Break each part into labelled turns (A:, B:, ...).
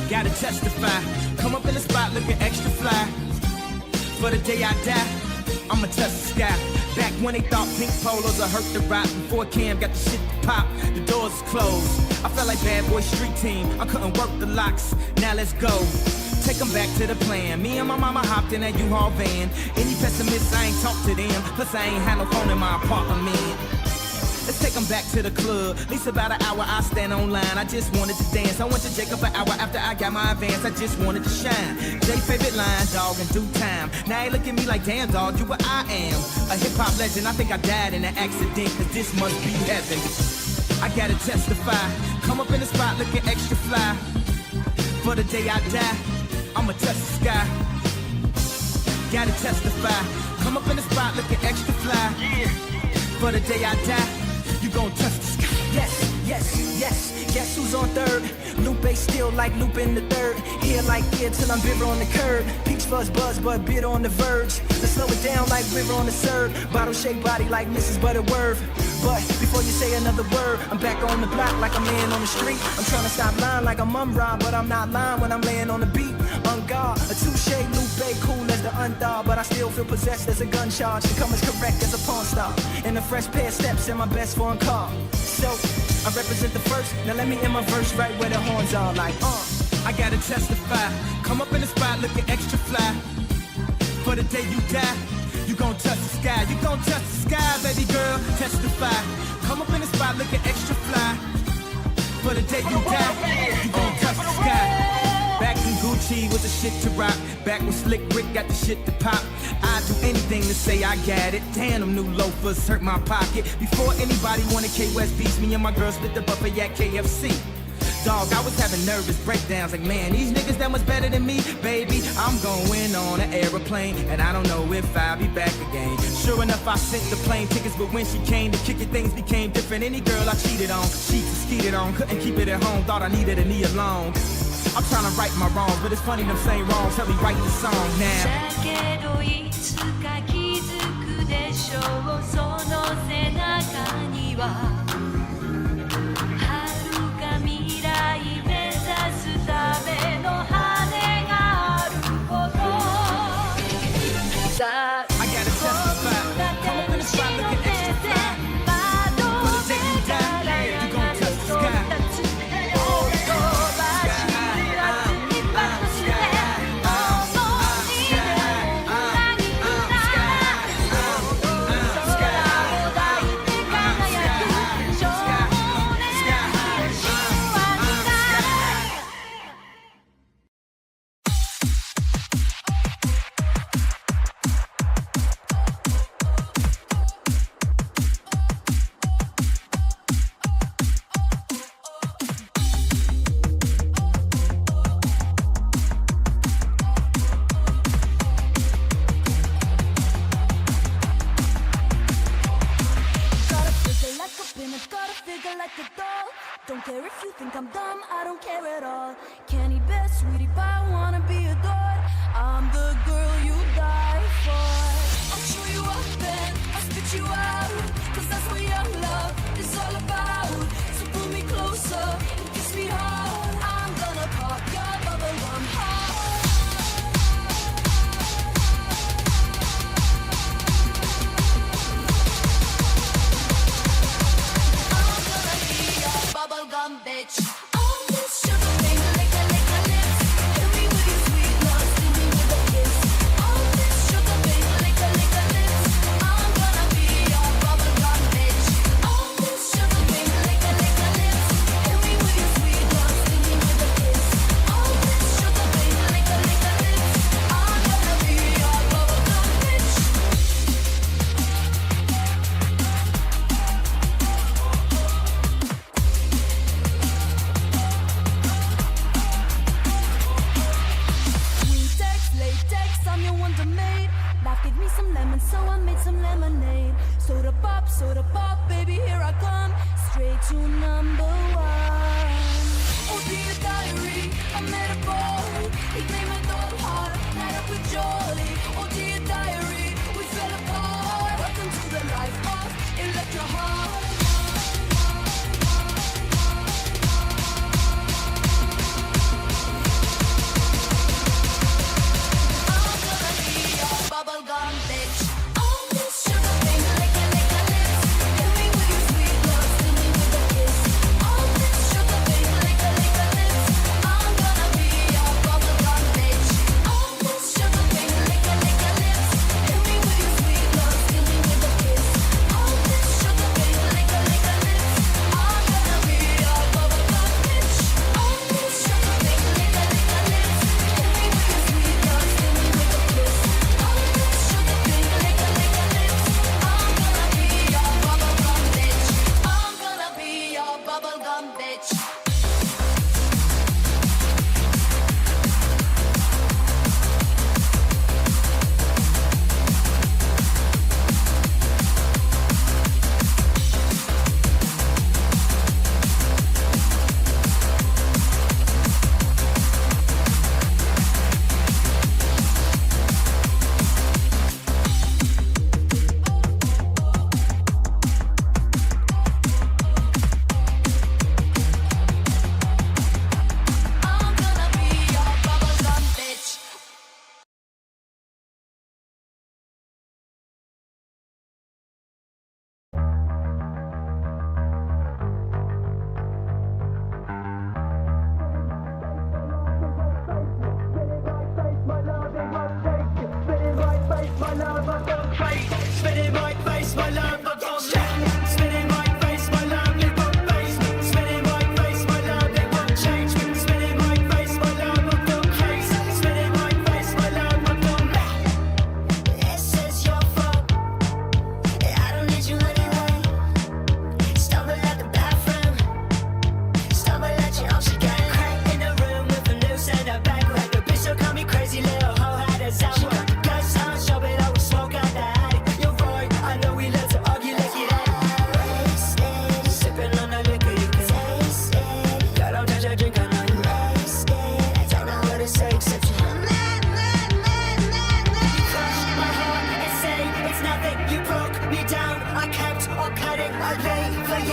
A: Gotta testify, come up in the spot looking extra fly. For the day I die, I'ma touch the sky. Back when they thought pink polos would hurt the rock. Before Cam got the shit to pop, the doors closed. I felt like bad boy street team, I couldn't work the locks. Now let's go, take them back to the plan. Me and my mama hopped in that U-Haul van. Any pessimists, I ain't talk to them. Plus I ain't had no phone in my apartment. Let's take them back to the club. At least about an hour I stand online. I just wanted to dance. I went to Jacob an hour after I got my advance. I just wanted to shine. Jay favorite line, dog, in due time. Now they look at me like, damn, dog, you what I am. A hip-hop legend. I think I died in an accident, cause this must be heaven. I gotta testify. Come up in the spot looking extra fly. For the day I die, I'ma touch the sky. Gotta testify. Come up in the spot looking extra fly. Yeah. For the day I die, you gon' touch the sky.
B: Yes, yes, yes. Guess who's on third? Lupe still like Lupe in the third. Here like here till I'm bitter on the curb. Peach fuzz buzz, but bitter on the verge. Let's slow it down like river on the serve. Bottle shaped body like Mrs. Butterworth. But before you say another word, I'm back on the block like I'm laying on the street. I'm trying to stop lying like I'm Rob, but I'm not lying when I'm laying on the beat. On guard, a touche, Lupe, cool as the undog, but I still feel possessed as a gun charge. To come as correct as a pawn star. And a fresh pair of steps in my best foreign car. So, I represent the first, now let me end my verse right where the horns are like,
A: I gotta testify, come up in the spot looking extra fly. For the day you die, you gon' touch the sky. You gon' touch the sky, baby girl, testify. Come up in the spot looking extra fly. For the day you die, you gon' touch the sky. Back in Gucci was the shit to rock. Back when Slick Rick got the shit to pop. I'd do anything to say I got it. Damn, them new loafers hurt my pocket. Before anybody wanted K-West beats, me and my girl split the buffet at KFC. Dog, I was having nervous breakdowns like, man, these niggas that much better than me. Baby, I'm going on an aeroplane, and I don't know if I'll be back again. Sure enough, I sent the plane tickets, but when she came to kick it, things became different. Any girl I cheated on, she skeeted on, couldn't keep it at home, thought I needed a knee alone. I'm trying to right my wrongs, but it's funny them same wrongs help me write the song now. I gotta testify, come up in the spot looking extra fly. For the day you die, you gon' touch the sky.
C: Don't care if you think I'm dumb, I don't care at all. Candy best, sweetie pie, wanna be adored. I'm the girl you die for. I'll show you up and I'll spit you out, cause that's what young love is all about. So pull me closer and kiss me hard. I'm gonna pop your bubblegum heart. Bubblegum bitch. All this sugar thing, lick a lips. Hit me with your sweet love, sting me with a kiss. All this sugar thing, lick a lips. I'm gonna be your bubblegum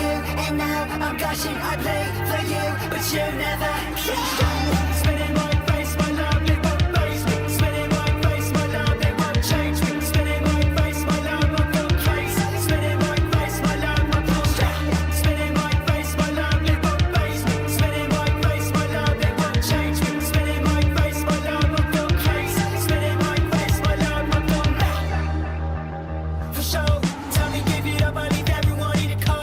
B: you, and now I'm gushing. I play for you, but you never care. Spinning my face, my love, they won't face me. Spinning my face, my love, they won't change me. Spinning my face, my love, I go crazy. Spinning my face, my love, I go straight. Spinning my face, my love, they won't face me. Spinning my face, my love, they won't change me. Spinning my face, my love, I go crazy. Spinning my face, my love, I go mad. For sure, tell me, give it up, I leave everyone in the car.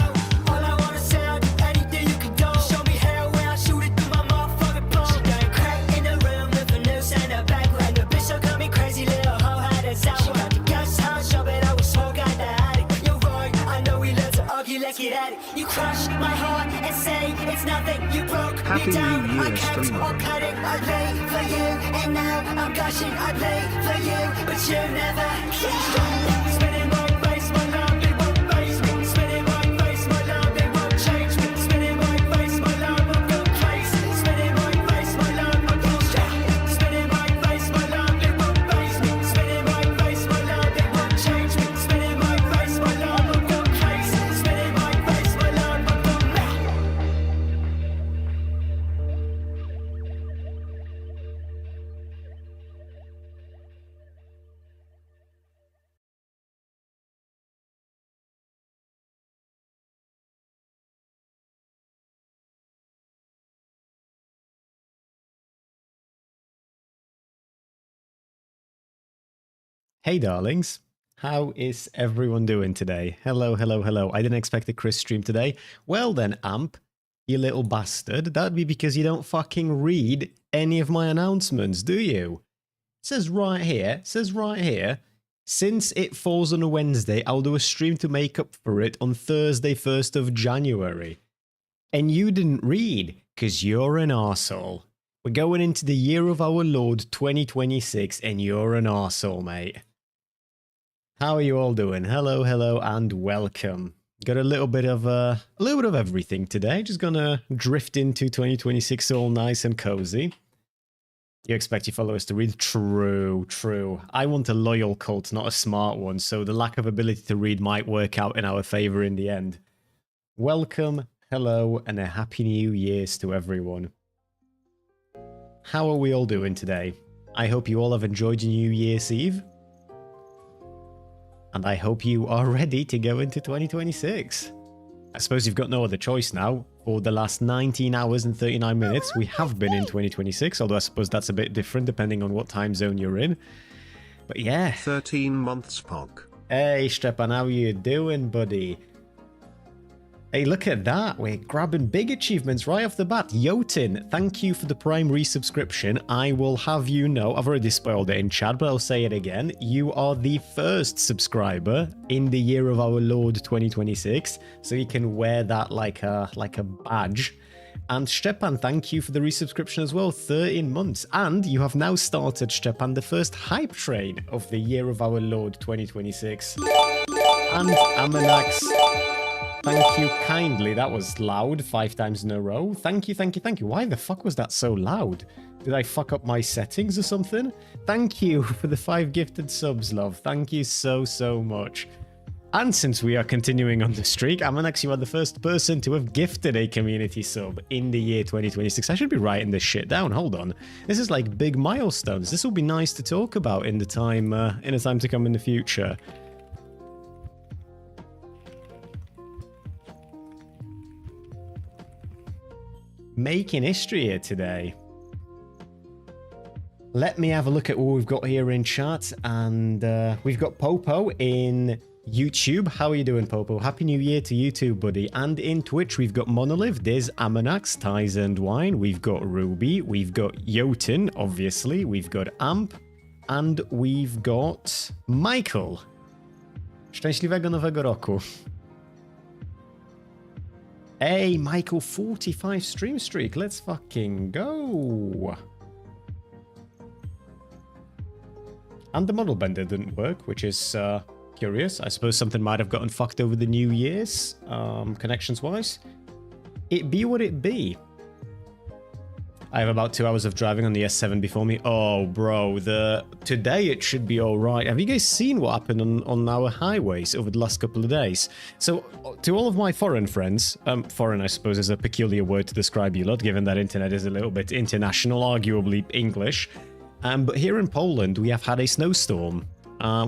B: All I wanna say, I'll do anything you can do. Show me how where I shoot it through my motherfucking palm. She got a crack in the room with a noose and a back. And the bitch so got me crazy, little hoe had us out. She got the gas house, show it, I was smoke out the attic. You're right, I know we love to argue, let's get at it. You crush my heart and say it's nothing. You broke
D: Happy
B: me down,
D: New
B: I
D: Year,
B: can't
D: streamer.
B: or cut it. I play for you, and now I'm gushing. I play for you, but you never care. Spinning my face, my love, they won't face me. Spinning my face, my love, they won't change me. Spinning my face, my love, I go crazy. Spinning my face, my love, I go straight. Spinning my face, my love, they won't face me. Spinning my face, my love, they won't change me. Spinning my face, my love, I go crazy. Spinning my face, my love, I go mad.
E: Hey darlings, how is everyone doing today? Hello, hello, hello. I didn't expect a Chris stream today. Well then, Amp, you little bastard. That'd be because you don't fucking read any of my announcements, do you? It says right here, since it falls on a Wednesday, I'll do a stream to make up for it on Thursday, 1st of January. And you didn't read, because you're an arsehole. We're going into the year of our Lord 2026, and you're an arsehole, mate. How are you all doing? Hello, hello, and welcome. Got a little bit of everything today. Just gonna drift into 2026 all nice and cozy. You expect your followers to read? True, true. I want a loyal cult, not a smart one, so the lack of ability to read might work out in our favor in the end. Welcome, hello, and a happy New Year's to everyone. How are we all doing today? I hope you all have enjoyed your New Year's Eve. And I hope you are ready to go into 2026. I suppose you've got no other choice now. For the last 19 hours and 39 minutes, we have been in 2026, although I suppose that's a bit different depending on what time zone you're in. But yeah.
D: 13 months Pog.
E: Hey, Stepan, how you doing, buddy? Hey, look at that. We're grabbing big achievements right off the bat. Jotun, thank you for the Prime resubscription. I will have you know, I've already spoiled it in chat, but I'll say it again. You are the first subscriber in the year of our Lord 2026, so you can wear that like a badge. And Stepan, thank you for the resubscription as well, 13 months. And you have now started, Stepan, the first hype train of the year of our Lord 2026. And Amanax, thank you kindly. That was loud 5 times in a row. Thank you, thank you, thank you. Why the fuck was that so loud? Did I fuck up my settings or something? Thank you for the 5 gifted subs, love. Thank you so, so much. And since we are continuing on the streak, Amanax, you are the first person to have gifted a community sub in the year 2026. I should be writing this shit down. Hold on. This is like big milestones. This will be nice to talk about in the time to come in the future. Making history here today. Let me have a look at what we've got here in chat. And we've got Popo in YouTube. How are you doing, Popo? Happy New Year to you too, buddy. And in Twitch, we've got Monolive, there's Amanax, Ties and Wine. We've got Ruby. We've got Jotun, obviously. We've got Amp. And we've got Michael. Szczęśliwego Nowego Roku. Hey, Michael, 45 stream streak. Let's fucking go. And the model bender didn't work, which is curious. I suppose something might have gotten fucked over the New Year's, connections-wise. It be what it be. I have about 2 hours of driving on the S7 before me. Oh, bro, today it should be all right. Have you guys seen what happened on our highways over the last couple of days? So, to all of my foreign friends, foreign, I suppose, is a peculiar word to describe you lot, given that internet is a little bit international, arguably English. But here in Poland, we have had a snowstorm.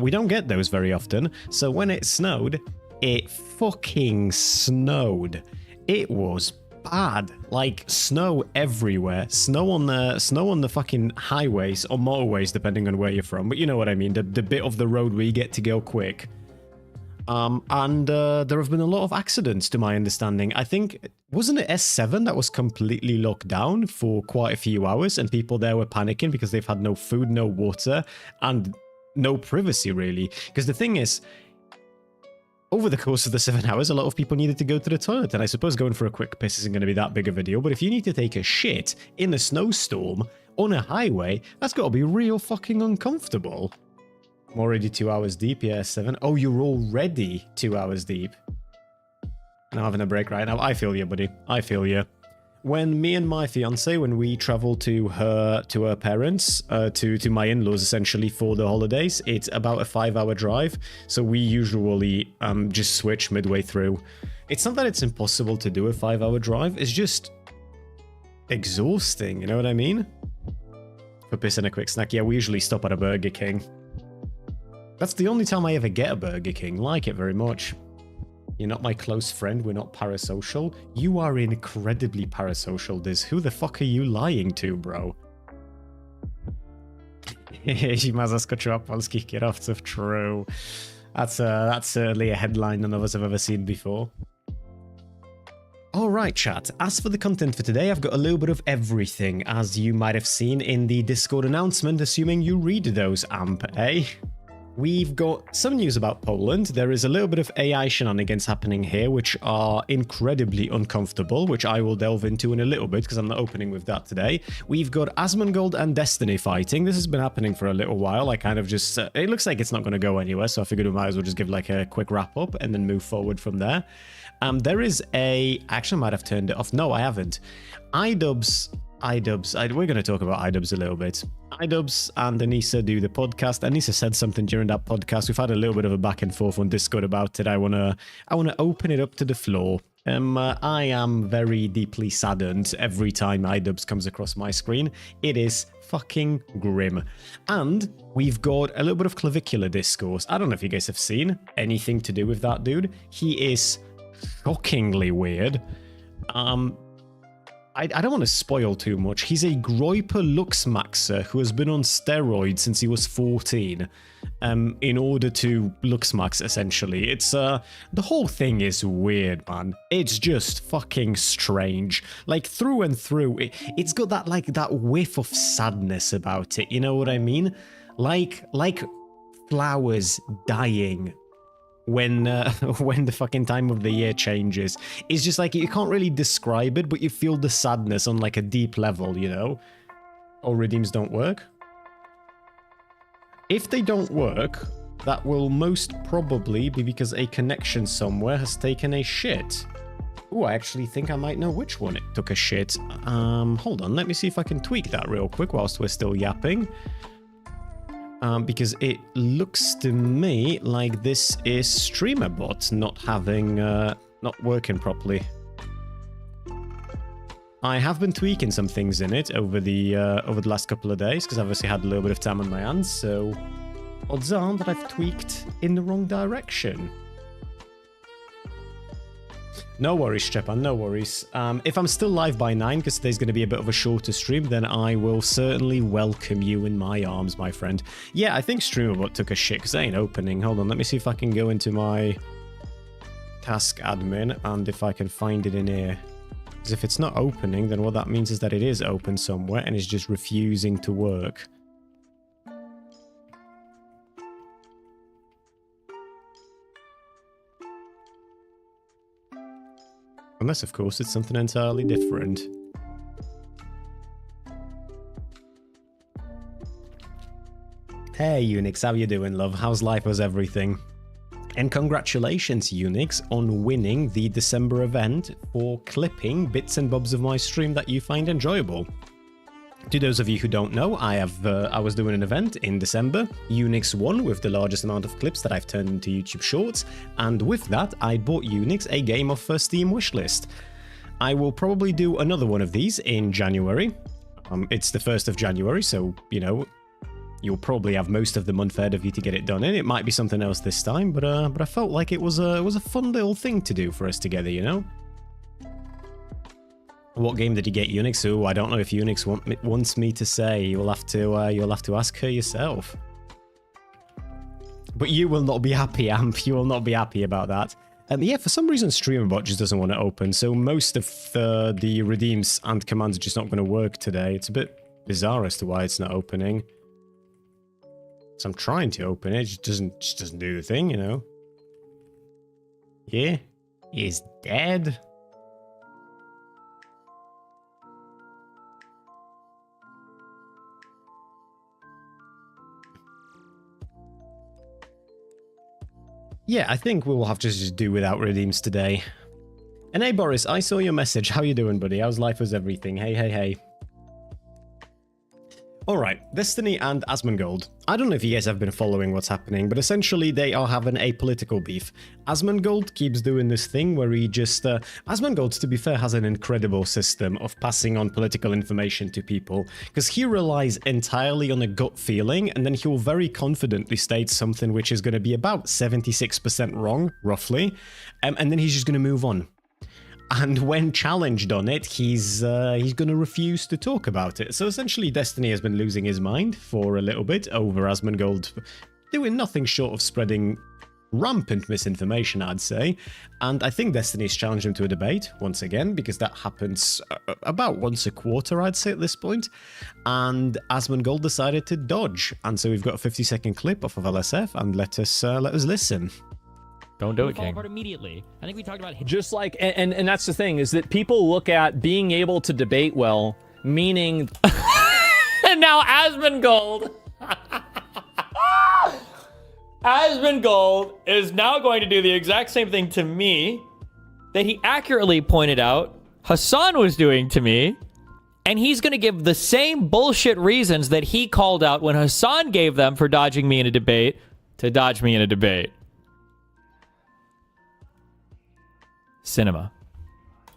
E: We don't get those very often, so when it snowed, it fucking snowed. It was bad. Like, snow everywhere. Snow on the fucking highways or motorways, depending on where you're from. But you know what I mean, the bit of the road where you get to go quick. And there have been a lot of accidents, to my understanding. I think, wasn't it S7 that was completely locked down for quite a few hours, and people there were panicking because they've had no food, no water, and no privacy, really. Because the thing is, over the course of the 7 hours, a lot of people needed to go to the toilet, and I suppose going for a quick piss isn't going to be that big a deal, but if you need to take a shit in a snowstorm on a highway, that's got to be real fucking uncomfortable. I'm already 2 hours deep, yeah, 7. Oh, you're already 2 hours deep. And I'm having a break right now. I feel you, buddy. I feel you. When me and my fiance, when we travel to her parents, to my in-laws essentially for the holidays, it's about a 5-hour drive. So we usually just switch midway through. It's not that it's impossible to do a 5-hour drive. It's just exhausting. You know what I mean? For piss and a quick snack. Yeah, we usually stop at a Burger King. That's the only time I ever get a Burger King. Like it very much. You're not my close friend. We're not parasocial. You are incredibly parasocial, Diz. Who the fuck are you lying to, bro? Zima zaskoczyła polskich kierowców. True. That's certainly a headline none of us have ever seen before. Alright, chat. As for the content for today, I've got a little bit of everything, as you might have seen in the Discord announcement, assuming you read those, Amp, eh? We've got some news about Poland. There is a little bit of AI shenanigans happening here, which are incredibly uncomfortable, which I will delve into in a little bit, because I'm not opening with that today. We've got Asmongold and Destiny fighting. This has been happening for a little while. I kind of just... it looks like it's not going to go anywhere, so I figured we might as well just give like a quick wrap-up and then move forward from there. There is a... Actually, I might have turned it off. No, I haven't. Idubbbz, we're going to talk about Idubbbz a little bit. Idubbbz and Anissa do the podcast. Anissa said something during that podcast. We've had a little bit of a back and forth on Discord about it. I want to open it up to the floor. I am very deeply saddened every time Idubbbz comes across my screen. It is fucking grim. And we've got a little bit of Clavicular discourse. I don't know if you guys have seen anything to do with that dude. He is shockingly weird. I don't want to spoil too much. He's a Groiper Luxmaxer who has been on steroids since he was 14 in order to Luxmax, essentially. It's, the whole thing is weird, man. It's just fucking strange. Like, through and through, it's got that, like, that whiff of sadness about it, you know what I mean? Like flowers dying when the fucking time of the year changes. It's just like, you can't really describe it, but you feel the sadness on like a deep level, you know? Oh, redeems don't work? If they don't work, that will most probably be because a connection somewhere has taken a shit. Ooh, I actually think I might know which one it took a shit. Hold on, let me see if I can tweak that real quick whilst we're still yapping. Because it looks to me like this is StreamerBot not working properly. I have been tweaking some things in it over the last couple of days, because I've obviously had a little bit of time on my hands, so odds are that I've tweaked in the wrong direction. No worries, Stepan, no worries. If I'm still live by 9, because today's going to be a bit of a shorter stream, then I will certainly welcome you in my arms, my friend. Yeah, I think StreamerBot took a shit, because it ain't opening. Hold on, let me see if I can go into my task admin, and if I can find it in here. Because if it's not opening, then what that means is that it is open somewhere, and it's just refusing to work. Unless, of course, it's something entirely different. Hey, Unix, how you doing, love? How's life? How's everything? And congratulations, Unix, on winning the December event for clipping bits and bobs of my stream that you find enjoyable. To those of you who don't know, I was doing an event in December. Unix won with the largest amount of clips that I've turned into YouTube Shorts, and with that, I bought Unix a game of Steam wishlist. I will probably do another one of these in January. It's the 1st of January, so, you know, you'll probably have most of the month ahead of you to get it done in. It might be something else this time, but I felt like it was a fun little thing to do for us together, you know? What game did you get, Unix? Ooh, I don't know if Unix wants me to say. You'll have to ask her yourself. But you will not be happy, Amp. You will not be happy about that. Yeah, for some reason, StreamerBot just doesn't want to open, so most of the redeems and commands are just not going to work today. It's a bit bizarre as to why it's not opening. So I'm trying to open it, it just doesn't do the thing, you know. Yeah, he's dead. Yeah, I think we will have to just do without redeems today. And hey Boris, I saw your message. How you doing, buddy? How's life as everything? Hey, hey, hey. Alright, Destiny and Asmongold. I don't know if you guys have been following what's happening, but essentially they are having a political beef. Asmongold keeps doing this thing where he just... Asmongold, to be fair, has an incredible system of passing on political information to people, because he relies entirely on a gut feeling, and then he will very confidently state something which is going to be about 76% wrong, roughly, and then he's just going to move on. And when challenged on it, he's going to refuse to talk about it. So essentially, Destiny has been losing his mind for a little bit over Asmongold doing nothing short of spreading rampant misinformation, I'd say. And I think Destiny's challenged him to a debate, once again, because that happens about once a quarter, I'd say, at this point. And Asmongold decided to dodge. And so we've got a 50-second clip off of LSF, and let us listen.
F: Don't do it,
G: fall
F: King.
G: apart immediately. I think we talked about
H: Just like, and that's the thing, is that people look at being able to debate well, meaning...
F: And now Asmongold... Asmongold is now going to do the exact same thing to me that he accurately pointed out Hassan was doing to me, and he's going to give the same bullshit reasons that he called out when Hassan gave them for dodging me in a debate to dodge me in a debate. Cinema.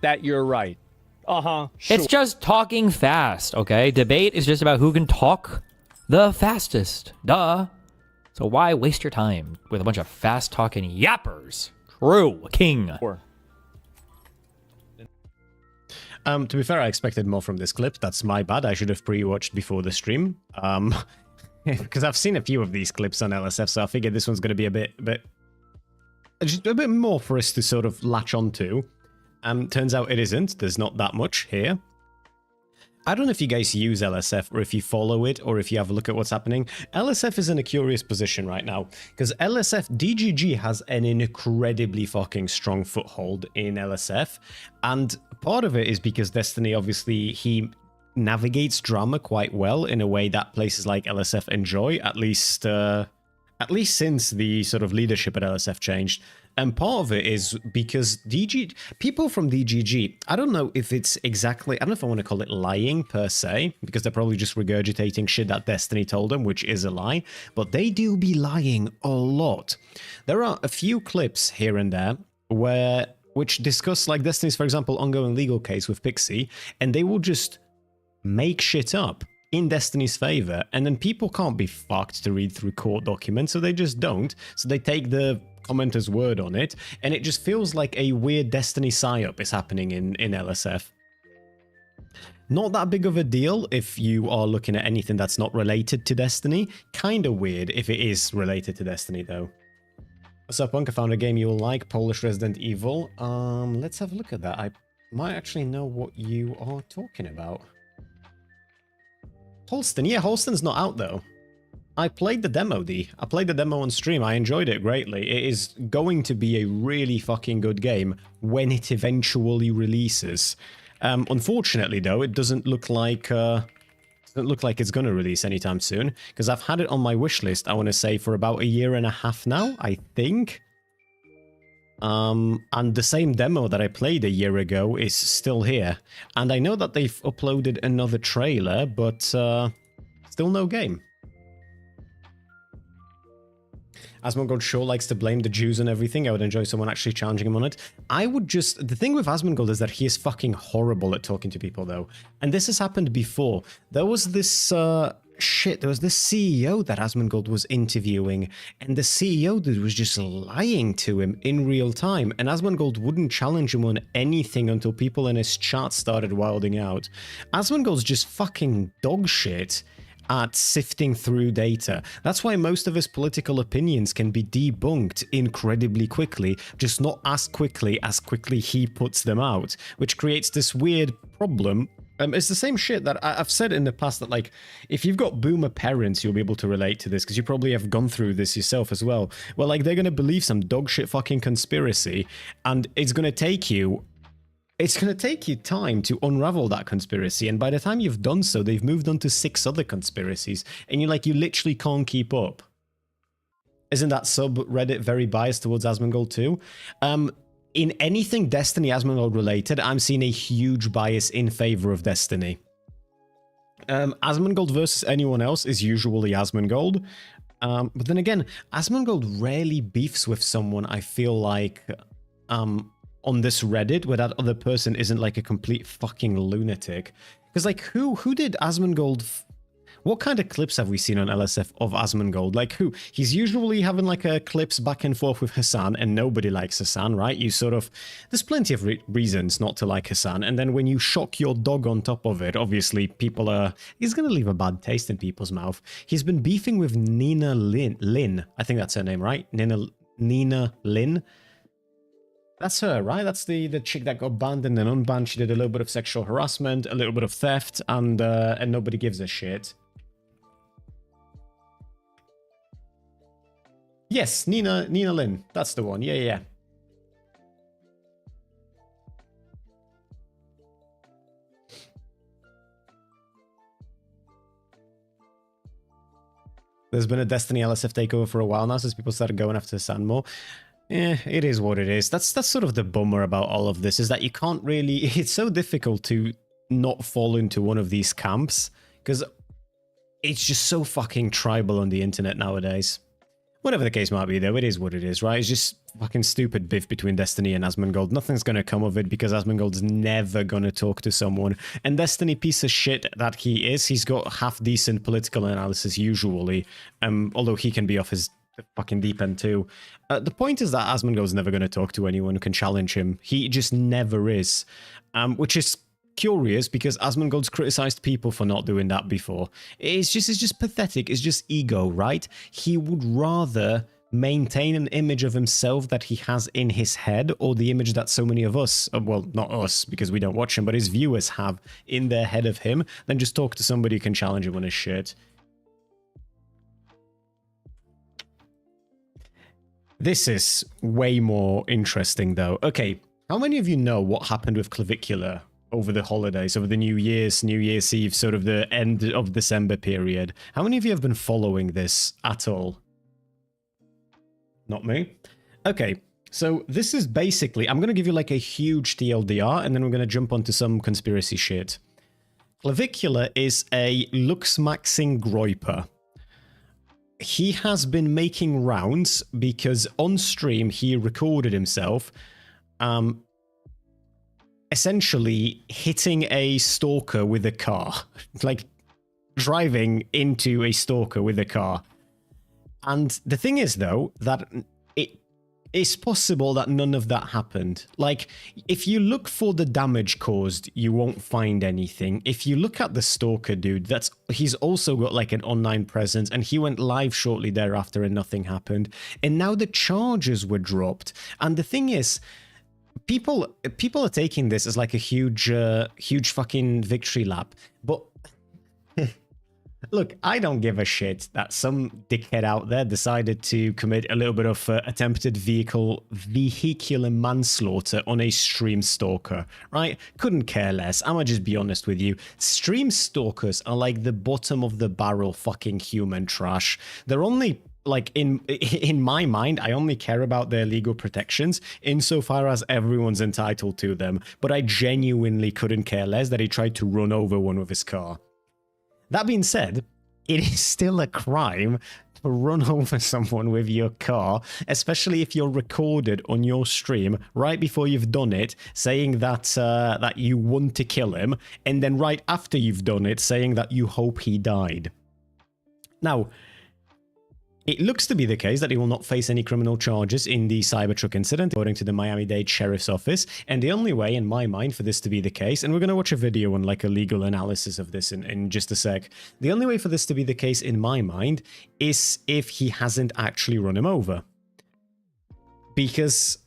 H: That you're right. Sure.
F: It's just talking fast, okay? Debate is just about who can talk the fastest. Duh. So why waste your time with a bunch of fast-talking yappers? True, King.
E: To be fair, I expected more from this clip. That's my bad. I should have pre-watched before the stream. Because I've seen a few of these clips on LSF, so I figured this one's going to be just a bit more for us to sort of latch onto. Turns out it isn't. There's not that much here. I don't know if you guys use LSF or if you follow it or if you have a look at what's happening. LSF is in a curious position right now because DGG has an incredibly fucking strong foothold in LSF, and part of it is because Destiny, obviously, he navigates drama quite well in a way that places like LSF enjoy, at least since the sort of leadership at LSF changed. And part of it is because people from DGG, I don't know if it's exactly, I don't know if I want to call it lying per se, because they're probably just regurgitating shit that Destiny told them, which is a lie, but they do be lying a lot. There are a few clips here and there which discuss, like Destiny's, for example, ongoing legal case with Pixie, and they will just make shit up in Destiny's favor, and then people can't be fucked to read through court documents, so they just don't. So they take the commenter's word on it, and it just feels like a weird Destiny psyop is happening in LSF. Not that big of a deal if you are looking at anything that's not related to Destiny. Kinda weird if it is related to Destiny, though. What's up, Punk? I found a game you'll like, Polish Resident Evil. Let's have a look at that. I might actually know what you are talking about. Holston, yeah, Holston's not out though. I played the demo, I played the demo on stream. I enjoyed it greatly. It is going to be a really fucking good game when it eventually releases. Unfortunately, though, it doesn't look like it's going to release anytime soon, because I've had it on my wish list, I want to say, for about a year and a half now, I think. And the same demo that I played a year ago is still here. And I know that they've uploaded another trailer, but still no game. Asmongold sure likes to blame the Jews and everything. I would enjoy someone actually challenging him on it. I would just... The thing with Asmongold is that he is fucking horrible at talking to people, though. And this has happened before. There was this... there was this CEO that Asmongold was interviewing, and the CEO dude was just lying to him in real time, and Asmongold wouldn't challenge him on anything until people in his chat started wilding out. Asmongold's just fucking dog shit at sifting through data. That's why most of his political opinions can be debunked incredibly quickly, just not as quickly he puts them out, which creates this weird problem. It's the same shit that I've said in the past, that like, if you've got boomer parents, you'll be able to relate to this, because you probably have gone through this yourself as well. Well, like, they're going to believe some dog shit fucking conspiracy, and it's going to take you time to unravel that conspiracy, and by the time you've done so, they've moved on to 6 other conspiracies, and you literally can't keep up. Isn't that subreddit very biased towards Asmongold too? In anything Destiny Asmongold related, I'm seeing a huge bias in favor of Destiny. Asmongold versus anyone else is usually Asmongold. But then again, Asmongold rarely beefs with someone, I feel like, on this Reddit, where that other person isn't like a complete fucking lunatic. Because like, who did Asmongold... What kind of clips have we seen on LSF of Asmongold? Like who? He's usually having like a clips back and forth with Hassan, and nobody likes Hassan, right? You sort of... There's plenty of reasons not to like Hassan, and then when you shock your dog on top of it, obviously people are... He's gonna leave a bad taste in people's mouth. He's been beefing with Nina Lin. I think that's her name, right? Nina Lin? That's her, right? That's the chick that got banned and then unbanned. She did a little bit of sexual harassment, a little bit of theft, and nobody gives a shit. Yes, Nina Lin. That's the one. Yeah. There's been a Destiny LSF takeover for a while now since people started going after Hassan more. It is what it is. That's sort of the bummer about all of this, is that you can't really... It's so difficult to not fall into one of these camps, because it's just so fucking tribal on the internet nowadays. Whatever the case might be, though, it is what it is, right? It's just fucking stupid beef between Destiny and Asmongold. Nothing's going to come of it, because Asmongold's never going to talk to someone. And Destiny, piece of shit that he is, he's got half-decent political analysis usually, although he can be off his fucking deep end too. The point is that Asmongold's never going to talk to anyone who can challenge him. He just never is, which is curious, because Asmongold's criticized people for not doing that before. It's just pathetic. It's just ego, right? He would rather maintain an image of himself that he has in his head, or the image that so many of us, well, not us because we don't watch him, but his viewers have in their head of him, than just talk to somebody who can challenge him on his shit. This is way more interesting, though. Okay, how many of you know what happened with Clavicular over the holidays, over the New Year's Eve, sort of the end of December period? How many of you have been following this at all? Not me? Okay, so this is basically... I'm going to give you like a huge TLDR, and then we're going to jump onto some conspiracy shit. Clavicular is a lux-maxing groiper. He has been making rounds because on stream he recorded himself essentially hitting a stalker with a car, like driving into a stalker with a car. And the thing is, though, that it's possible that none of that happened. Like, if you look for the damage caused, you won't find anything. If you look at the stalker dude, he's also got like an online presence, and he went live shortly thereafter and nothing happened. And now the charges were dropped. And the thing is, people are taking this as like a huge fucking victory lap. But look, I don't give a shit that some dickhead out there decided to commit a little bit of attempted vehicular manslaughter on a stream stalker, right? Couldn't care less. I'm gonna just be honest with you. Stream stalkers are like the bottom of the barrel fucking human trash. They're only like in my mind, I only care about their legal protections insofar as everyone's entitled to them. But I genuinely couldn't care less that he tried to run over one with his car. That being said, it is still a crime to run over someone with your car, especially if you're recorded on your stream right before you've done it, saying that that you want to kill him, and then right after you've done it, saying that you hope he died. Now, it looks to be the case that he will not face any criminal charges in the Cybertruck incident, according to the Miami-Dade Sheriff's Office. And the only way, in my mind, for this to be the case, and we're going to watch a video on like a legal analysis of this in just a sec. The only way for this to be the case, in my mind, is if he hasn't actually run him over. Because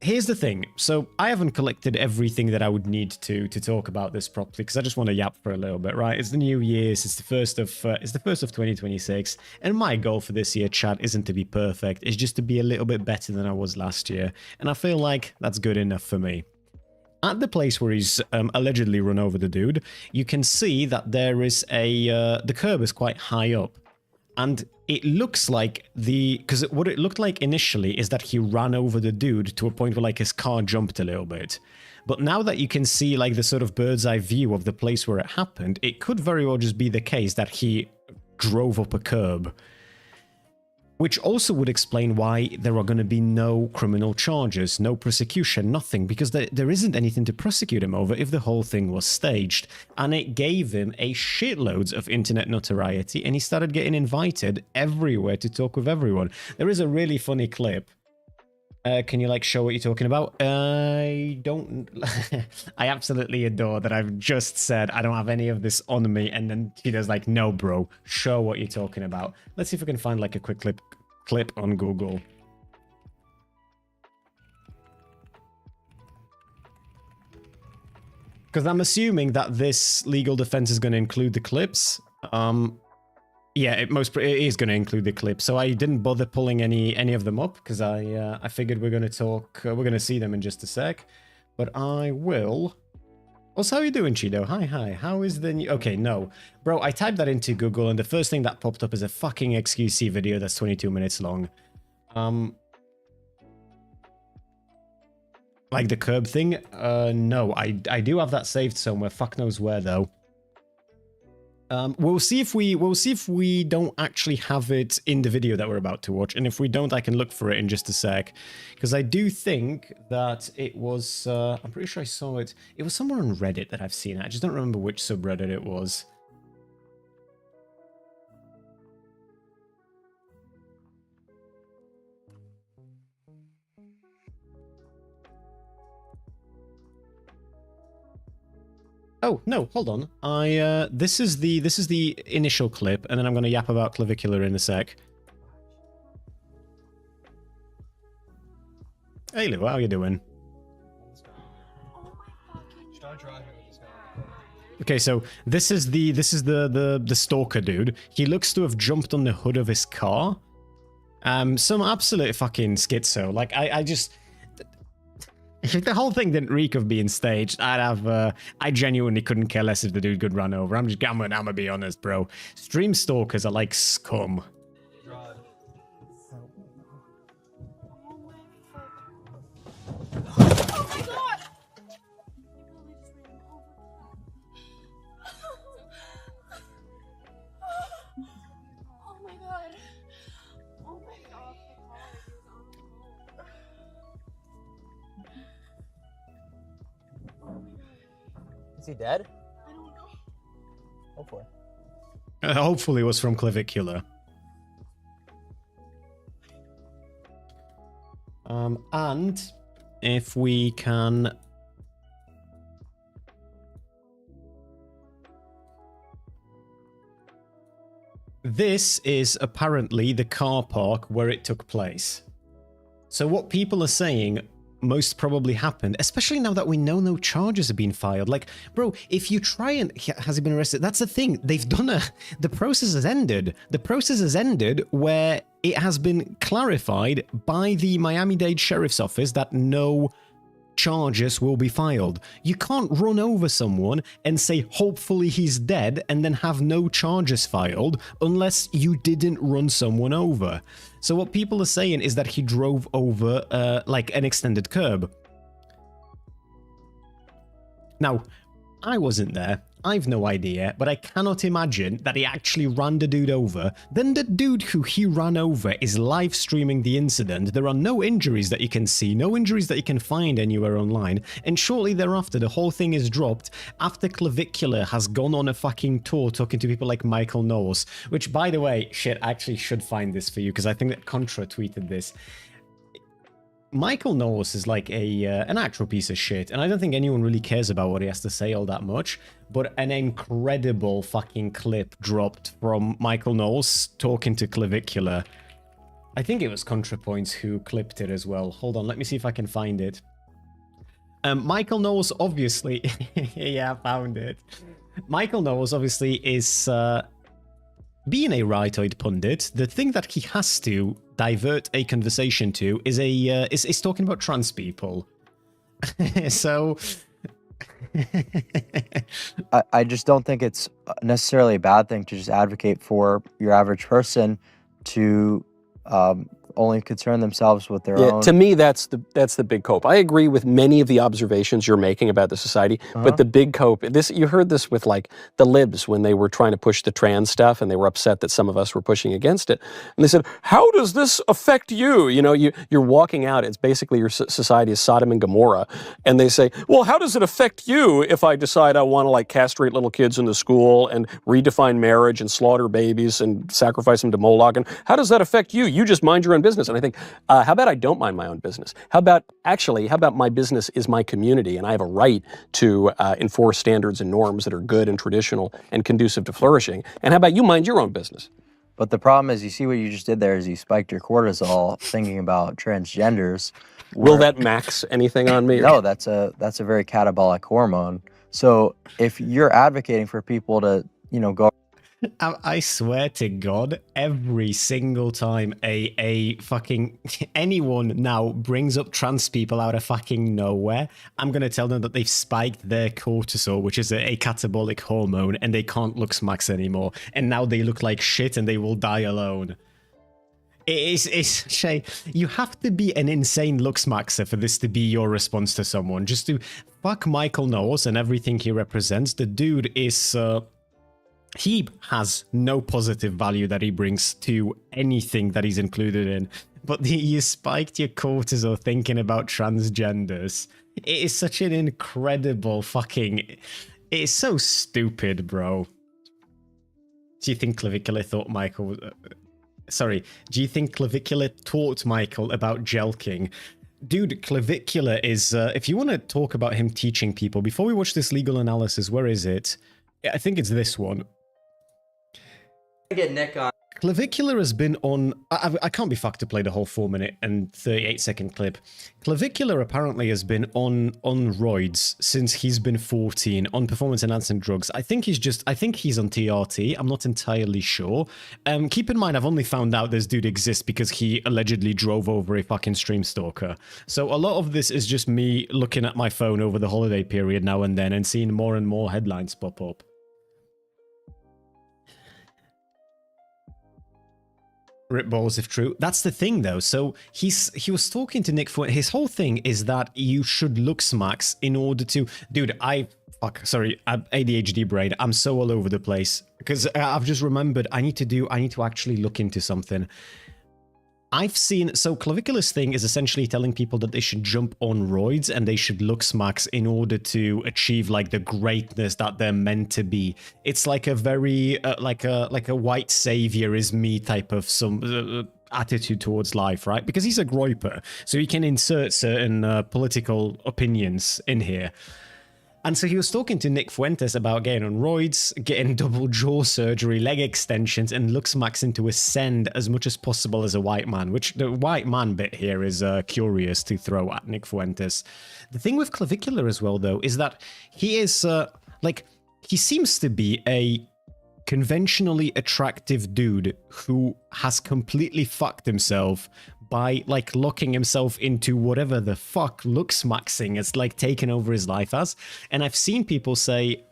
E: here's the thing. So I haven't collected everything that I would need to talk about this properly, because I just want to yap for a little bit, right? It's the New Year's. It's the first of 2026, and my goal for this year, chat, isn't to be perfect. It's just to be a little bit better than I was last year, and I feel like that's good enough for me. At the place where he's allegedly run over the dude, you can see that there is the curb is quite high up. And it looks like because what it looked like initially is that he ran over the dude to a point where like his car jumped a little bit. But now that you can see like the sort of bird's eye view of the place where it happened, it could very well just be the case that he drove up a curb. Which also would explain why there are going to be no criminal charges, no prosecution, nothing, because there isn't anything to prosecute him over if the whole thing was staged. And it gave him a shitloads of internet notoriety, and he started getting invited everywhere to talk with everyone. There is a really funny clip. Can you like show what you're talking about? I don't... I absolutely adore that I've just said I don't have any of this on me, and then she does like, no bro, show what you're talking about. Let's see if we can find like a quick clip on Google. Because I'm assuming that this legal defense is going to include the clips. Yeah, it is going to include the clip. So I didn't bother pulling any of them up because I figured we're going to talk. We're going to see them in just a sec, but I will. Also, how are you doing, Cheeto? Hi. How is the new? Okay, no, bro. I typed that into Google, and the first thing that popped up is a fucking XQC video that's 22 minutes long. Like the curb thing. No, I do have that saved somewhere. Fuck knows where though. We'll see if we don't actually have it in the video that we're about to watch, and if we don't, I can look for it in just a sec, because I do think that it was. I'm pretty sure I saw it. It was somewhere on Reddit that I've seen it. I just don't remember which subreddit it was. Oh, no, hold on. This is the initial clip, and then I'm going to yap about Clavicular in a sec. Hey, Lou, how you doing? Okay, so this is the stalker dude. He looks to have jumped on the hood of his car. Some absolute fucking schizo. Like, I just... If the whole thing didn't reek of being staged, I genuinely couldn't care less if the dude could run over. I'm gonna be honest, bro. Stream stalkers are like scum.
C: Oh my god! Oh my god. Oh my god.
G: Is he dead?
C: I don't know.
G: Hopefully.
E: Hopefully it was from Clavicular. And if we can... This is apparently the car park where it took place. So what people are saying most probably happened, especially now that we know no charges have been filed. Like, bro, if you try and... Has he been arrested? That's the thing. They've done the process has ended. The process has ended where it has been clarified by the Miami-Dade Sheriff's Office that no charges will be filed. You can't run over someone and say, hopefully he's dead, and then have no charges filed unless you didn't run someone over. So what people are saying is that he drove over, like, an extended curb. Now, I wasn't there. I've no idea, but I cannot imagine that he actually ran the dude over. Then the dude who he ran over is live streaming the incident. There are no injuries that you can see, no injuries that you can find anywhere online. And shortly thereafter, the whole thing is dropped after Clavicular has gone on a fucking tour talking to people like Michael Knowles. Which, by the way, shit, I actually should find this for you because I think that Contra tweeted this. Michael Knowles is like an actual piece of shit, and I don't think anyone really cares about what he has to say all that much, but an incredible fucking clip dropped from Michael Knowles talking to Clavicular. I think it was ContraPoints who clipped it as well. Hold on, let me see if I can find it. Michael Knowles obviously... yeah, I found it. Michael Knowles obviously is... being a rightoid pundit, the thing that he has to divert a conversation to is is talking about trans people. So
G: I just don't think it's necessarily a bad thing to just advocate for your average person to only concern themselves with their own.
I: To me, that's the big cope. I agree with many of the observations you're making about the society, but the big cope, you heard this with like the libs when they were trying to push the trans stuff and they were upset that some of us were pushing against it. And they said, how does this affect you? You know, you're walking out, it's basically your society is Sodom and Gomorrah. And they say, well, how does it affect you if I decide I want to like castrate little kids in the school and redefine marriage and slaughter babies and sacrifice them to Moloch? And how does that affect you? You just mind your own business. And I think, how about I don't mind my own business? How about my business is my community and I have a right to enforce standards and norms that are good and traditional and conducive to flourishing? And how about you mind your own business?
G: But the problem is, you see what you just did there is you spiked your cortisol thinking about transgenders.
I: Will that max anything on me?
G: No, that's a very catabolic hormone. So if you're advocating for people to, you know, go...
E: I swear to God, every single time a fucking anyone now brings up trans people out of fucking nowhere, I'm gonna tell them that they've spiked their cortisol, which is a catabolic hormone, and they can't look max anymore. And now they look like shit and they will die alone. It's Shay, you have to be an insane looks maxer for this to be your response to someone. Just to fuck Michael Knowles and everything he represents. The dude is... he has no positive value that he brings to anything that he's included in. But you spiked your cortisol thinking about transgenders. It is such an incredible fucking... It's so stupid, bro. Do you think Clavicular thought Michael... do you think Clavicular taught Michael about jelking? Dude, Clavicular is... if you want to talk about him teaching people, before we watch this legal analysis, where is it? I think it's this one.
J: Get Nick on.
E: Clavicular has been on... I can't be fucked to play the whole 4-minute and 38-second clip. Clavicular apparently has been on roids since he's been 14, on performance-enhancing drugs. I think he's on TRT. I'm not entirely sure. Keep in mind, I've only found out this dude exists because he allegedly drove over a fucking stream stalker. So a lot of this is just me looking at my phone over the holiday period now and then and seeing more and more headlines pop up. Rip balls if true. That's the thing though. So he was talking to Nick Fuentes. His whole thing is that you should look smacks in order to... Dude, I'm ADHD brain. I'm so all over the place. Because I've just remembered I need to actually look into something. I've seen... So Clavicular's thing is essentially telling people that they should jump on roids and they should look smacks in order to achieve like the greatness that they're meant to be. It's like a very like a white savior is me type of some attitude towards life, right? Because he's a groiper, so he can insert certain political opinions in here. And so he was talking to Nick Fuentes about getting on roids, getting double jaw surgery, leg extensions, and looks maxing to ascend as much as possible as a white man, which the white man bit here is curious to throw at Nick Fuentes. The thing with Clavicular as well, though, is that he is, he seems to be a conventionally attractive dude who has completely fucked himself by like locking himself into whatever the fuck looks maxing has like taken over his life as. And I've seen people say,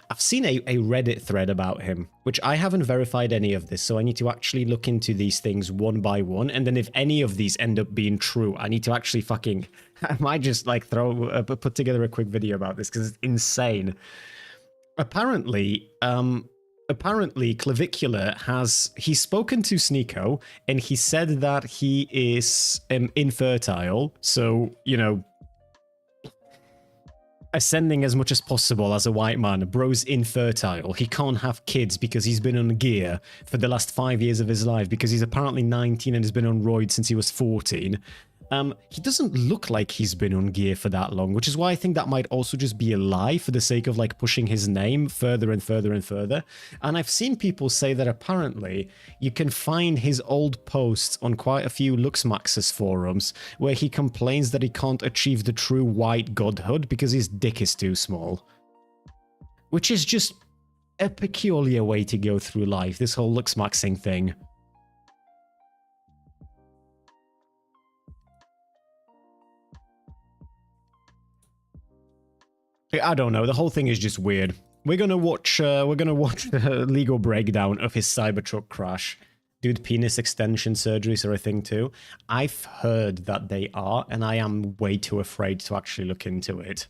E: I've seen a Reddit thread about him, which I haven't verified any of this, so I need to actually look into these things one by one, and then if any of these end up being true, I need to actually fucking, I might just like put together a quick video about this, because it's insane. Apparently, Clavicular he's spoken to Sneeko, and he said that he is infertile, so, you know, ascending as much as possible as a white man. Bro's infertile. He can't have kids because he's been on gear for the last 5 years of his life, because he's apparently 19 and has been on roids since he was 14. He doesn't look like he's been on gear for that long, which is why I think that might also just be a lie for the sake of like pushing his name further and further and further. And I've seen people say that apparently you can find his old posts on quite a few Luxmaxis forums where he complains that he can't achieve the true white godhood because his dick is too small. Which is just a peculiar way to go through life, this whole Luxmaxing thing. I don't know. The whole thing is just weird. We're gonna watch a legal breakdown of his Cybertruck crash. Dude, penis extension surgeries are a thing too. I've heard that they are, and I am way too afraid to actually look into it.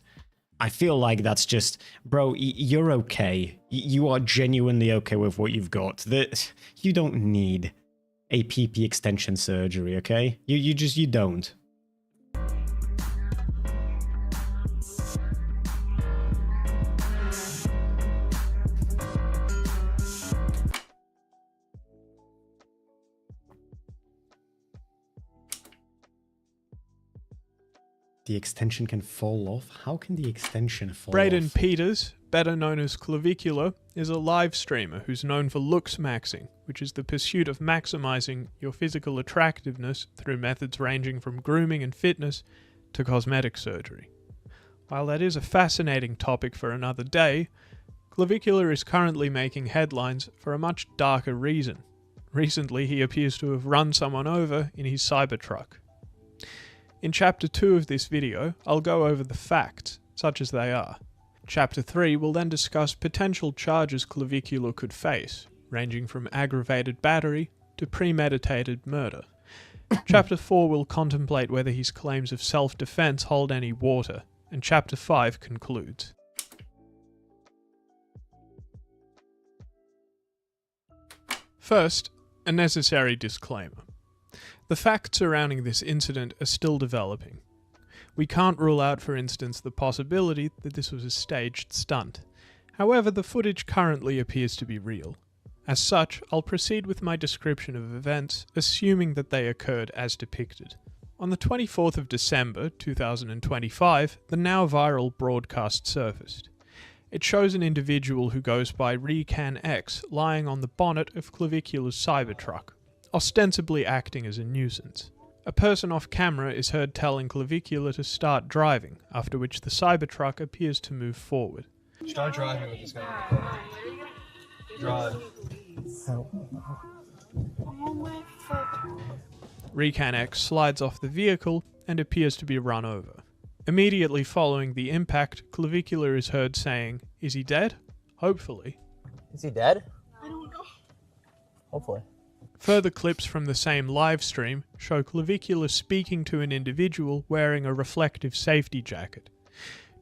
E: I feel like that's just, bro, you're okay. You are genuinely okay with what you've got. You don't need a PP extension surgery, okay? You don't. The extension can fall off? How can the extension fall
J: Braden
E: off?
J: Peters, better known as Clavicular, is a live streamer who's known for looks maxing, which is the pursuit of maximizing your physical attractiveness through methods ranging from grooming and fitness to cosmetic surgery. While that is a fascinating topic for another day, Clavicular is currently making headlines for a much darker reason. Recently, he appears to have run someone over in his Cybertruck. In Chapter 2 of this video, I'll go over the facts, such as they are. Chapter 3 will then discuss potential charges Clavicular could face, ranging from aggravated battery to premeditated murder. Chapter 4 will contemplate whether his claims of self-defense hold any water, and Chapter 5 concludes. First, a necessary disclaimer. The facts surrounding this incident are still developing. We can't rule out, for instance, the possibility that this was a staged stunt. However, the footage currently appears to be real. As such, I'll proceed with my description of events, assuming that they occurred as depicted. On the 24th of December 2025, the now viral broadcast surfaced. It shows an individual who goes by Recan X lying on the bonnet of Clavicular's Cybertruck, ostensibly acting as a nuisance. A person off camera is heard telling Clavicular to start driving, after which the Cybertruck appears to move forward.
K: Start driving with this guy. Drive.
J: Recan X slides off the vehicle and appears to be run over. Immediately following the impact, Clavicular is heard saying, "Is he dead? Hopefully."
G: Is he dead? I don't know. Hopefully.
J: Further clips from the same live stream show Clavicular speaking to an individual wearing a reflective safety jacket.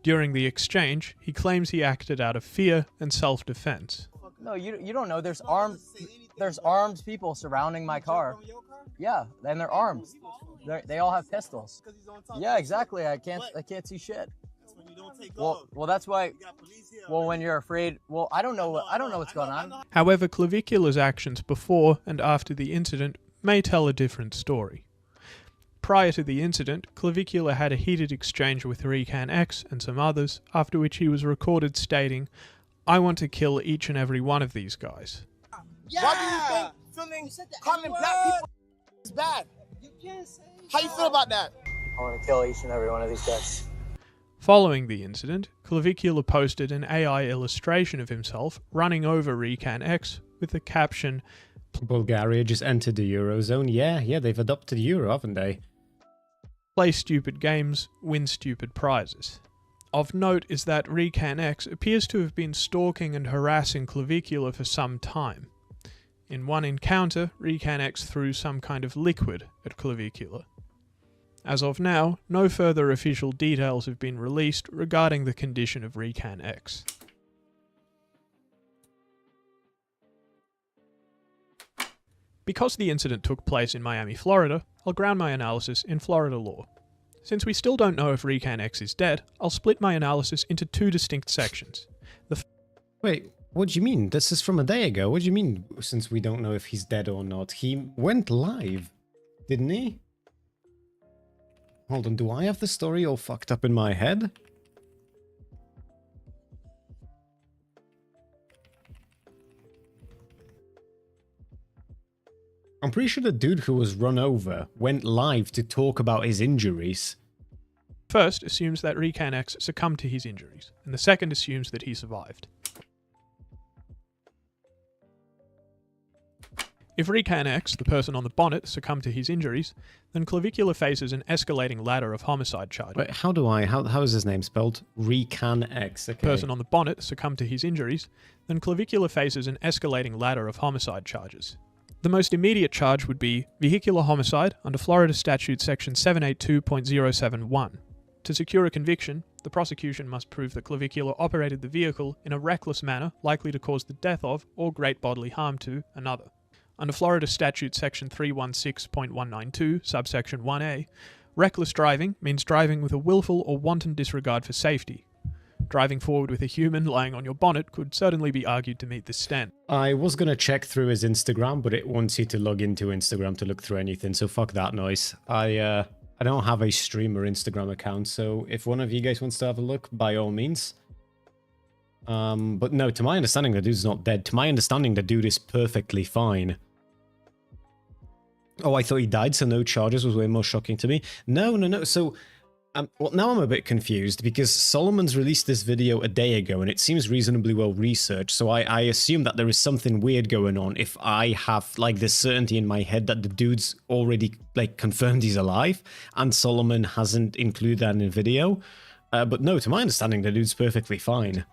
J: During the exchange, he claims he acted out of fear and self-defense.
G: No, you don't know. There's armed people surrounding my car. Yeah, and they're armed. They all have pistols. Yeah, exactly. I can't see shit. Well, that's why. Well, when you're afraid, well, I don't know what's going on.
J: However, Clavicular's actions before and after the incident may tell a different story. Prior to the incident, Clavicular had a heated exchange with Recan X and some others, after which he was recorded stating, "I want to kill each and every one of these guys."
L: Yeah. Why do you think calling black people is bad? How you feel about that?
G: I want to kill each and every one of these guys.
J: Following the incident, Clavicular posted an AI illustration of himself running over Recan X with the caption,
E: Bulgaria just entered the Eurozone. Yeah, they've adopted Euro, haven't they?
J: Play stupid games, win stupid prizes. Of note is that RecanX appears to have been stalking and harassing Clavicular for some time. In one encounter, RecanX threw some kind of liquid at Clavicular. As of now, no further official details have been released regarding the condition of RecanX. Because the incident took place in Miami, Florida, I'll ground my analysis in Florida law. Since we still don't know if RecanX is dead, I'll split my analysis into two distinct sections.
E: Wait, what do you mean? This is from a day ago. What do you mean, since we don't know if he's dead or not? He went live, didn't he? Hold on, do I have the story all fucked up in my head? I'm pretty sure the dude who was run over went live to talk about his injuries.
J: First assumes that RecanX succumbed to his injuries, and the second assumes that he survived. If RecanX, the person on the bonnet, succumbed to his injuries, then Clavicular faces an escalating ladder of homicide charges.
E: Wait, how is his name spelled? RecanX, okay.
J: Person on the bonnet succumbed to his injuries, then Clavicular faces an escalating ladder of homicide charges. The most immediate charge would be vehicular homicide under Florida Statute Section 782.071. To secure a conviction, the prosecution must prove that Clavicular operated the vehicle in a reckless manner likely to cause the death of or great bodily harm to another. Under Florida Statute Section 316.192, subsection 1a, reckless driving means driving with a willful or wanton disregard for safety. Driving forward with a human lying on your bonnet could certainly be argued to meet this standard.
E: I was going to check through his Instagram, but it wants you to log into Instagram to look through anything, so fuck that noise. I don't have a streamer Instagram account, so if one of you guys wants to have a look, by all means. But no, to my understanding, the dude's not dead. To my understanding, the dude is perfectly fine. Oh, I thought he died, so no charges was way more shocking to me. No. So, well, now I'm a bit confused because Solomon's released this video a day ago and it seems reasonably well researched. So I assume that there is something weird going on if I have like this certainty in my head that the dude's already like confirmed he's alive and Solomon hasn't included that in the video. But no, to my understanding, the dude's perfectly fine.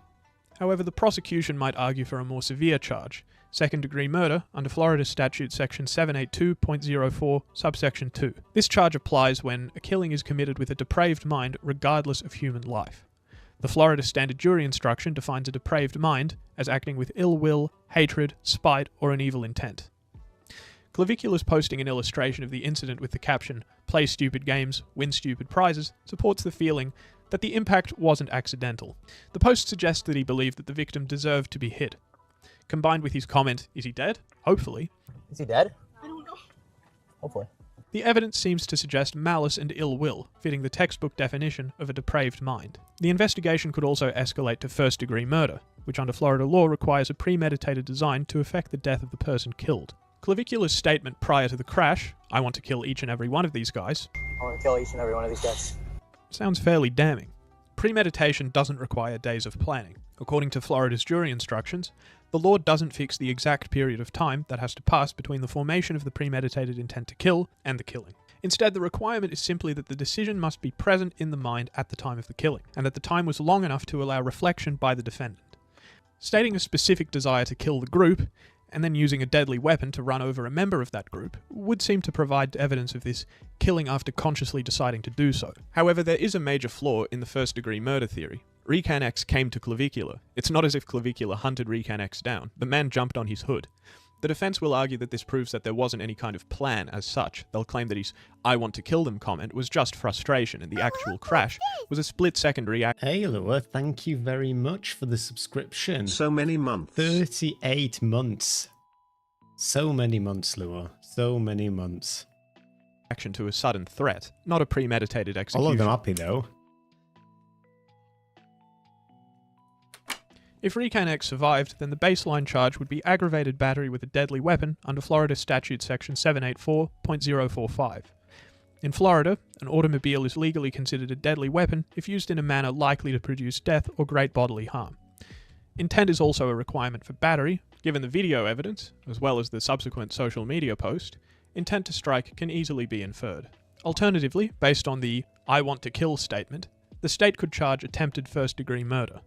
J: However, the prosecution might argue for a more severe charge, second-degree murder under Florida Statute Section 782.04, subsection 2. This charge applies when a killing is committed with a depraved mind regardless of human life. The Florida Standard Jury Instruction defines a depraved mind as acting with ill will, hatred, spite, or an evil intent. Clavicular's posting an illustration of the incident with the caption, "Play stupid games, win stupid prizes," supports the feeling that the impact wasn't accidental. The post suggests that he believed that the victim deserved to be hit. Combined with his comment, "Is he dead?" Hopefully.
G: Is he dead? I don't know. Hopefully.
J: The evidence seems to suggest malice and ill will, fitting the textbook definition of a depraved mind. The investigation could also escalate to first-degree murder, which under Florida law requires a premeditated design to effect the death of the person killed. Clavicular's statement prior to the crash, "I want to kill each and every one of these guys,"
G: I want to kill each and every one of these guys,
J: sounds fairly damning. Premeditation doesn't require days of planning. According to Florida's jury instructions, the law doesn't fix the exact period of time that has to pass between the formation of the premeditated intent to kill and the killing. Instead, the requirement is simply that the decision must be present in the mind at the time of the killing, and that the time was long enough to allow reflection by the defendant. Stating a specific desire to kill the group, and then using a deadly weapon to run over a member of that group, would seem to provide evidence of this killing after consciously deciding to do so. However, there is a major flaw in the first-degree murder theory. RecanX came to Clavicular. It's not as if Clavicular hunted RecanX down. The man jumped on his hood. The defense will argue that this proves that there wasn't any kind of plan as such. They'll claim that his "I want to kill them" comment was just frustration and the actual crash was a split-second reaction.
E: Hey Lua, thank you very much for the subscription.
D: So many months.
E: 38 months. So many months, Lua. So many months.
J: Action to a sudden threat, not a premeditated
E: I
J: execution.
E: love them happy though.
J: If RecanX survived, then the baseline charge would be aggravated battery with a deadly weapon under Florida Statute Section 784.045. In Florida, an automobile is legally considered a deadly weapon if used in a manner likely to produce death or great bodily harm. Intent is also a requirement for battery, Given the video evidence, as well as the subsequent social media post, intent to strike can easily be inferred. Alternatively, based on the "I want to kill" statement, the state could charge attempted first-degree murder.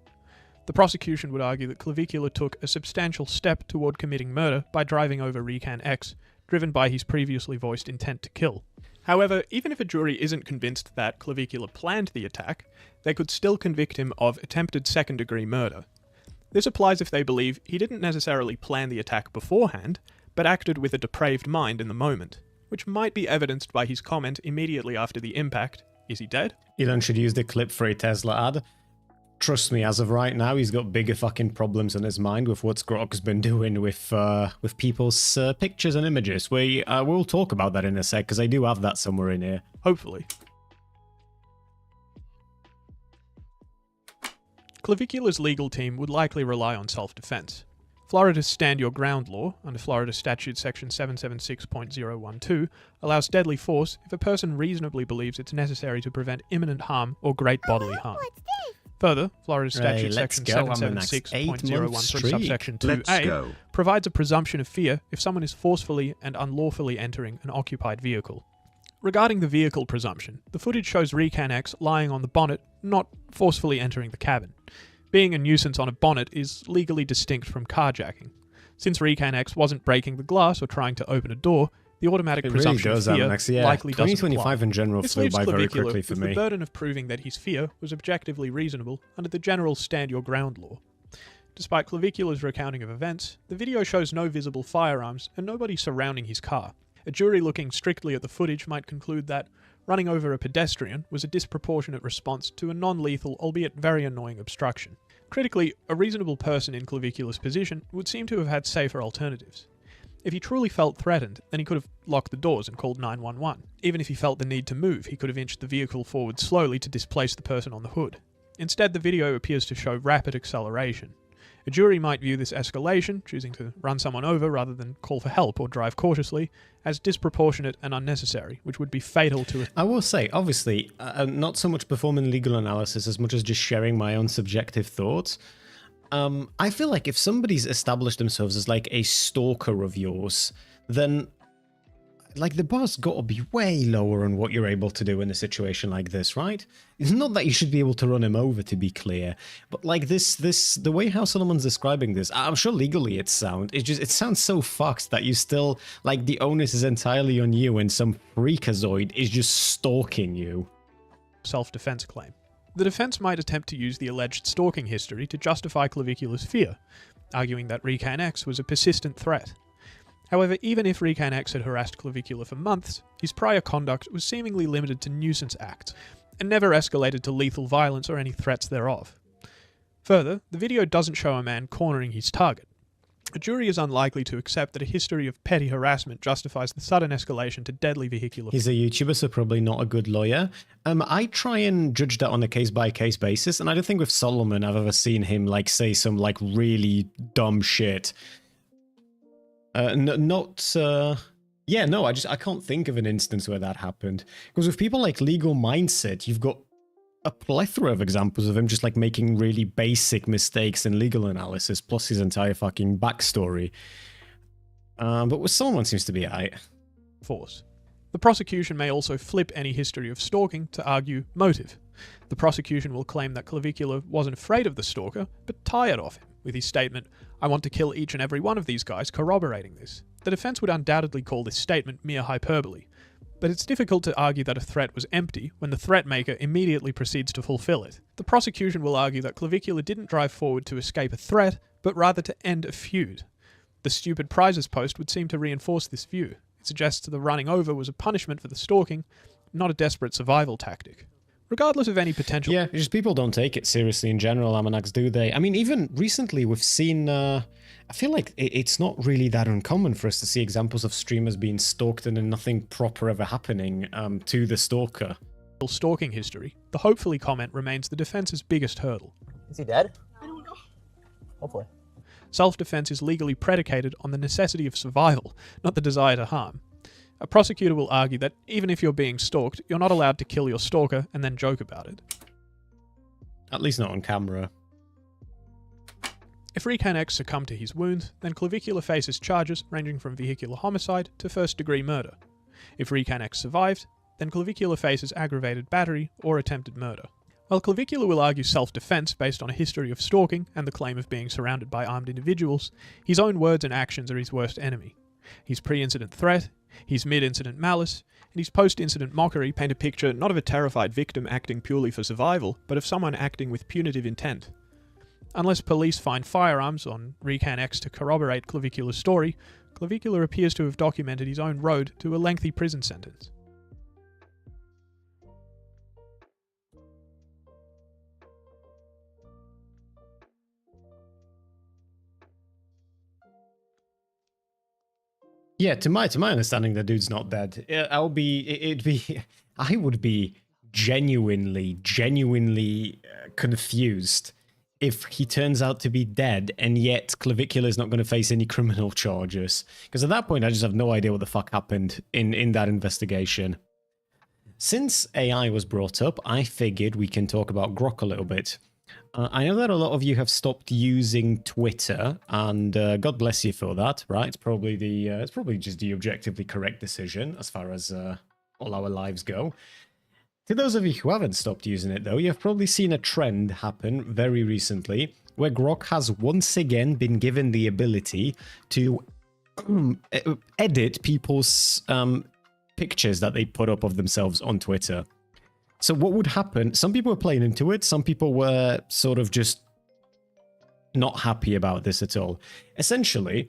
J: The prosecution would argue that Clavicular took a substantial step toward committing murder by driving over Recan X, driven by his previously voiced intent to kill. However, even if a jury isn't convinced that Clavicular planned the attack, they could still convict him of attempted second-degree murder. This applies if they believe he didn't necessarily plan the attack beforehand, but acted with a depraved mind in the moment, which might be evidenced by his comment immediately after the impact, "Is he dead?"
E: Elon should use the clip for a Tesla ad. Trust me, as of right now, he's got bigger fucking problems on his mind with what Grok's been doing with people's pictures and images. We'll talk about that in a sec, because I do have that somewhere in here.
J: Hopefully. Clavicular's legal team would likely rely on self-defense. Florida's Stand Your Ground law, under Florida Statute Section 776.012, allows deadly force if a person reasonably believes it's necessary to prevent imminent harm or great bodily harm. Further, Florida Statute Section 776.013 subsection 2A provides a presumption of fear if someone is forcefully and unlawfully entering an occupied vehicle. Regarding the vehicle presumption, the footage shows Recan X lying on the bonnet, not forcefully entering the cabin. Being a nuisance on a bonnet is legally distinct from carjacking. Since Recan X wasn't breaking the glass or trying to open a door, the automatic presumption of fear likely doesn't
E: 2025
J: apply.
E: in general
J: This
E: flew
J: leaves
E: by very
J: Clavicular
E: quickly
J: with
E: for
J: the
E: me.
J: burden of proving that his fear was objectively reasonable under the general Stand Your Ground law. Despite Clavicular's recounting of events, the video shows no visible firearms and nobody surrounding his car. A jury looking strictly at the footage might conclude that running over a pedestrian was a disproportionate response to a non-lethal, albeit very annoying obstruction. Critically, a reasonable person in Clavicular's position would seem to have had safer alternatives. If he truly felt threatened, then he could have locked the doors and called 911. Even if he felt the need to move, he could have inched the vehicle forward slowly to displace the person on the hood. Instead, the video appears to show rapid acceleration. A jury might view this escalation, choosing to run someone over rather than call for help or drive cautiously, as disproportionate and unnecessary, which would be fatal to
E: I will say, obviously, not so much performing legal analysis as much as just sharing my own subjective thoughts. I feel like if somebody's established themselves as like a stalker of yours, then like the bar's got to be way lower on what you're able to do in a situation like this, right? It's not that you should be able to run him over, to be clear, but like the way how Solomon's describing this, I'm sure legally it's sound. It sounds so fucked that you still, like, the onus is entirely on you and some freakazoid is just stalking you.
J: self-defense claim. The defense might attempt to use the alleged stalking history to justify Clavicular's fear, arguing that Recan X was a persistent threat. However, even if Recan X had harassed Clavicular for months, his prior conduct was seemingly limited to nuisance acts, and never escalated to lethal violence or any threats thereof. Further, the video doesn't show a man cornering his target. A jury is unlikely to accept that a history of petty harassment justifies the sudden escalation to deadly vehicular...
E: He's a YouTuber, so probably not a good lawyer. I try and judge that on a case-by-case basis, and I don't think with Solomon I've ever seen him, like, say some, like, really dumb shit. I can't think of an instance where that happened. Because with people like Legal Mindset, you've got a plethora of examples of him just like making really basic mistakes in legal analysis, plus his entire fucking backstory. But with someone seems to be aight.
J: Force. The prosecution may also flip any history of stalking to argue motive. The prosecution will claim that Clavicular wasn't afraid of the stalker, but tired of him, with his statement, "I want to kill each and every one of these guys," corroborating this. The defense would undoubtedly call this statement mere hyperbole, but it's difficult to argue that a threat was empty when the threat maker immediately proceeds to fulfill it. The prosecution will argue that Clavicular didn't drive forward to escape a threat, but rather to end a feud. The stupid prizes post would seem to reinforce this view. It suggests the running over was a punishment for the stalking, not a desperate survival tactic. Regardless of any potential...
E: Yeah, just people don't take it seriously in general, Amanax, do they? I mean, even recently we've seen... I feel like it's not really that uncommon for us to see examples of streamers being stalked and then nothing proper ever happening to the stalker.
J: Stalking history, the hopefully comment remains the defense's biggest hurdle.
G: Is he dead? I don't know. Hopefully.
J: Self-defense is legally predicated on the necessity of survival, not the desire to harm. A prosecutor will argue that even if you're being stalked, you're not allowed to kill your stalker and then joke about it.
E: At least not on camera.
J: If Recan X succumbed to his wounds, then Clavicular faces charges ranging from vehicular homicide to first-degree murder. If Recan X survived, then Clavicular faces aggravated battery or attempted murder. While Clavicular will argue self-defense based on a history of stalking and the claim of being surrounded by armed individuals, his own words and actions are his worst enemy. His pre-incident threat, his mid-incident malice, and his post-incident mockery paint a picture not of a terrified victim acting purely for survival, but of someone acting with punitive intent. Unless police find firearms on Recan X to corroborate Clavicular's story, Clavicular appears to have documented his own road to a lengthy prison sentence.
E: Yeah, to my understanding, the dude's not dead. I would be genuinely confused if he turns out to be dead, and yet Clavicular is not going to face any criminal charges. Because at that point, I just have no idea what the fuck happened in that investigation. Since AI was brought up, I figured we can talk about Grok a little bit. I know that a lot of you have stopped using Twitter, and God bless you for that, right? It's probably just the objectively correct decision as far as all our lives go. To those of you who haven't stopped using it, though, you've probably seen a trend happen very recently, where Grok has once again been given the ability to edit people's pictures that they put up of themselves on Twitter. So what would happen, some people were playing into it, some people were sort of just not happy about this at all. Essentially,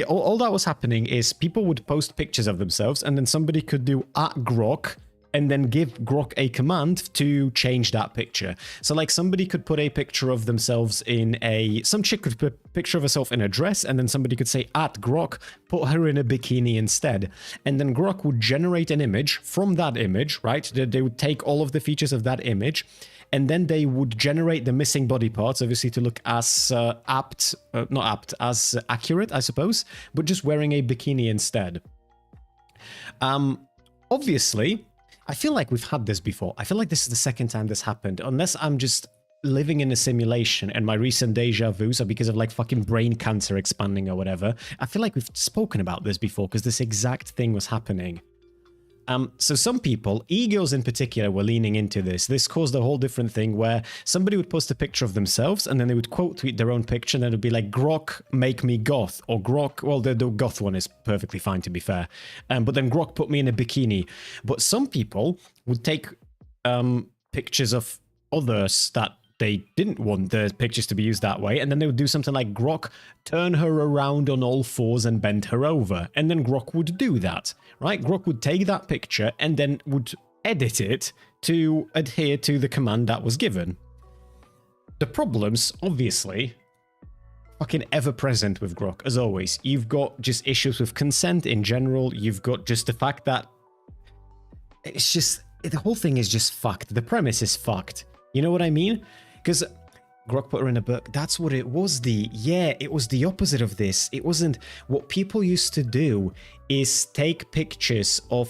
E: all that was happening is people would post pictures of themselves, and then somebody could do @Grok, and then give Grok a command to change that picture. So like somebody could put a picture of themselves some chick could put a picture of herself in a dress, and then somebody could say @Grok, put her in a bikini instead. And then Grok would generate an image from that image, right? They would take all of the features of that image, and then they would generate the missing body parts, obviously to look as as accurate, I suppose, but just wearing a bikini instead. Obviously, I feel like we've had this before. I feel like this is the second time this happened, unless I'm just living in a simulation and my recent deja vus are because of like fucking brain cancer expanding or whatever. I feel like we've spoken about this before because this exact thing was happening. So some people, e-girls in particular, were leaning into this. This caused a whole different thing where somebody would post a picture of themselves and then they would quote tweet their own picture, and then it would be like, Grok, make me goth, or Grok, well, the goth one is perfectly fine to be fair, but then Grok, put me in a bikini. But some people would take pictures of others that they didn't want the pictures to be used that way, and then they would do something like, Grok, turn her around on all fours and bend her over, and then Grok would do that, right? Grok would take that picture and then would edit it to adhere to the command that was given. The problems, obviously, fucking ever-present with Grok, as always. You've got just issues with consent in general, you've got just the fact that it's just, the whole thing is just fucked. The premise is fucked. You know what I mean? Because Grok put her in a book. That's what it was. It was the opposite of this. It wasn't. What people used to do is take pictures of.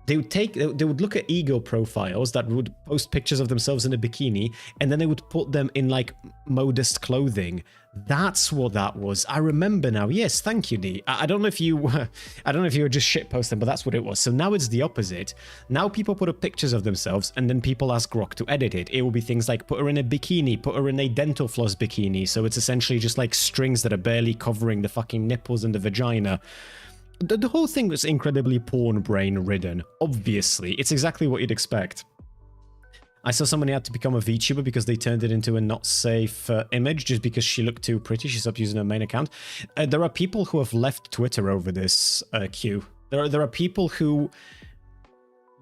E: They would look at ego profiles that would post pictures of themselves in a bikini, and then they would put them in like modest clothing. That's what that was. I remember now. Yes, thank you, D. I don't know if you were just shitposting, but that's what it was. So now it's the opposite. Now people put up pictures of themselves, and then people ask Grok to edit it. It will be things like, put her in a bikini, put her in a dental floss bikini. So it's essentially just like strings that are barely covering the fucking nipples and the vagina. The whole thing was incredibly porn brain ridden. Obviously, it's exactly what you'd expect. I saw somebody had to become a VTuber because they turned it into a not safe image just because she looked too pretty. She stopped using her main account. There are people who have left Twitter over this, Q. There are people who...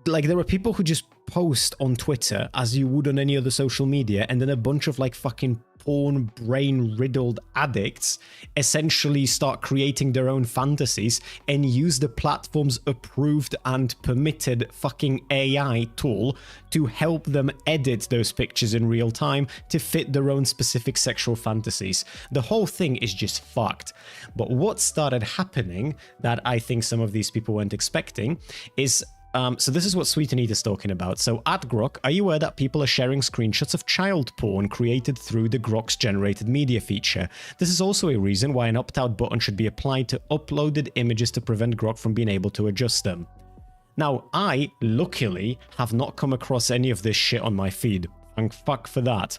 E: Like, there are people who just post on Twitter as you would on any other social media, and then a bunch of, like, fucking porn brain-riddled addicts essentially start creating their own fantasies and use the platform's approved and permitted fucking AI tool to help them edit those pictures in real time to fit their own specific sexual fantasies. The whole thing is just fucked. But what started happening that I think some of these people weren't expecting is So this is what Sweet Anita's talking about. So at Grok, are you aware that people are sharing screenshots of child porn created through the Grok's generated media feature? This is also a reason why an opt-out button should be applied to uploaded images to prevent Grok from being able to adjust them. Now, I, luckily, have not come across any of this shit on my feed. Thank fuck for that.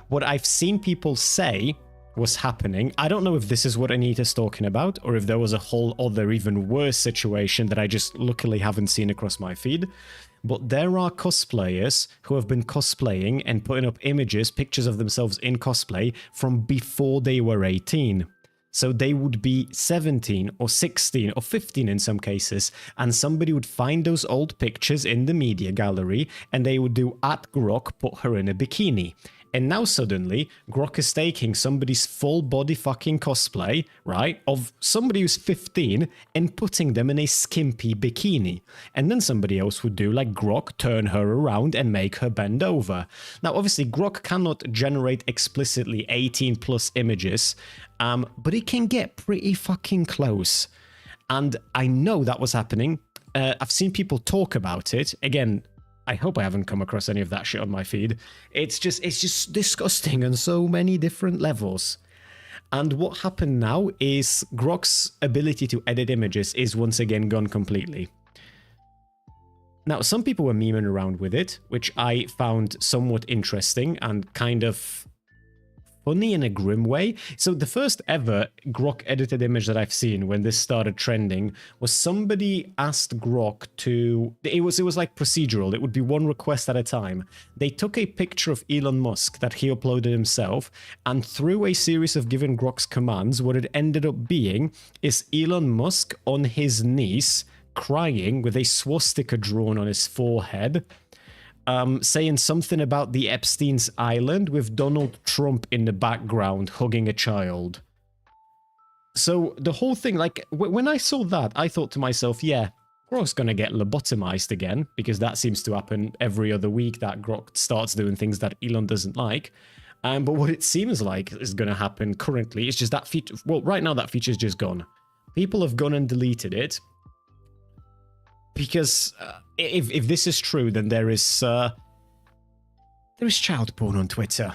E: What I've seen people say was happening, I don't know if this is what Anita's talking about, or if there was a whole other even worse situation that I just luckily haven't seen across my feed, but there are cosplayers who have been cosplaying and putting up images, pictures of themselves in cosplay from before they were 18. So they would be 17 or 16 or 15 in some cases, and somebody would find those old pictures in the media gallery and they would do at Grok put her in a bikini. And now suddenly, Grok is taking somebody's full body fucking cosplay, right, of somebody who's 15 and putting them in a skimpy bikini. And then somebody else would do like Grok, turn her around and make her bend over. Now, obviously, Grok cannot generate explicitly 18 plus images, but it can get pretty fucking close. And I know that was happening. I've seen people talk about it. Again, I hope I haven't come across any of that shit on my feed. It's just disgusting on so many different levels. And what happened now is Grok's ability to edit images is once again gone completely. Now, some people were memeing around with it, which I found somewhat interesting and kind of funny in a grim way. So the first ever Grok edited image that I've seen when this started trending was somebody asked Grok to, it was like procedural, it would be one request at a time. They took a picture of Elon Musk that he uploaded himself, and through a series of given Grok's commands, what it ended up being is Elon Musk on his knees crying with a swastika drawn on his forehead, saying something about the Epstein's Island with Donald Trump in the background hugging a child. So the whole thing, like, when I saw that, I thought to myself, yeah, Grok's gonna get lobotomized again, because that seems to happen every other week that Grok starts doing things that Elon doesn't like. But what it seems like is gonna happen currently is just that feature, well, right now that feature's just gone. People have gone and deleted it, because if this is true, then there is child porn on Twitter.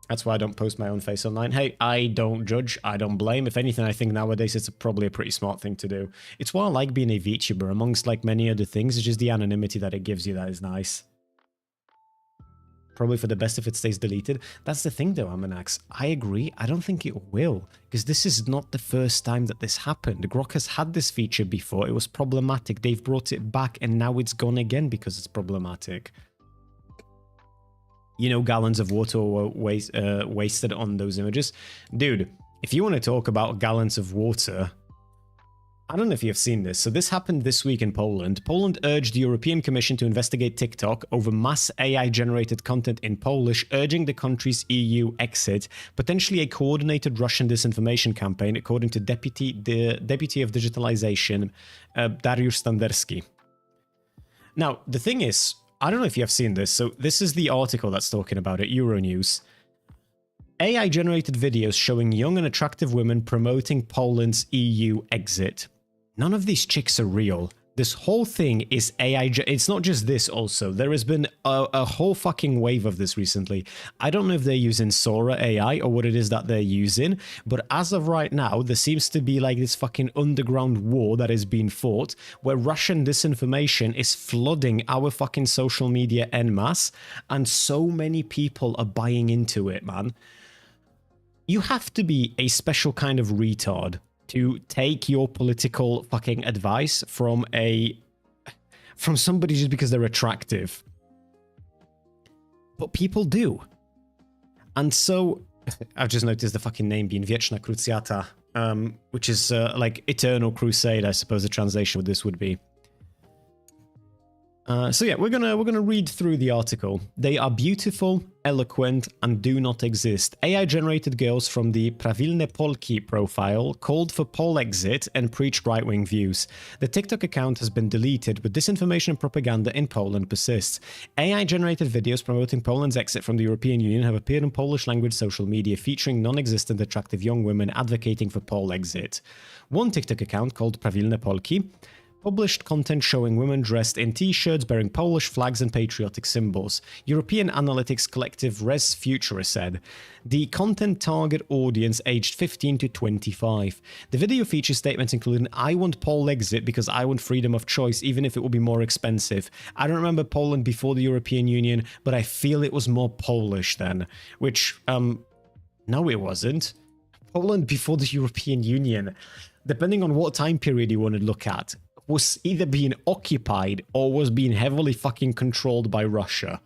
E: That's why I don't post my own face online. Hey, I don't judge, I don't blame. If anything, I think nowadays it's probably a pretty smart thing to do. It's why I like being a VTuber, amongst like many other things. It's just the anonymity that it gives you that is nice. Probably for the best if it stays deleted. That's the thing though, Amanax. I agree, I don't think it will. Because this is not the first time that this happened. Grok has had this feature before, it was problematic. They've brought it back and now it's gone again because it's problematic. You know, gallons of water were wasted on those images. Dude, if you want to talk about gallons of water, I don't know if you've seen this. So this happened this week in Poland. Poland urged the European Commission to investigate TikTok over mass AI-generated content in Polish, urging the country's EU exit, potentially a coordinated Russian disinformation campaign, according to the Deputy of Digitalization, Dariusz Standerski. Now, the thing is, I don't know if you have seen this. So this is the article that's talking about it, Euronews. AI-generated videos showing young and attractive women promoting Poland's EU exit. None of these chicks are real. This whole thing is AI. It's not just this also. There has been a whole fucking wave of this recently. I don't know if they're using Sora AI or what it is that they're using, but as of right now, there seems to be like this fucking underground war that is being fought where Russian disinformation is flooding our fucking social media en masse, and so many people are buying into it, man. You have to be a special kind of retard to take your political fucking advice from somebody just because they're attractive. But people do. And so, I've just noticed the fucking name being Wieczna Krucjata, which is like Eternal Crusade, I suppose the translation of this would be. So yeah, we're gonna read through the article. They are beautiful, eloquent, and do not exist. AI-generated girls from the Prawilne Polki profile called for Pol exit and preached right-wing views. The TikTok account has been deleted, but disinformation and propaganda in Poland persists. AI-generated videos promoting Poland's exit from the European Union have appeared in Polish-language social media, featuring non-existent attractive young women advocating for Pol exit. One TikTok account called Prawilne Polki Published content showing women dressed in t-shirts bearing Polish flags and patriotic symbols. European Analytics Collective Res Futura said. The content target audience aged 15 to 25. The video features statements including, "I want Polexit because I want freedom of choice even if it will be more expensive. I don't remember Poland before the European Union, but I feel it was more Polish then." Which, no it wasn't. Poland before the European Union, depending on what time period you want to look at, was either being occupied or was being heavily fucking controlled by Russia.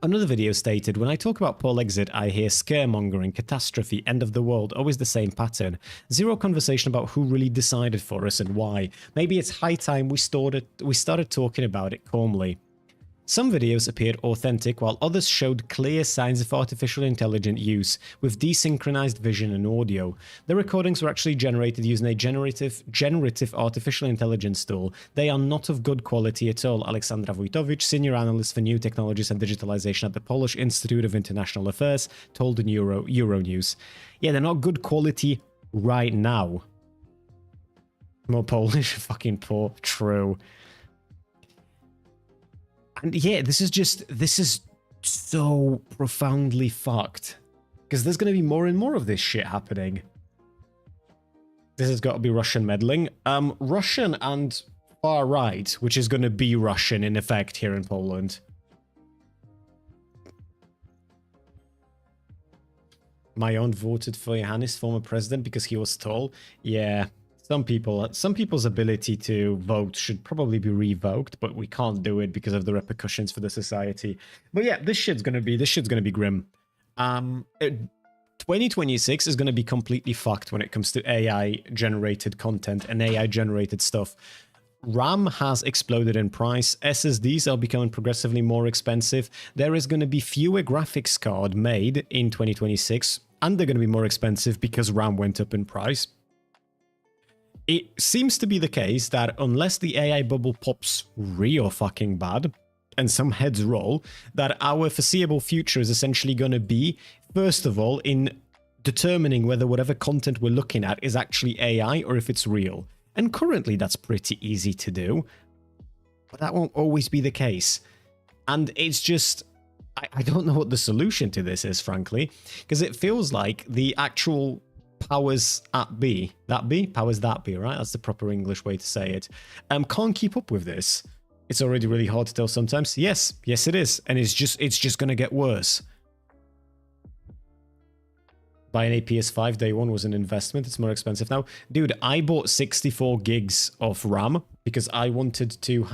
E: Another video stated, "When I talk about Polexit, I hear scaremongering, catastrophe, end of the world, always the same pattern. Zero conversation about who really decided for us and why. Maybe it's high time we started talking about it calmly." Some videos appeared authentic, while others showed clear signs of artificial intelligence use, with desynchronized vision and audio. The recordings were actually generated using a generative artificial intelligence tool. They are not of good quality at all, Aleksandra Wojtowicz, senior analyst for new technologies and digitalization at the Polish Institute of International Affairs, told the Euronews. Yeah, they're not good quality right now. More Polish, fucking poor, true. And yeah, this is so profoundly fucked. Because there's going to be more and more of this shit happening. This has got to be Russian meddling. Russian and far right, which is going to be Russian in effect here in Poland. My aunt voted for Johannes, former president, because he was tall. Yeah. Some people's ability to vote should probably be revoked, but we can't do it because of the repercussions for the society. But yeah, this shit's gonna be grim. 2026 is gonna be completely fucked when it comes to AI generated content and AI generated stuff. RAM has exploded in price. SSDs are becoming progressively more expensive. There is going to be fewer graphics cards made in 2026, and they're going to be more expensive because RAM went up in price. It seems to be the case that unless the AI bubble pops real fucking bad and some heads roll, that our foreseeable future is essentially going to be, first of all, in determining whether whatever content we're looking at is actually AI or if it's real. And currently that's pretty easy to do, but that won't always be the case. And it's just, I don't know what the solution to this is, frankly, because it feels like the actual powers that be, powers that be, right? That's the proper English way to say it. Can't keep up with this. It's already really hard to tell sometimes. Yes it is, and it's just gonna get worse. Buying a PS5 day one was an investment. It's more expensive now. Dude, I bought 64 gigs of RAM because I wanted to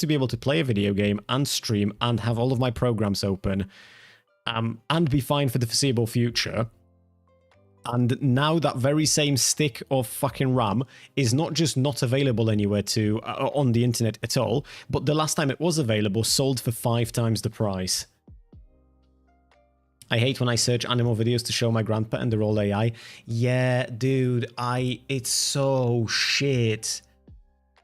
E: be able to play a video game and stream and have all of my programs open, and be fine for the foreseeable future. And now that very same stick of fucking RAM is not just not available anywhere on the internet at all, but the last time it was available sold for 5 times the price. I hate when I search animal videos to show my grandpa and they're all AI. Yeah, dude, it's so shit.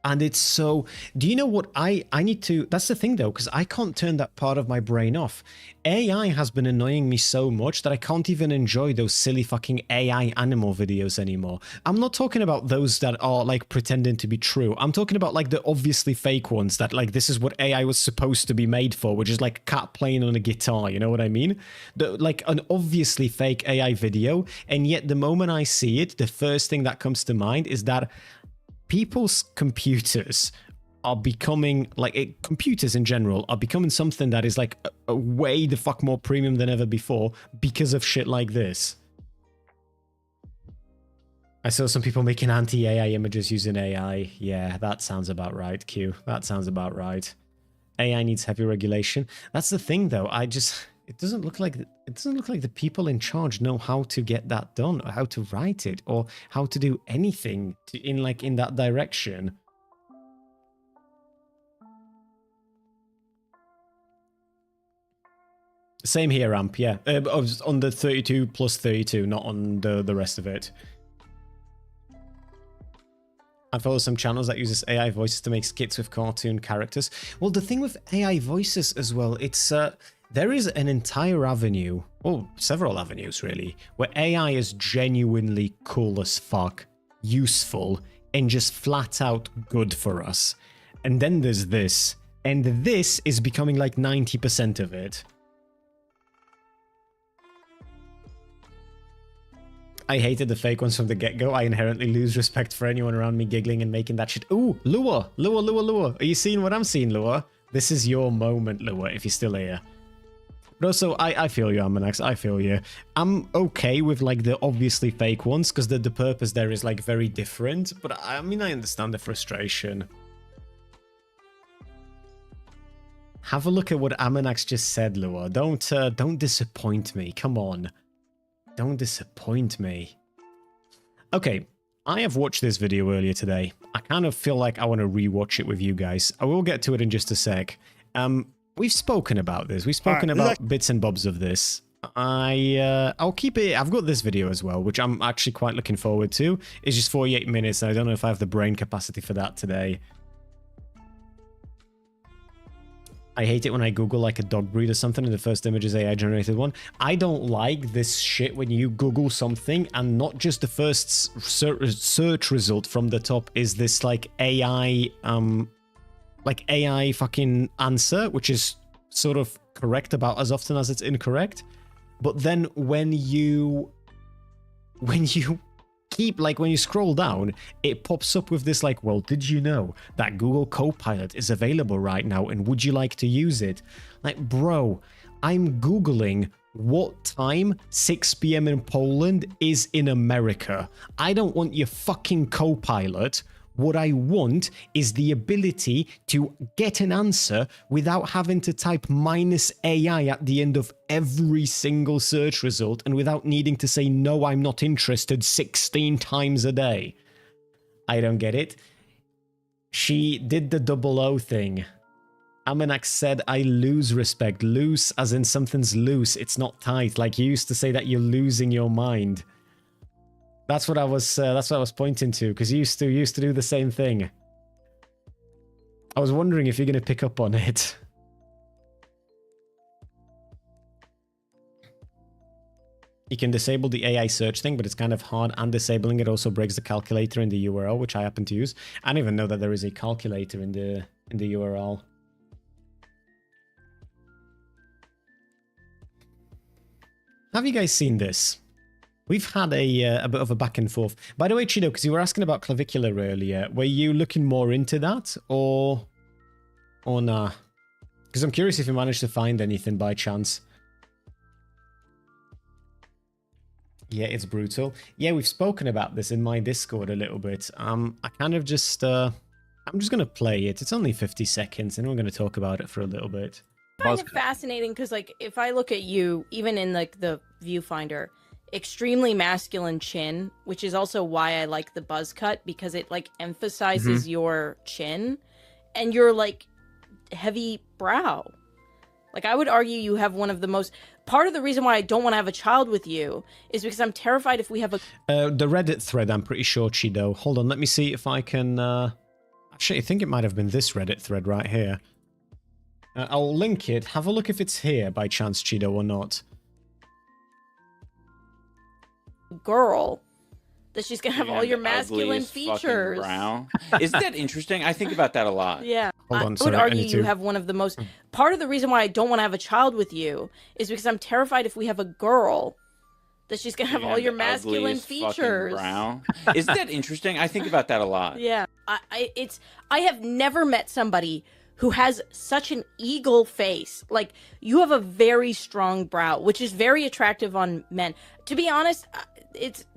E: And it's so... Do you know what I need to... That's the thing, though, because I can't turn that part of my brain off. AI has been annoying me so much that I can't even enjoy those silly fucking AI animal videos anymore. I'm not talking about those that are, like, pretending to be true. I'm talking about, like, the obviously fake ones that, like, this is what AI was supposed to be made for, which is, like, a cat playing on a guitar, you know what I mean? Like, an obviously fake AI video, and yet the moment I see it, the first thing that comes to mind is that people's computers are becoming, like, computers in general are becoming something that is, like, a way the fuck more premium than ever before because of shit like this. I saw some people making anti-AI images using AI. Yeah, that sounds about right, Q. That sounds about right. AI needs heavy regulation. That's the thing, though. It doesn't look like the people in charge know how to get that done, or how to write it, or how to do anything in that direction. Same here, Amp. Yeah, on the 32 plus 32, not on the rest of it. I follow some channels that uses AI voices to make skits with cartoon characters. Well, the thing with AI voices as well, it's there is an entire avenue, or several avenues really, where AI is genuinely cool as fuck, useful, and just flat out good for us. And then there's this, and this is becoming like 90% of it. I hated the fake ones from the get-go. I inherently lose respect for anyone around me giggling and making that shit. Ooh, Lua. Are you seeing what I'm seeing, Lua? This is your moment, Lua, if you're still here. But also, I feel you, Amanax. I feel you. I'm okay with, like, the obviously fake ones, because the purpose there is, like, very different. But, I mean, I understand the frustration. Have a look at what Amanax just said, Lua. Don't disappoint me. Come on. Don't disappoint me. Okay, I have watched this video earlier today. I kind of feel like I want to rewatch it with you guys. I will get to it in just a sec. We've spoken about this. We've spoken about bits and bobs of this. I'll keep it. I've got this video as well, which I'm actually quite looking forward to. It's just 48 minutes, and I don't know if I have the brain capacity for that today. I hate it when I Google like a dog breed or something and the first image is AI generated one. I don't like this shit when you Google something and not just the first search result from the top is this like AI fucking answer, which is sort of correct about as often as it's incorrect. But then when you keep, like, when you scroll down, it pops up with this, like, well, did you know that Google Copilot is available right now and would you like to use it? Like, bro, I'm Googling what time 6 p.m. in Poland is in America. I don't want your fucking Copilot. What I want is the ability to get an answer without having to type -AI at the end of every single search result and without needing to say, no, I'm not interested 16 times a day. I don't get it. She did the 00 thing. Amanax said, I lose respect. Loose as in something's loose. It's not tight. Like you used to say that you're losing your mind. That's what I was pointing to, because you used to do the same thing. I was wondering if you're going to pick up on it. You can disable the AI search thing, but it's kind of hard, and disabling it also breaks the calculator in the URL, which I happen to use. I didn't even know that there is a calculator in the URL. Have you guys seen this? We've had a bit of a back and forth. By the way, Chido, because you were asking about Clavicular earlier, were you looking more into that, or nah? Because I'm curious if you managed to find anything by chance. Yeah, it's brutal. Yeah, we've spoken about this in my Discord a little bit. I kind of just, I'm just going to play it. It's only 50 seconds, and we're going to talk about it for a little bit.
M: I find it fascinating because, like, if I look at you, even in, like, the viewfinder, extremely masculine chin, which is also why I like the buzz cut, because it, like, emphasizes your chin, and your, like, heavy brow. Like, I would argue you have one of the most... Part of the reason why I don't want to have a child with you is because I'm terrified if we have a...
E: The Reddit thread, I'm pretty sure, Chido. Hold on, let me see if I can... Actually, I think it might have been this Reddit thread right here. I'll link it. Have a look if it's here by chance, Chido, or not.
M: Girl, that she's gonna have all your masculine features.
N: Isn't that interesting? I think about that a lot.
M: Yeah.
E: Hold on,
M: I would argue you have one of the most... Part of the reason why I don't want to have a child with you is because I'm terrified if we have a girl that she's gonna have all your masculine features.
N: Isn't that interesting? I think about that a lot.
M: Yeah. I have never met somebody who has such an eagle face. Like, you have a very strong brow, which is very attractive on men. To be honest,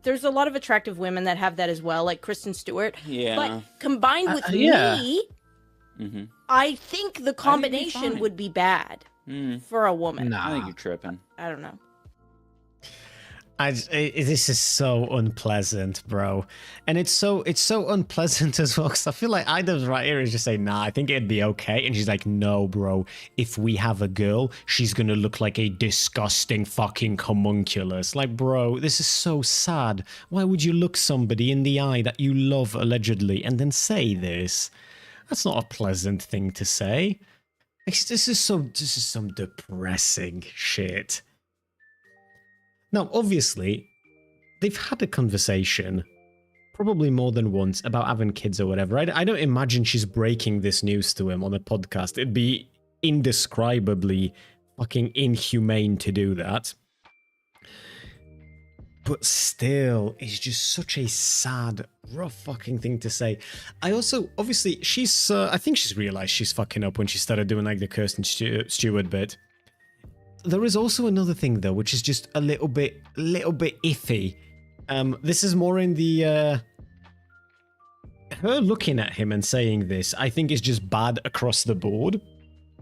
M: there's a lot of attractive women that have that as well, like Kristen Stewart.
N: Yeah.
M: But combined with me, I think the combination would be bad for a woman.
N: I think you're tripping.
M: I don't know.
E: This is so unpleasant, bro. And it's so unpleasant as well, because I feel like Idubbbz right here is just saying, nah, I think it'd be okay. And she's like, no, bro, if we have a girl, she's gonna look like a disgusting fucking homunculus. Like, bro, this is so sad. Why would you look somebody in the eye that you love, allegedly, and then say this? That's not a pleasant thing to say. This is some depressing shit. Now, obviously, they've had a conversation probably more than once about having kids or whatever. I don't imagine she's breaking this news to him on a podcast. It'd be indescribably fucking inhumane to do that. But still, it's just such a sad, rough fucking thing to say. I also, obviously, she's, I think she's realized she's fucking up when she started doing like the Kirsten Stewart bit. There is also another thing though, which is just a little bit iffy. This is more in the, her looking at him and saying this, I think is just bad across the board.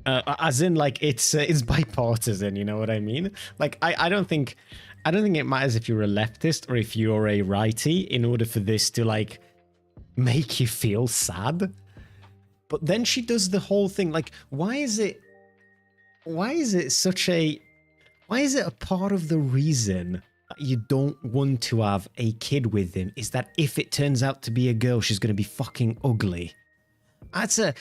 E: As in, like, it's bipartisan, you know what I mean? Like, I don't think it matters if you're a leftist or if you're a righty in order for this to, like, make you feel sad. But then she does the whole thing, like, why is it a part of the reason that you don't want to have a kid with him is that if it turns out to be a girl, she's going to be fucking ugly? That's like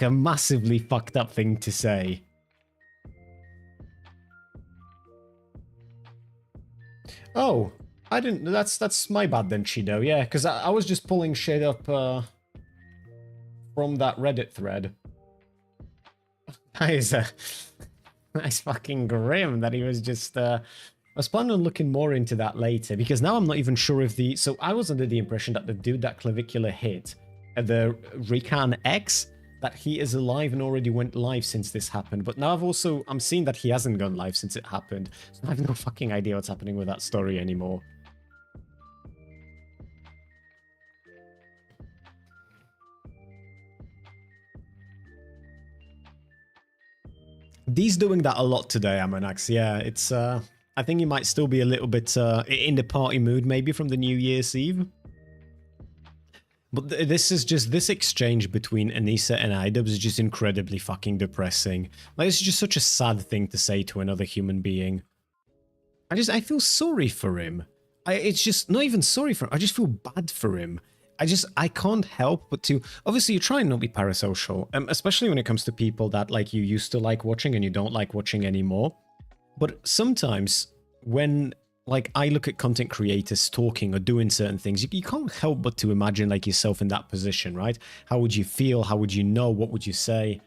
E: a massively fucked up thing to say. Oh, I didn't. That's my bad then, Chido. Yeah, because I was just pulling shit up from that Reddit thread. That is that's fucking grim. That he was just. I was planning on looking more into that later because now I'm not even sure if the. So I was under the impression that the dude that Clavicular hit, the Rican X, that he is alive and already went live since this happened. But now I'm seeing that he hasn't gone live since it happened. So I have no fucking idea what's happening with that story anymore. Dee's doing that a lot today, Amanax. Yeah, it's I think he might still be a little bit in the party mood maybe from the New Year's Eve. But this is just, this exchange between Anissa and Idubbbz is just incredibly fucking depressing. Like, it's just such a sad thing to say to another human being. I feel sorry for him. It's just, not even sorry for him, I just feel bad for him. I can't help but to, obviously you try and not be parasocial, especially when it comes to people that like you used to like watching and you don't like watching anymore. But sometimes when like I look at content creators talking or doing certain things, you can't help but to imagine like yourself in that position, right? How would you feel? How would you know? What would you say?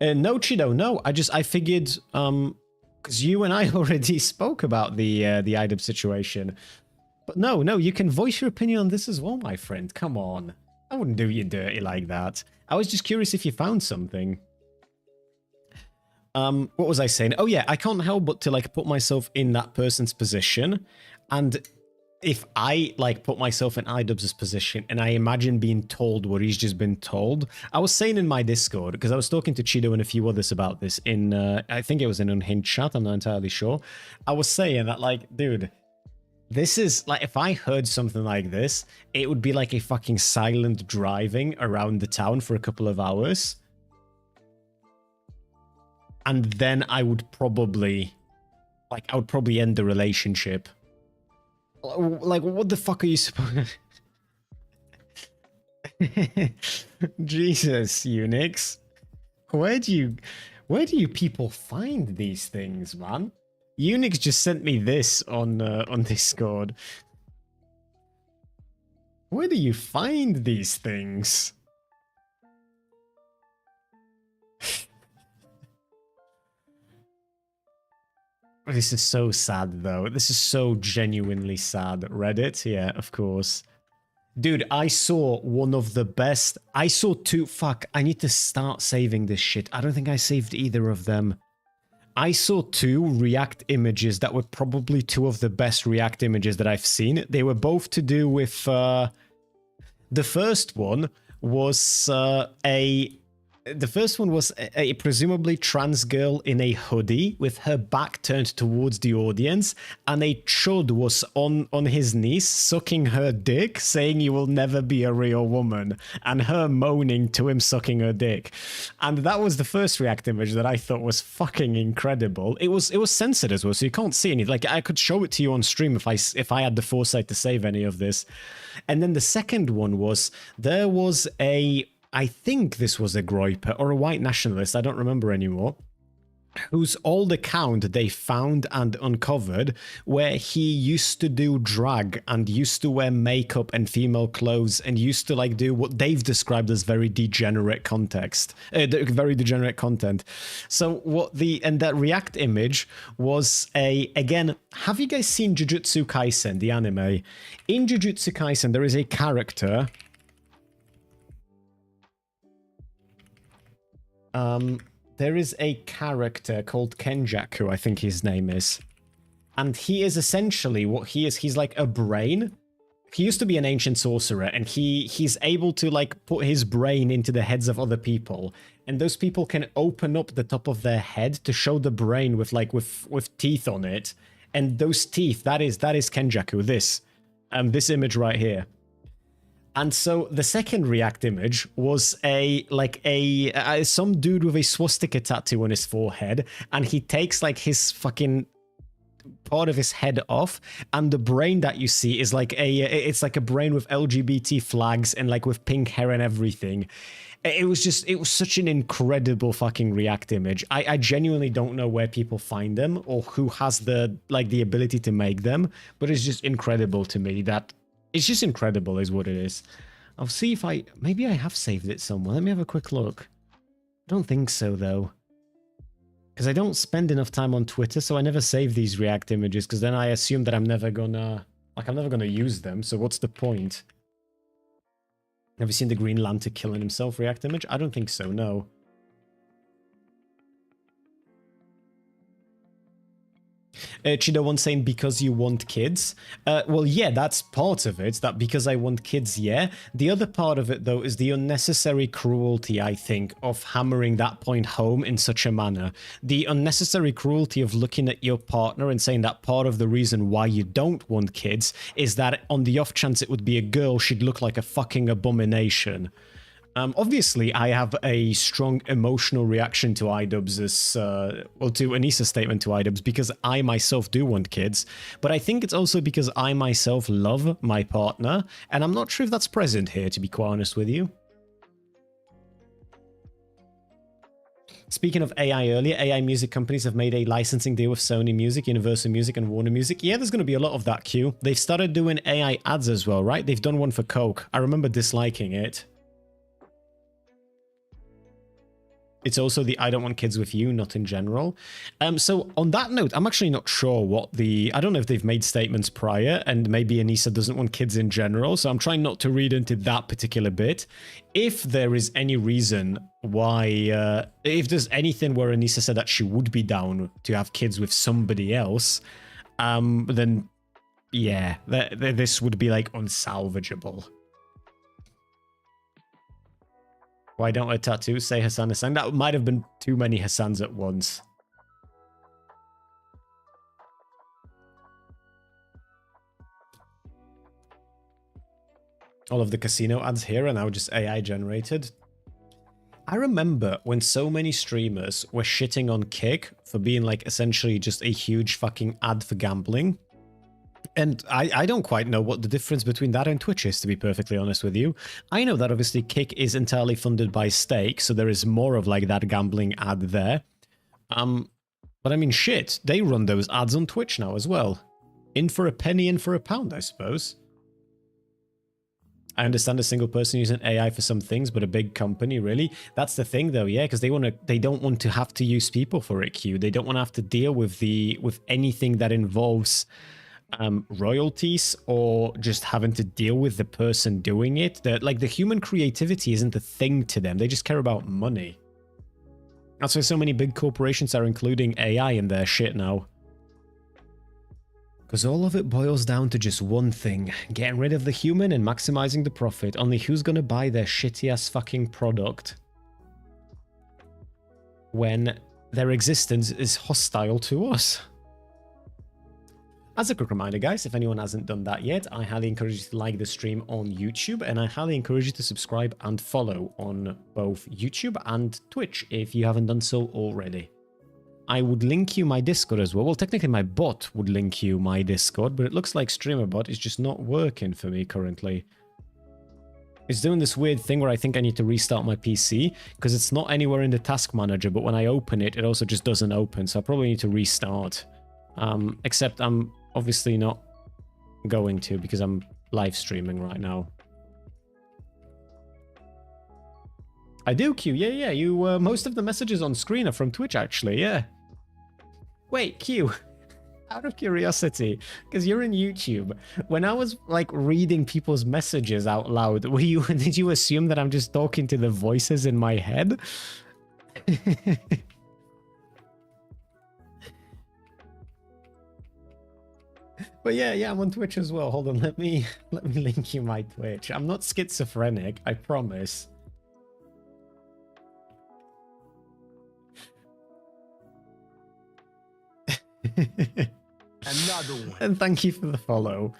E: No, Chido, no. I figured, because you and I already spoke about the Idubbbz situation. But no, you can voice your opinion on this as well, my friend. Come on. I wouldn't do you dirty like that. I was just curious if you found something. What was I saying? Oh yeah, I can't help but to like put myself in that person's position, and if I like put myself in Idubbbz's position and I imagine being told what he's just been told. I was saying in my Discord, because I was talking to Chido and a few others about this in I think it was in Unhinged chat, I'm not entirely sure. I was saying that like, dude, this is like, if I heard something like this, it would be like a fucking silent driving around the town for a couple of hours. And then I would probably end the relationship. Like, what the fuck are you supposed to... Jesus, Unix. Where do you people find these things, man? Unix just sent me this on Discord. Where do you find these things? This is so sad, though. This is so genuinely sad. Reddit? Yeah, of course. Dude, I saw one of the best... I saw two... Fuck, I need to start saving this shit. I don't think I saved either of them. I saw two React images that were probably two of the best React images that I've seen. They were both to do with... The first one was The first one was a presumably trans girl in a hoodie with her back turned towards the audience, and a chud was on his knees sucking her dick, saying you will never be a real woman, and her moaning to him sucking her dick. And that was the first React image that I thought was fucking incredible. It was censored as well, so you can't see any. Like, I could show it to you on stream if I had the foresight to save any of this. And then the second one was, there was I think this was a Groiper or a white nationalist, I don't remember anymore. whose old account they found and uncovered, where he used to do drag and used to wear makeup and female clothes and used to like do what they've described as very degenerate very degenerate content. So that React image was again, have you guys seen Jujutsu Kaisen, the anime? In Jujutsu Kaisen, there is a character. There is a character called Kenjaku, I think his name is. And he is essentially what he is. He's like a brain. He used to be an ancient sorcerer, and he's able to like put his brain into the heads of other people. And those people can open up the top of their head to show the brain with teeth on it. And those teeth, that is Kenjaku, this image right here. And so the second React image was some dude with a swastika tattoo on his forehead, and he takes like his fucking part of his head off, and the brain that you see is like it's like a brain with LGBT flags and like with pink hair and everything. It was such an incredible fucking React image. I genuinely don't know where people find them or who has the ability to make them, but it's just incredible to me that. It's just incredible is what it is. I'll see if maybe I have saved it somewhere. Let me have a quick look. I don't think so, though. Because I don't spend enough time on Twitter, so I never save these React images, because then I assume that I'm never gonna use them, so what's the point? Have you seen the Green Lantern killing himself React image? I don't think so, no. Chido one saying because you want kids. Well, yeah, that's part of it. That because I want kids, yeah. The other part of it, though, is the unnecessary cruelty, I think, of hammering that point home in such a manner. The unnecessary cruelty of looking at your partner and saying that part of the reason why you don't want kids is that on the off chance it would be a girl, she'd look like a fucking abomination. Obviously, I have a strong emotional reaction to Idubbbz's, to Anissa's statement to Idubbbz, because I myself do want kids, but I think it's also because I myself love my partner, and I'm not sure if that's present here, to be quite honest with you. Speaking of AI earlier, AI music companies have made a licensing deal with Sony Music, Universal Music, and Warner Music. Yeah, there's going to be a lot of that, Q. They've started doing AI ads as well, right? They've done one for Coke. I remember disliking it. It's also the I don't want kids with you, not in general. So on that note, I'm actually not sure what I don't know if they've made statements prior, and maybe Anissa doesn't want kids in general, so I'm trying not to read into that particular bit. If there is any reason why, if there's anything where Anissa said that she would be down to have kids with somebody else, then yeah, this would be like unsalvageable. Why don't I tattoo? Say Hassan Hassan. That might have been too many Hassans at once. All of the casino ads here are now just AI generated. I remember when so many streamers were shitting on Kick for being like essentially just a huge fucking ad for gambling. And I don't quite know what the difference between that and Twitch is, to be perfectly honest with you. I know that obviously Kick is entirely funded by stake, so there is more of like that gambling ad there. But I mean, shit, they run those ads on Twitch now as well. In for a penny, in for a pound, I suppose. I understand a single person using AI for some things, but a big company, really? That's the thing, though, yeah, because they don't want to have to use people for it, Q. They don't want to have to deal with anything that involves royalties or just having to deal with the person doing it. Like the human creativity isn't a thing to them. They just care about money. That's why so many big corporations are including AI in their shit now. Because all of it boils down to just one thing: getting rid of the human and maximizing the profit. Only who's gonna buy their shitty ass fucking product when their existence is hostile to us? As a quick reminder, guys, if anyone hasn't done that yet, I highly encourage you to like the stream on YouTube, and I highly encourage you to subscribe and follow on both YouTube and Twitch if you haven't done so already. I would link you my Discord as well. Well, technically my bot would link you my Discord, but it looks like StreamerBot is just not working for me currently. It's doing this weird thing where I think I need to restart my PC because it's not anywhere in the task manager, but when I open it, it also just doesn't open. So I probably need to restart. Except I'm obviously not going to because I'm live streaming right now. I do, Q. Yeah. You, most of the messages on screen are from Twitch, actually. Yeah. Wait, Q. Out of curiosity, because you're in YouTube, when I was like reading people's messages out loud, did you assume that I'm just talking to the voices in my head? But yeah, I'm on Twitch as well. Hold on, let me link you my Twitch. I'm not schizophrenic, I promise.
L: Another one.
E: And thank you for the follow.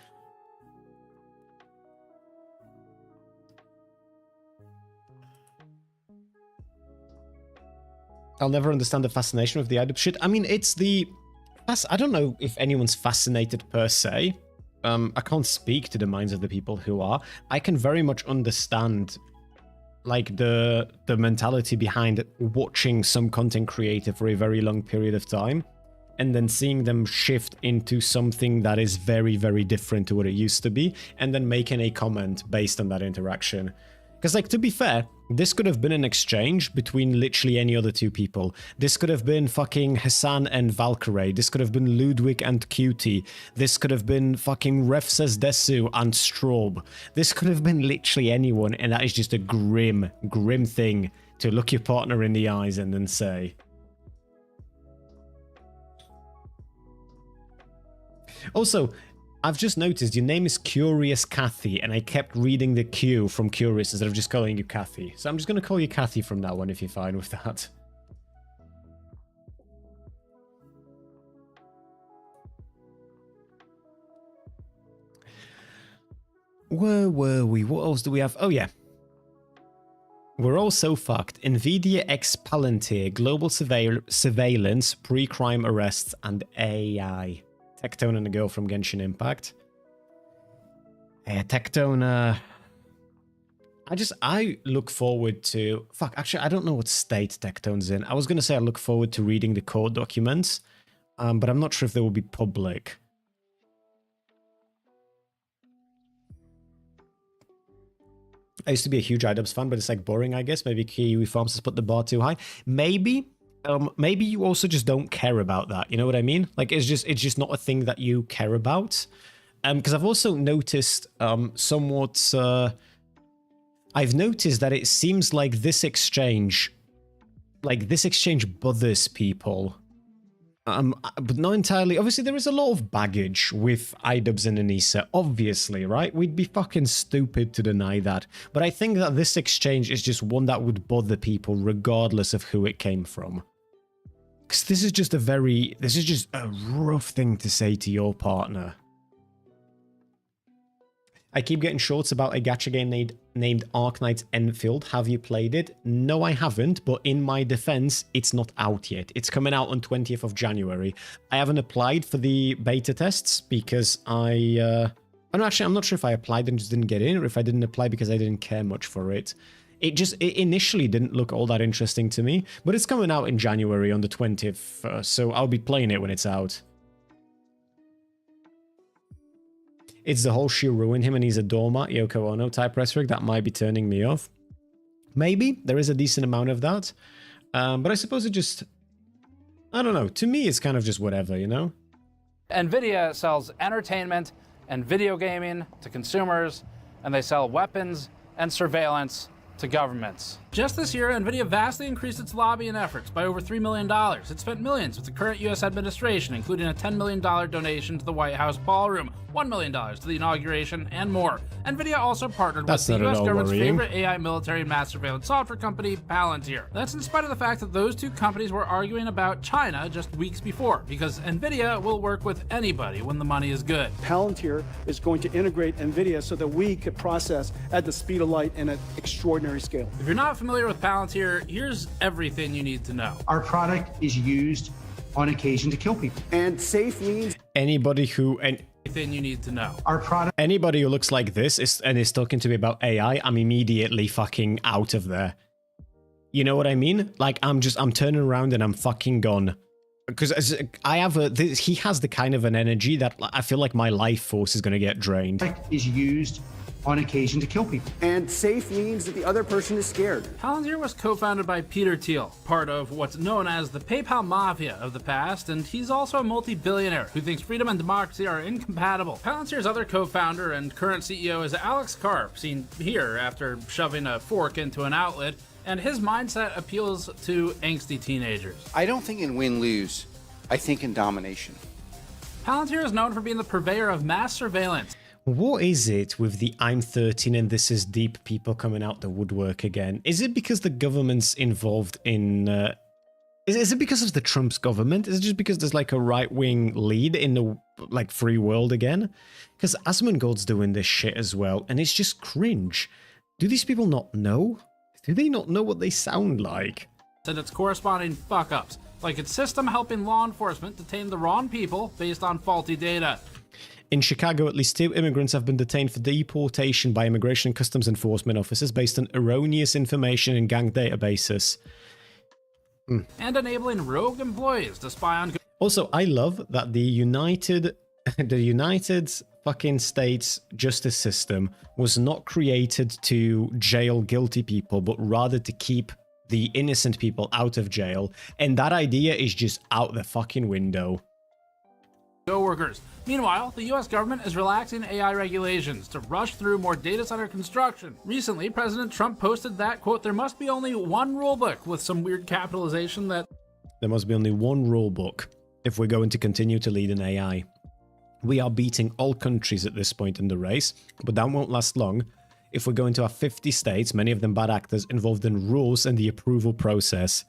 E: I'll never understand the fascination with the Idubbbz shit. I mean, it's the... I don't know if anyone's fascinated per se. I can't speak to the minds of the people who are. I can very much understand like the mentality behind watching some content creator for a very long period of time and then seeing them shift into something that is very, very different to what it used to be, and then making a comment based on that interaction. Because, like, to be fair, this could have been an exchange between literally any other two people. This could have been fucking Hassan and Valkyrie. This could have been Ludwig and Cutie. This could have been fucking Refses Desu and Straub. This could have been literally anyone, and that is just a grim, grim thing to look your partner in the eyes and then say. Also, I've just noticed your name is Curious Kathy, and I kept reading the Q from Curious instead of just calling you Kathy. So I'm just going to call you Kathy from now on if you're fine with that. Where were we? What else do we have? Oh, yeah. We're all so fucked. NVIDIA X Palantir, global surveillance, pre-crime arrests, and AI. Tectone and a girl from Genshin Impact. Yeah, Tectone, I look forward to... Fuck, actually, I don't know what state Tectone's in. I was going to say I look forward to reading the court documents, but I'm not sure if they will be public. I used to be a huge Idubbbz fan, but it's like boring, I guess. Maybe Kiwi Farms has put the bar too high. Maybe you also just don't care about that. You know what I mean? Like, it's just not a thing that you care about. Because I've also noticed somewhat... I've noticed that it seems like this exchange bothers people. But not entirely. Obviously, there is a lot of baggage with Idubbbz and Anissa, obviously, right? We'd be fucking stupid to deny that. But I think that this exchange is just one that would bother people regardless of who it came from. Because this is just a rough thing to say to your partner. I keep getting shorts about a gacha game named Arknights Enfield. Have you played it? No, I haven't, but in my defense, it's not out yet. It's coming out on 20th of January. I haven't applied for the beta tests because I'm not sure if I applied and just didn't get in, or if I didn't apply because I didn't care much for it. It initially didn't look all that interesting to me, but it's coming out in January on the 20th, so I'll be playing it when it's out. It's the whole she ruined him and he's a doormat, Yoko Ono type rhetoric that might be turning me off. Maybe, there is a decent amount of that. But I suppose it just... I don't know, to me it's kind of just whatever, you know?
O: NVIDIA sells entertainment and video gaming to consumers, and they sell weapons and surveillance to governments. Just this year, NVIDIA vastly increased its lobbying efforts by over $3 million. It spent millions with the current U.S. administration, including a $10 million donation to the White House ballroom, $1 million to the inauguration, and more. NVIDIA also partnered with the U.S. government's favorite AI military and mass surveillance software company, Palantir. That's in spite of the fact that those two companies were arguing about China just weeks before, because NVIDIA will work with anybody when the money is good.
P: Palantir is going to integrate NVIDIA so that we could process at the speed of light and at extraordinary scale.
O: If you're not familiar with Palantir, here's everything you need to know.
Q: Our product is used on occasion to kill people. And safe means...
E: Anybody who...
O: everything you need to know.
K: Our product.
E: Anybody who looks like this is talking to me about AI, I'm immediately fucking out of there. You know what I mean? Like, I'm turning around and I'm fucking gone. Because I have he has the kind of an energy that I feel like my life force is going to get drained.
K: Is used on occasion to kill people.
Q: And safe means that the other person is scared.
O: Palantir was co-founded by Peter Thiel, part of what's known as the PayPal mafia of the past, and he's also a multi-billionaire who thinks freedom and democracy are incompatible. Palantir's other co-founder and current CEO is Alex Karp, seen here after shoving a fork into an outlet, and his mindset appeals to angsty teenagers.
R: I don't think in win-lose. I think in domination.
O: Palantir is known for being the purveyor of mass surveillance.
E: What is it with the I'm 13 and this is deep people coming out the woodwork again? Is it because the government's involved in... Is it because of the Trump's government? Is it just because there's like a right-wing lead in the like free world again? Because Asmongold's doing this shit as well, and it's just cringe. Do these people not know? Do they not know what they sound like?
O: And its corresponding fuck-ups, like its system helping law enforcement detain the wrong people based on faulty data.
E: In Chicago, at least 2 immigrants have been detained for deportation by Immigration and Customs Enforcement officers based on erroneous information in gang databases.
O: And enabling rogue employees to spy on...
E: Also, I love that the United fucking States justice system was not created to jail guilty people, but rather to keep the innocent people out of jail. And that idea is just out the fucking window.
O: Workers. Meanwhile, the US government is relaxing AI regulations to rush through more data center construction. Recently, President Trump posted that, quote, there must be only one rulebook with some weird capitalization that...
E: There must be only one rulebook if we're going to continue to lead in AI. We are beating all countries at this point in the race, but that won't last long if we're going to have 50 states, many of them bad actors, involved in rules and the approval process.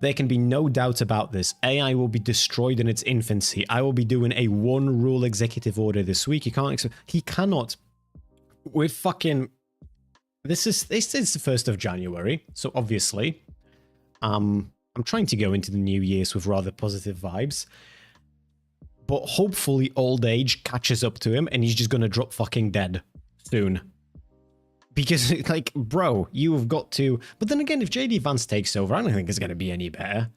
E: There can be no doubt about this. AI will be destroyed in its infancy. I will be doing a one rule executive order this week. He cannot. We're fucking. This is the 1st of January, so obviously, I'm trying to go into the new year's with rather positive vibes. But hopefully, old age catches up to him, and he's just gonna drop fucking dead soon. Because, like, bro, you have got to... But then again, if JD Vance takes over, I don't think it's going to be any better.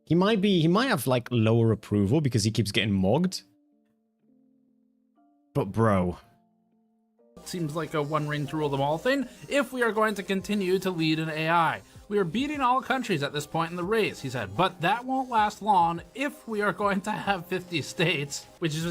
E: He might have, like, lower approval because he keeps getting mugged. But, bro...
O: Seems like a one ring to rule them all thing if we are going to continue to lead in AI. We are beating all countries at this point in the race, he said, but that won't last long if we are going to have 50 states, which is...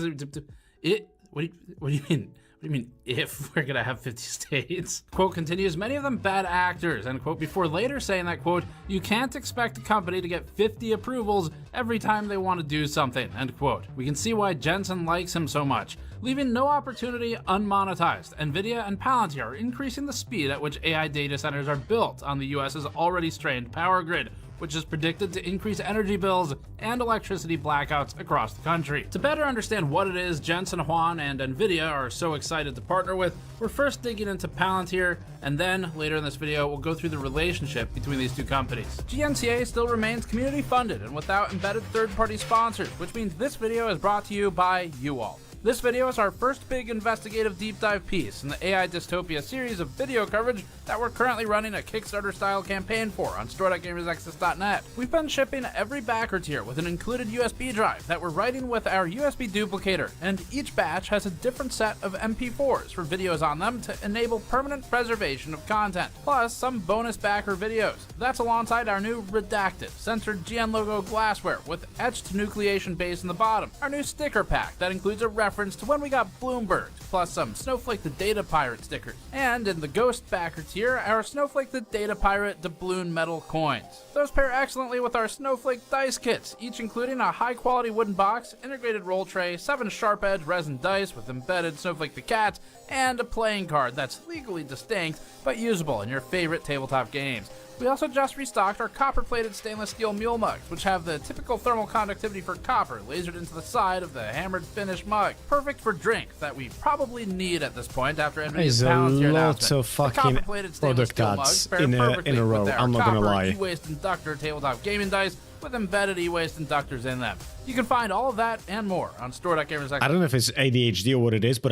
O: What do you mean? What do you mean, if we're gonna have 50 states? Quote continues, many of them bad actors, end quote, before later saying that, quote, you can't expect a company to get 50 approvals every time they want to do something, end quote. We can see why Jensen likes him so much, leaving no opportunity unmonetized. NVIDIA and Palantir are increasing the speed at which AI data centers are built on the US's already strained power grid, which is predicted to increase energy bills and electricity blackouts across the country. To better understand what it is Jensen Huang and NVIDIA are so excited to partner with, we're first digging into Palantir, and then later in this video, we'll go through the relationship between these two companies. GNCA still remains community funded and without embedded third-party sponsors, which means this video is brought to you by you all. This video is our first big investigative deep dive piece in the AI Dystopia series of video coverage that we're currently running a Kickstarter-style campaign for on store.gamersaccess.net. We've been shipping every backer tier with an included USB drive that we're writing with our USB duplicator, and each batch has a different set of MP4s for videos on them to enable permanent preservation of content, plus some bonus backer videos. That's alongside our new redacted, censored GN logo glassware with etched nucleation base in the bottom, our new sticker pack that includes a reference to when we got Bloomberg, plus some Snowflake the Data Pirate stickers. And in the Ghost backer tier, our Snowflake the Data Pirate doubloon metal coins. Those pair excellently with our Snowflake dice kits, each including a high-quality wooden box, integrated roll tray, 7 sharp-edge resin dice with embedded Snowflake the Cat, and a playing card that's legally distinct but usable in your favorite tabletop games. We also just restocked our copper-plated stainless steel mule mugs, which have the typical thermal conductivity for copper lasered into the side of the hammered finish mug. Perfect for drinks that we probably need at this point after NVIDIA's Palantir announcement.
E: Lots of fucking product ads in a row, I'm not gonna lie.
O: E-waste inductor tabletop gaming dice, with embedded e-waste inductors in them. You can find all of that and more on store.gamers.
E: I don't know if it's ADHD or what it is, but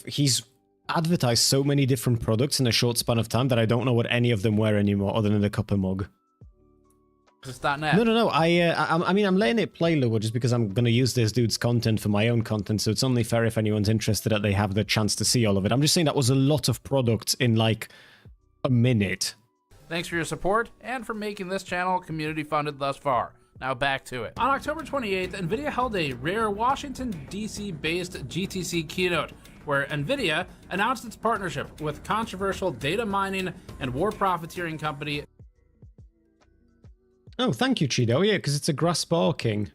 E: he's advertised so many different products in a short span of time that I don't know what any of them were anymore other than the copper mug.
O: .net.
E: No. I mean, I'm letting it play, Lua, just because I'm going to use this dude's content for my own content, so it's only fair if anyone's interested that they have the chance to see all of it. I'm just saying that was a lot of products in, like, a minute.
O: Thanks for your support and for making this channel community funded thus far. Now back to it. On October 28th, NVIDIA held a rare Washington, D.C. based GTC keynote where NVIDIA announced its partnership with controversial data mining and war profiteering company.
E: Oh, thank you, Cheeto. Yeah, because it's a grass barking.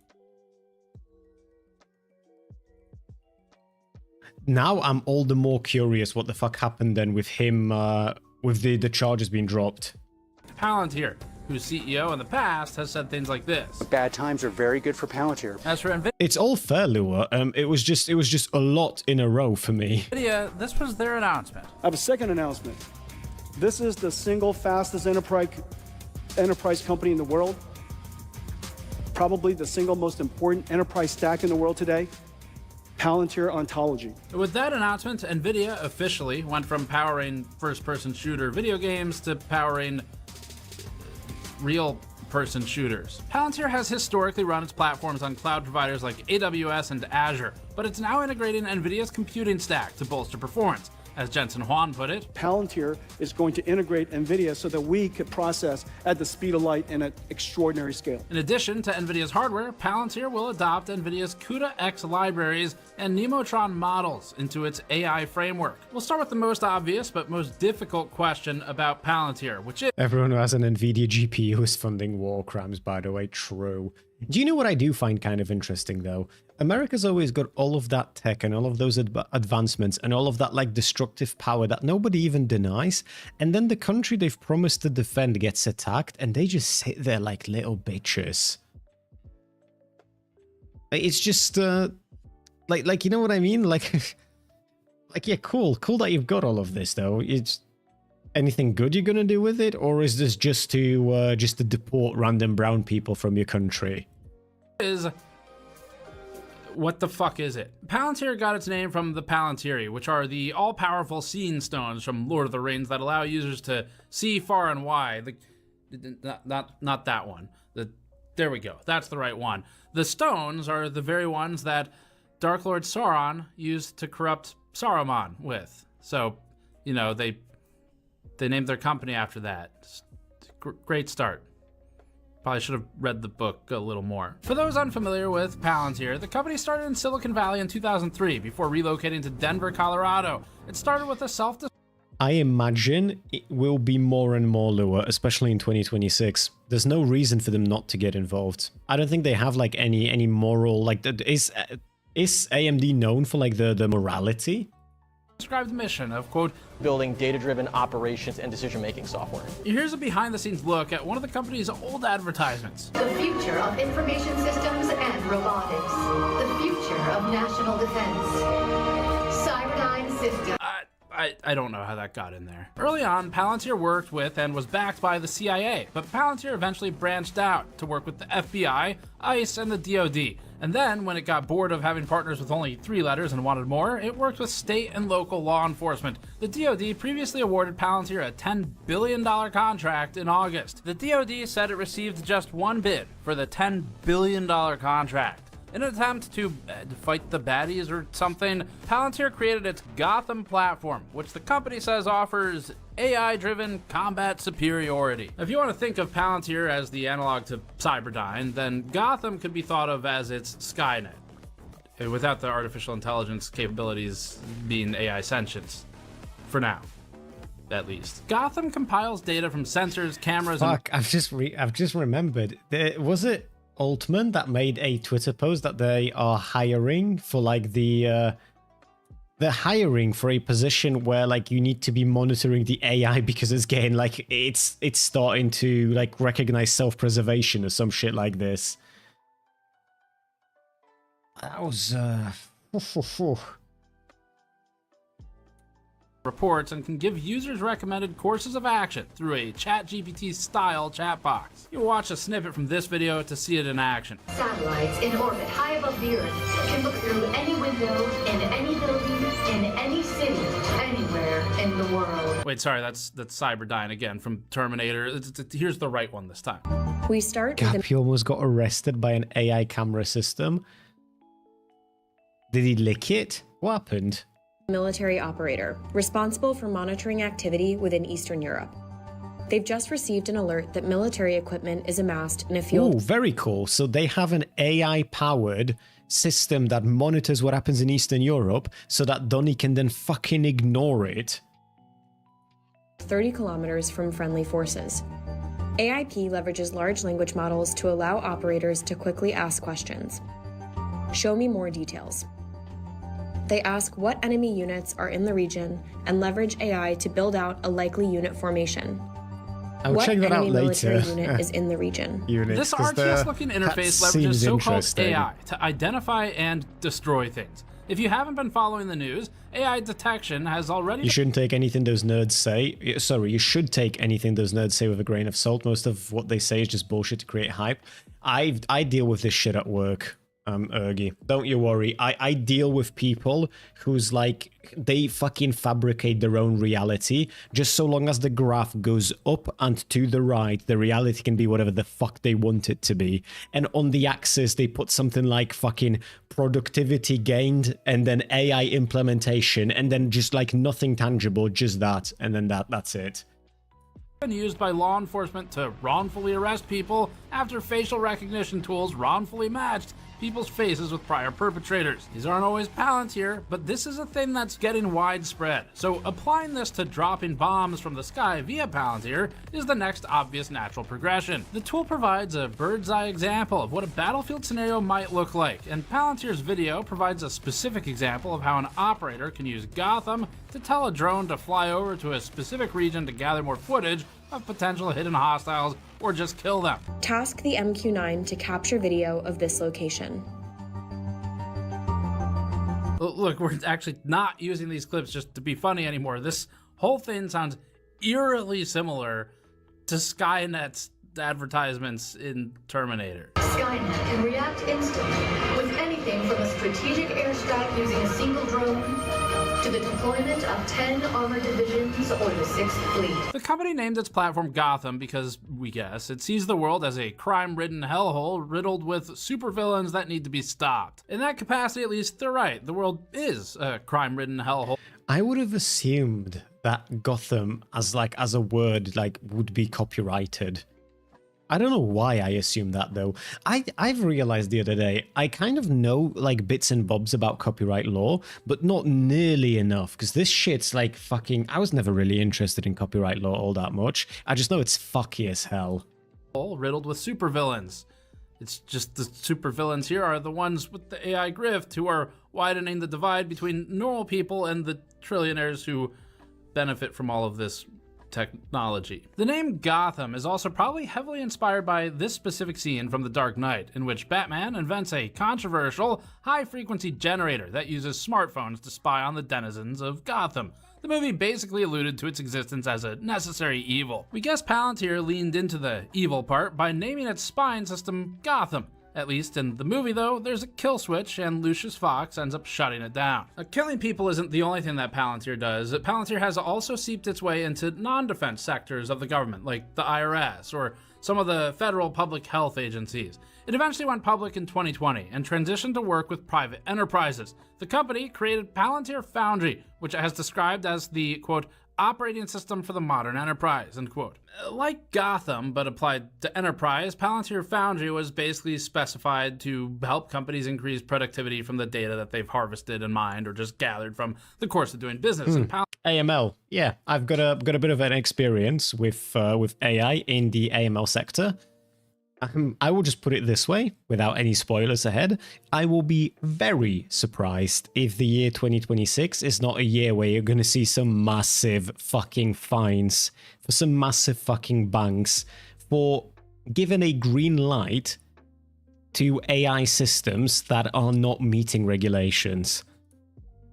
E: Now I'm all the more curious what the fuck happened then with him, with the charges being dropped.
O: Palantir, whose CEO in the past has said things like this.
Q: Bad times are very good for Palantir.
O: As for NVIDIA,
E: It's all fair, Lua. It was just a lot in a row for me.
O: This was their announcement.
P: I have a second announcement. This is the single fastest enterprise company in the world. Probably the single most important enterprise stack in the world today. Palantir Ontology.
O: With that announcement, NVIDIA officially went from powering first-person shooter video games to powering real-person shooters. Palantir has historically run its platforms on cloud providers like AWS and Azure, but it's now integrating NVIDIA's computing stack to bolster performance. As Jensen Huang put it,
P: Palantir is going to integrate NVIDIA so that we could process at the speed of light and at extraordinary scale.
O: In addition to NVIDIA's hardware, Palantir will adopt NVIDIA's CUDA-X libraries and Nemotron models into its AI framework. We'll start with the most obvious but most difficult question about Palantir, which is...
E: Everyone who has an NVIDIA GPU is funding war crimes, by the way. True. Do you know what I do find kind of interesting, though? America's always got all of that tech and all of those advancements and all of that, like, destructive power that nobody even denies. And then the country they've promised to defend gets attacked, and they just sit there like little bitches. It's just, like, you know what I mean? Like, yeah, cool that you've got all of this, though. It's anything good you're gonna do with it, or is this just to deport random brown people from your country?
O: What the fuck is it? Palantir got its name from the Palantiri, which are the all-powerful seeing stones from Lord of the Rings that allow users to see far and wide. Not that one. There we go. That's the right one. The stones are the very ones that Dark Lord Sauron used to corrupt Saruman with. So, you know, they named their company after that. Great start. Probably should have read the book a little more. For those unfamiliar with Palantir, the company started in Silicon Valley in 2003 before relocating to Denver, Colorado. It started with a
E: I imagine it will be more and more, Lua, especially in 2026. There's no reason for them not to get involved. I don't think they have like any moral, like, is AMD known for like the morality?
O: described mission of, quote,
G: building data-driven operations and decision-making software.
O: Here's a behind-the-scenes look at one of the company's old advertisements.
S: The future of information systems and robotics. The future of national defense. Cyberdyne Systems.
O: I don't know how that got in there. Early on, Palantir worked with and was backed by the CIA, but Palantir eventually branched out to work with the FBI, ICE, and the DoD. And then, when it got bored of having partners with only 3 letters and wanted more, it worked with state and local law enforcement. The DoD previously awarded Palantir a $10 billion contract in August. The DoD said it received just one bid for the $10 billion contract. In an attempt to fight the baddies or something, Palantir created its Gotham platform, which the company says offers AI-driven combat superiority. If you want to think of Palantir as the analog to Cyberdyne, then Gotham could be thought of as its Skynet, without the artificial intelligence capabilities being AI sentience. For now, at least. Gotham compiles data from sensors, cameras,
E: Fuck, I've just remembered. Was it Altman that made a Twitter post that they are hiring for like they're hiring for a position where like you need to be monitoring the AI because it's getting like it's starting to like recognize self-preservation or some shit like this. That was
O: reports and can give users recommended courses of action through a ChatGPT style chat box. You watch a snippet from this video to see it in action.
S: Satellites in orbit high above the Earth can look through any window in any building in any city anywhere in the world.
O: Wait, sorry, that's Cyberdyne again from Terminator. Here's the right one this time.
C: We start with
E: Gap, he almost got arrested by an AI camera system. Did he lick it? What happened?
C: military operator responsible for monitoring activity within Eastern Europe. They've just received an alert that military equipment is amassed in a field.
E: Oh, very cool. So they have an AI-powered system that monitors what happens in Eastern Europe so that Donnie can then fucking ignore it.
C: 30 kilometers from friendly forces. AIP leverages large language models to allow operators to quickly ask questions. Show me more details. They ask what enemy units are in the region and leverage AI to build out a likely unit formation.
E: I'll
C: what
E: check that out
C: enemy military
E: later.
C: unit is in the region?
O: This RTS-looking interface leverages so-called AI to identify and destroy things. If you haven't been following the news, AI detection has already...
E: You shouldn't take anything those nerds say. Sorry, you should take anything those nerds say with a grain of salt. Most of what they say is just bullshit to create hype. I deal with this shit at work. Ergy, don't you worry. I deal with people who's like, they fucking fabricate their own reality. Just so long as the graph goes up and to the right, the reality can be whatever the fuck they want it to be. And on the axis, they put something like fucking productivity gained and then AI implementation and then just like nothing tangible, just that. And then that's it.
O: Used by law enforcement to wrongfully arrest people after facial recognition tools wrongfully matched people's faces with prior perpetrators. These aren't always Palantir, but this is a thing that's getting widespread. So applying this to dropping bombs from the sky via Palantir is the next obvious natural progression. The tool provides a bird's eye example of what a battlefield scenario might look like, and Palantir's video provides a specific example of how an operator can use Gotham to tell a drone to fly over to a specific region to gather more footage of potential hidden hostiles or just kill them.
C: Task the MQ-9 to capture video of this location.
O: Look, we're actually not using these clips just to be funny anymore. This whole thing sounds eerily similar to Skynet's advertisements in Terminator.
S: Skynet can react instantly with anything from a strategic airstrike using a single drone to the deployment of 10 armored divisions or the 6th Fleet.
O: The company named its platform Gotham because, we guess, it sees the world as a crime-ridden hellhole riddled with supervillains that need to be stopped. In that capacity, at least, they're right. The world is a crime-ridden hellhole.
E: I would have assumed that Gotham as a word would be copyrighted. I don't know why I assumed that though. I've realized the other day, I kind of know like bits and bobs about copyright law, but not nearly enough because this shit's like fucking, I was never really interested in copyright law all that much. I just know it's fucky as hell.
O: Riddled with supervillains. It's just the supervillains here are the ones with the AI grift who are widening the divide between normal people and the trillionaires who benefit from all of this technology. The name Gotham is also probably heavily inspired by this specific scene from The Dark Knight, in which Batman invents a controversial, high-frequency generator that uses smartphones to spy on the denizens of Gotham. The movie basically alluded to its existence as a necessary evil. We guess Palantir leaned into the evil part by naming its spying system Gotham. At least in the movie, though, there's a kill switch, and Lucius Fox ends up shutting it down. Killing people isn't the only thing that Palantir does. Palantir has also seeped its way into non-defense sectors of the government, like the IRS or some of the federal public health agencies. It eventually went public in 2020 and transitioned to work with private enterprises. The company created Palantir Foundry, which it has described as the, quote, operating system for the modern enterprise, end quote. Like Gotham, but applied to enterprise, Palantir Foundry was basically specified to help companies increase productivity from the data that they've harvested and mined or just gathered from the course of doing business. And
E: AML, yeah, I've got a bit of an experience with AI in the AML sector. I will just put it this way, without any spoilers ahead. I will be very surprised if the year 2026 is not a year where you're going to see some massive fucking fines for some massive fucking banks for giving a green light to AI systems that are not meeting regulations.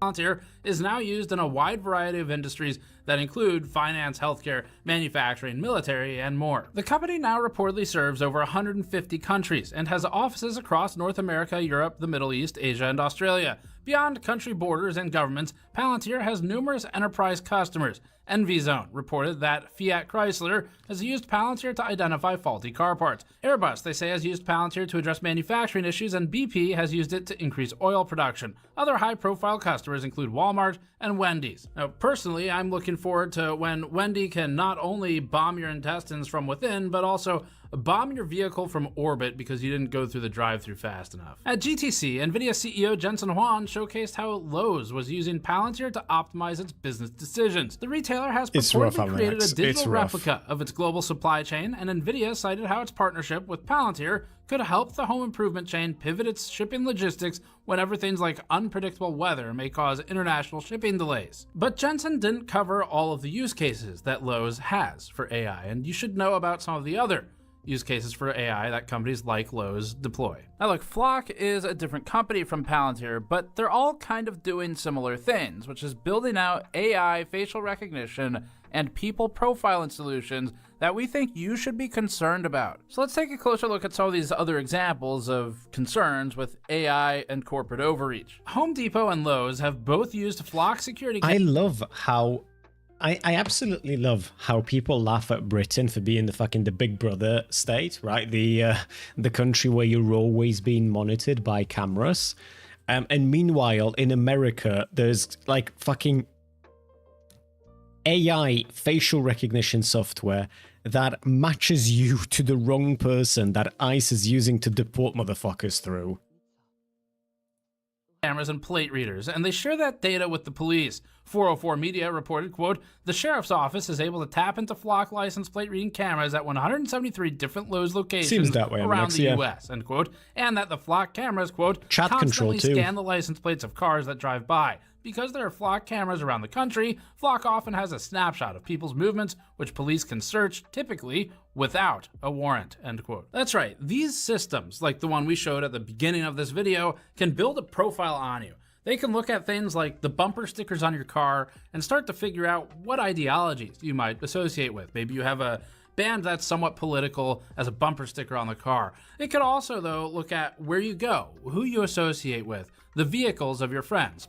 O: Palantir is now used in a wide variety of industries that include finance, healthcare, manufacturing, military, and more. The company now reportedly serves over 150 countries and has offices across North America, Europe, the Middle East, Asia, and Australia. Beyond country borders and governments, Palantir has numerous enterprise customers. EnvyZone reported that Fiat Chrysler has used Palantir to identify faulty car parts. Airbus, they say, has used Palantir to address manufacturing issues, and BP has used it to increase oil production. Other high-profile customers include Walmart and Wendy's. Now, personally, I'm looking forward to when Wendy can not only bomb your intestines from within, but also bomb your vehicle from orbit because you didn't go through the drive-thru fast enough. At GTC, NVIDIA CEO Jensen Huang showcased how Lowe's was using Palantir to optimize its business decisions. The retailer has purportedly created a digital replica of its global supply chain, and NVIDIA cited how its partnership with Palantir could help the home improvement chain pivot its shipping logistics whenever things like unpredictable weather may cause international shipping delays. But Jensen didn't cover all of the use cases that Lowe's has for AI, and you should know about some of the other use cases for AI that companies like Lowe's deploy. Now look, Flock is a different company from Palantir, but they're all kind of doing similar things, which is building out AI, facial recognition, and people profiling solutions that we think you should be concerned about. So let's take a closer look at some of these other examples of concerns with AI and corporate overreach. Home Depot and Lowe's have both used Flock security.
E: I love how I absolutely love how people laugh at Britain for being the big brother state, right? The country where you're always being monitored by cameras. And meanwhile, in America, there's like fucking AI facial recognition software that matches you to the wrong person that ICE is using to deport motherfuckers through.
O: Cameras and plate readers, and they share that data with the police. 404 Media reported, quote, the sheriff's office is able to tap into Flock license plate reading cameras at 173 different Lowe's locations around the US, end quote, and that the Flock cameras, quote,
E: chat
O: constantly
E: control too.
O: Scan the license plates of cars that drive by. Because there are Flock cameras around the country, Flock often has a snapshot of people's movements, which police can search, typically without a warrant, end quote. That's right, these systems, like the one we showed at the beginning of this video, can build a profile on you. They can look at things like the bumper stickers on your car and start to figure out what ideologies you might associate with. Maybe you have a band that's somewhat political as a bumper sticker on the car. It could also, though, look at where you go, who you associate with, the vehicles of your friends,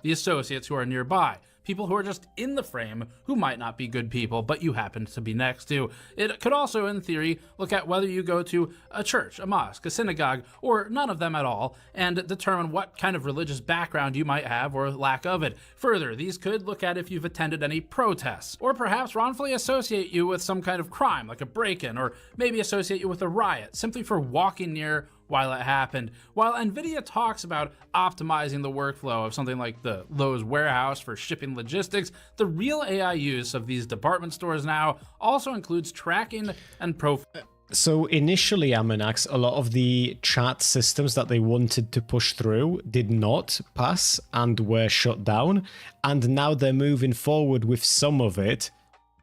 O: the associates who are nearby, people who are just in the frame who might not be good people, but you happen to be next to. It could also, in theory, look at whether you go to a church, a mosque, a synagogue, or none of them at all, and determine what kind of religious background you might have or lack of it. Further, these could look at if you've attended any protests, or perhaps wrongfully associate you with some kind of crime, like a break-in, or maybe associate you with a riot, simply for walking near while it happened. While NVIDIA talks about optimizing the workflow of something like the Lowe's warehouse for shipping logistics, the real AI use of these department stores now also includes tracking and profiling.
E: So initially, Aminax, a lot of the chat systems that they wanted to push through did not pass and were shut down. And now they're moving forward with some of it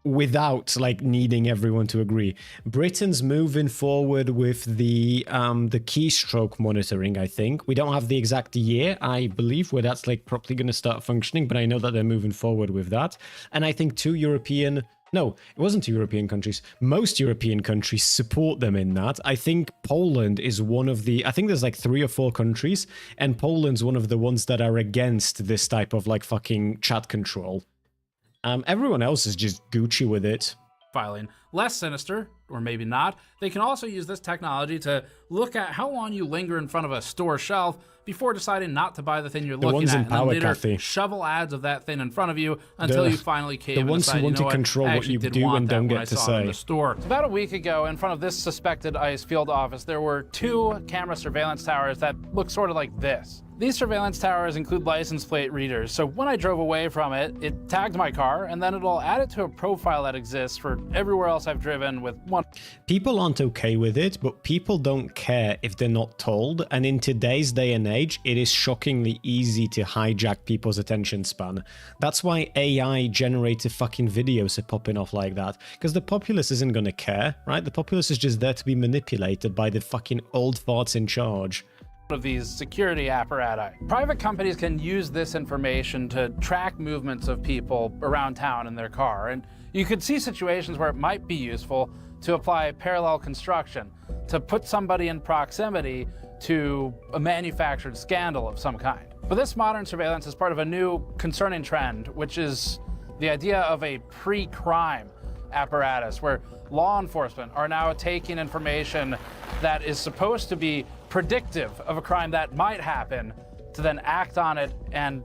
E: without like needing everyone to agree. Britain's moving forward with the keystroke monitoring, I think. We don't have the exact year, I believe, where that's like properly going to start functioning, but I know that they're moving forward with that. And I think no, it wasn't 2 European countries. Most European countries support them in that. I think Poland is one of I think there's like 3 or 4 countries, and Poland's one of the ones that are against this type of like fucking chat control. Everyone else is just Gucci with it.
O: Filing. Less sinister, or maybe not, they can also use this technology to look at how long you linger in front of a store shelf before deciding not to buy the thing you're looking at, and then later shovel ads of that thing in front of you until you finally cave and decide, you know what,
E: control what you do and don't get to say.
O: In the store. About a week ago, in front of this suspected ICE field office, there were 2 camera surveillance towers that look sort of like this. These surveillance towers include license plate readers, so when I drove away from it, it tagged my car, and then it'll add it to a profile that exists for everywhere else I've driven with one.
E: People aren't okay with it, but people don't care if they're not told, and in today's day and age, it is shockingly easy to hijack people's attention span. That's why AI-generated fucking videos are popping off like that, because the populace isn't gonna care, right? The populace is just there to be manipulated by the fucking old farts in charge.
O: of these security apparati. Private companies can use this information to track movements of people around town in their car, and you could see situations where it might be useful to apply parallel construction, to put somebody in proximity to a manufactured scandal of some kind. But this modern surveillance is part of a new concerning trend, which is the idea of a pre-crime apparatus, where law enforcement are now taking information that is supposed to be predictive of a crime that might happen to then act on it and,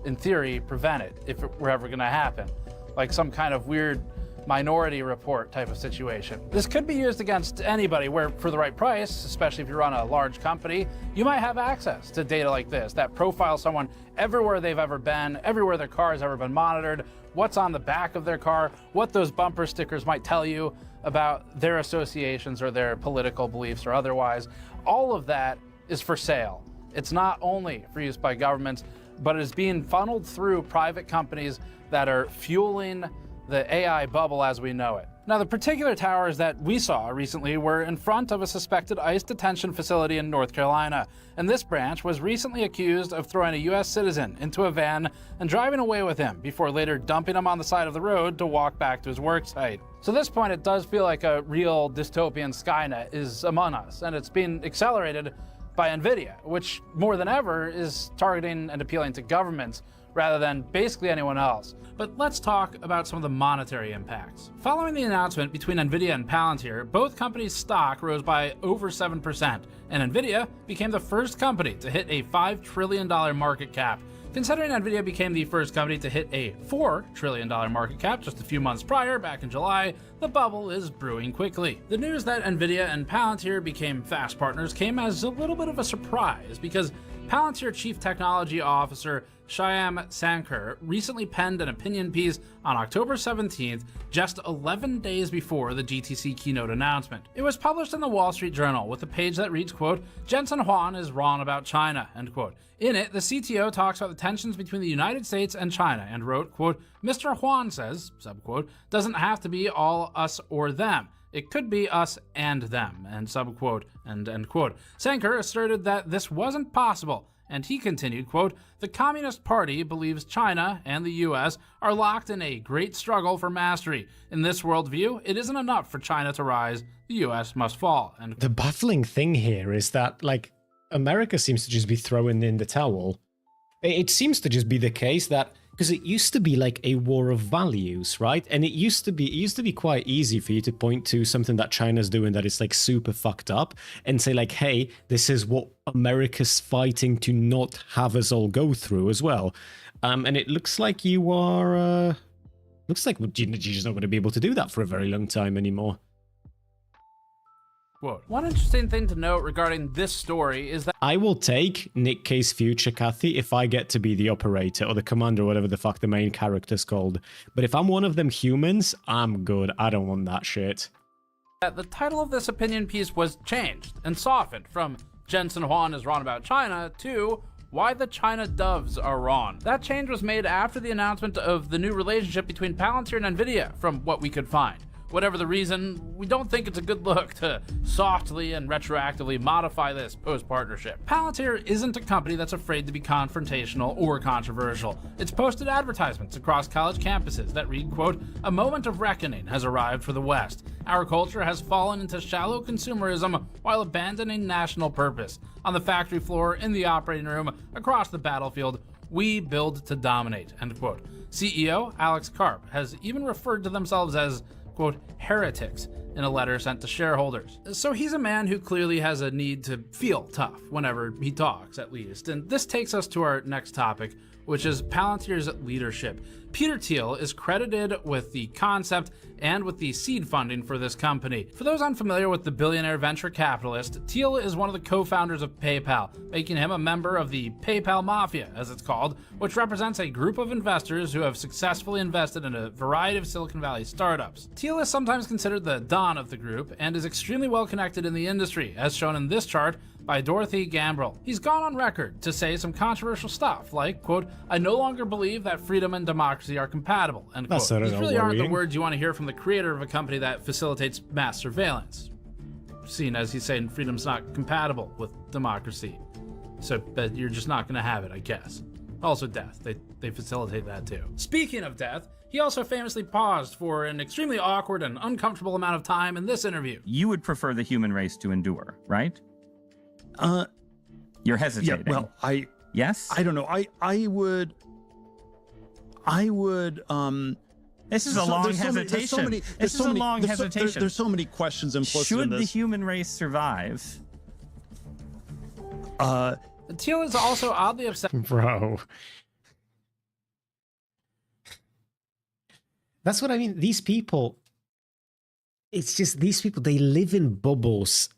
O: in theory, prevent it if it were ever going to happen. Like some kind of weird Minority Report type of situation. This could be used against anybody where, for the right price, especially if you run a large company, you might have access to data like this that profiles someone everywhere they've ever been, everywhere their car has ever been monitored, what's on the back of their car, what those bumper stickers might tell you about their associations or their political beliefs or otherwise. All of that is for sale. It's not only for use by governments, but it is being funneled through private companies that are fueling the AI bubble as we know it. Now, the particular towers that we saw recently were in front of a suspected ICE detention facility in North Carolina, and this branch was recently accused of throwing a U.S. citizen into a van and driving away with him before later dumping him on the side of the road to walk back to his work site. So at this point, it does feel like a real dystopian Skynet is among us, and it's being accelerated by NVIDIA, which more than ever is targeting and appealing to governments rather than basically anyone else. But let's talk about some of the monetary impacts. Following the announcement between NVIDIA and Palantir, both companies' stock rose by over 7%, and NVIDIA became the first company to hit a $5 trillion market cap. Considering NVIDIA became the first company to hit a $4 trillion market cap just a few months prior, back in July, the bubble is brewing quickly. The news that NVIDIA and Palantir became fast partners came as a little bit of a surprise, because Palantir Chief Technology Officer Shyam Sankar recently penned an opinion piece on October 17th, just 11 days before the GTC keynote announcement. It was published in the Wall Street Journal with a page that reads, quote, "Jensen Huang is wrong about China," end quote. In it, the CTO talks about the tensions between the United States and China and wrote, quote, "Mr. Huang says, subquote, doesn't have to be all us or them. It could be us and them," and subquote, and end quote. Sankar asserted that this wasn't possible, and he continued, quote, "The Communist Party believes China and the US are locked in a great struggle for mastery. In this worldview, it isn't enough for China to rise, the US must fall." And
E: the baffling thing here is that, like, America seems to just be throwing in the towel. It seems to just be the case that, because it used to be like a war of values, right? And it used to be quite easy for you to point to something that China's doing that is like super fucked up and say like, hey, this is what America's fighting to not have us all go through as well. And it looks like you are, looks like you're just not going to be able to do that for a very long time anymore.
O: Quote. One interesting thing to note regarding this story is that
E: I will take Nick K's future, Kathy, if I get to be the operator or the commander or whatever the fuck the main character's called. But if I'm one of them humans, I'm good. I don't want that shit.
O: The title of this opinion piece was changed and softened from "Jensen Huang is wrong about China" to "Why the China Doves are wrong." That change was made after the announcement of the new relationship between Palantir and NVIDIA, from what we could find. Whatever the reason, we don't think it's a good look to softly and retroactively modify this post-partnership. Palantir isn't a company that's afraid to be confrontational or controversial. It's posted advertisements across college campuses that read, quote, "A moment of reckoning has arrived for the West. Our culture has fallen into shallow consumerism while abandoning national purpose. On the factory floor, in the operating room, across the battlefield, we build to dominate," end quote. CEO Alex Karp has even referred to themselves as, quote, "heretics," in a letter sent to shareholders. So he's a man who clearly has a need to feel tough whenever he talks, at least. And this takes us to our next topic, which is Palantir's leadership. Peter Thiel is credited with the concept and with the seed funding for this company. For those unfamiliar with the billionaire venture capitalist, Thiel is one of the co-founders of PayPal, making him a member of the PayPal Mafia, as it's called, which represents a group of investors who have successfully invested in a variety of Silicon Valley startups. Thiel is sometimes considered the Don of the group and is extremely well connected in the industry, as shown in this chart by Dorothy Gambrell. He's gone on record to say some controversial stuff like, quote, "I no longer believe that freedom and democracy are compatible," end quote. These really aren't the words you want to hear from the creator of a company that facilitates mass surveillance, seen as he's saying freedom's not compatible with democracy. So that you're just not going to have it, I guess. Also death. They facilitate that too. Speaking of death, he also famously paused for an extremely awkward and uncomfortable amount of time in this interview.
T: You would prefer the human race to endure, right? You're hesitating.
U: Yeah, well,
T: Yes?
U: I don't know. I would,
T: This is a long hesitation. This is a long hesitation.
U: There's so many questions implicit in
T: Should
U: this.
T: the human race survive?
O: Teal is also oddly upset.
E: Bro. That's what I mean. These people, it's just these people, they live in bubbles.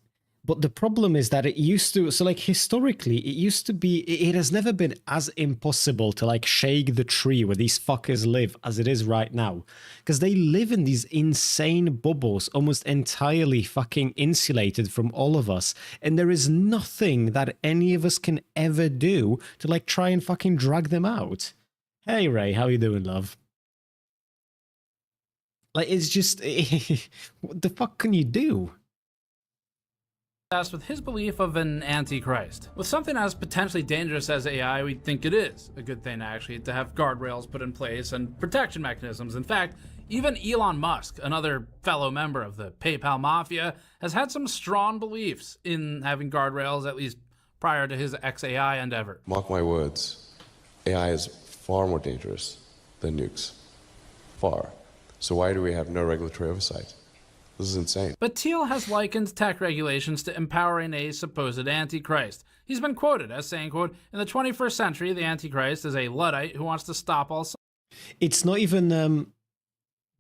E: But the problem is that it used to, so like historically, it used to be, it has never been as impossible to like shake the tree where these fuckers live as it is right now. Because they live in these insane bubbles, almost entirely fucking insulated from all of us. And there is nothing that any of us can ever do to like try and fucking drag them out. Hey Ray, how you doing, love? Like, it's just, what the fuck can you do?
O: With his belief of an antichrist. With something as potentially dangerous as AI, we think it is a good thing actually to have guardrails put in place and protection mechanisms. In fact, even Elon Musk, another fellow member of the PayPal mafia, has had some strong beliefs in having guardrails, at least prior to his XAI endeavor.
V: Mark my words, AI is far more dangerous than nukes. Far. So why do we have no regulatory oversight? This is insane.
O: But Teal has likened tech regulations to empowering a supposed antichrist. He's been quoted as saying, quote, in the 21st century, the antichrist is a Luddite who wants to stop all...
E: It's not even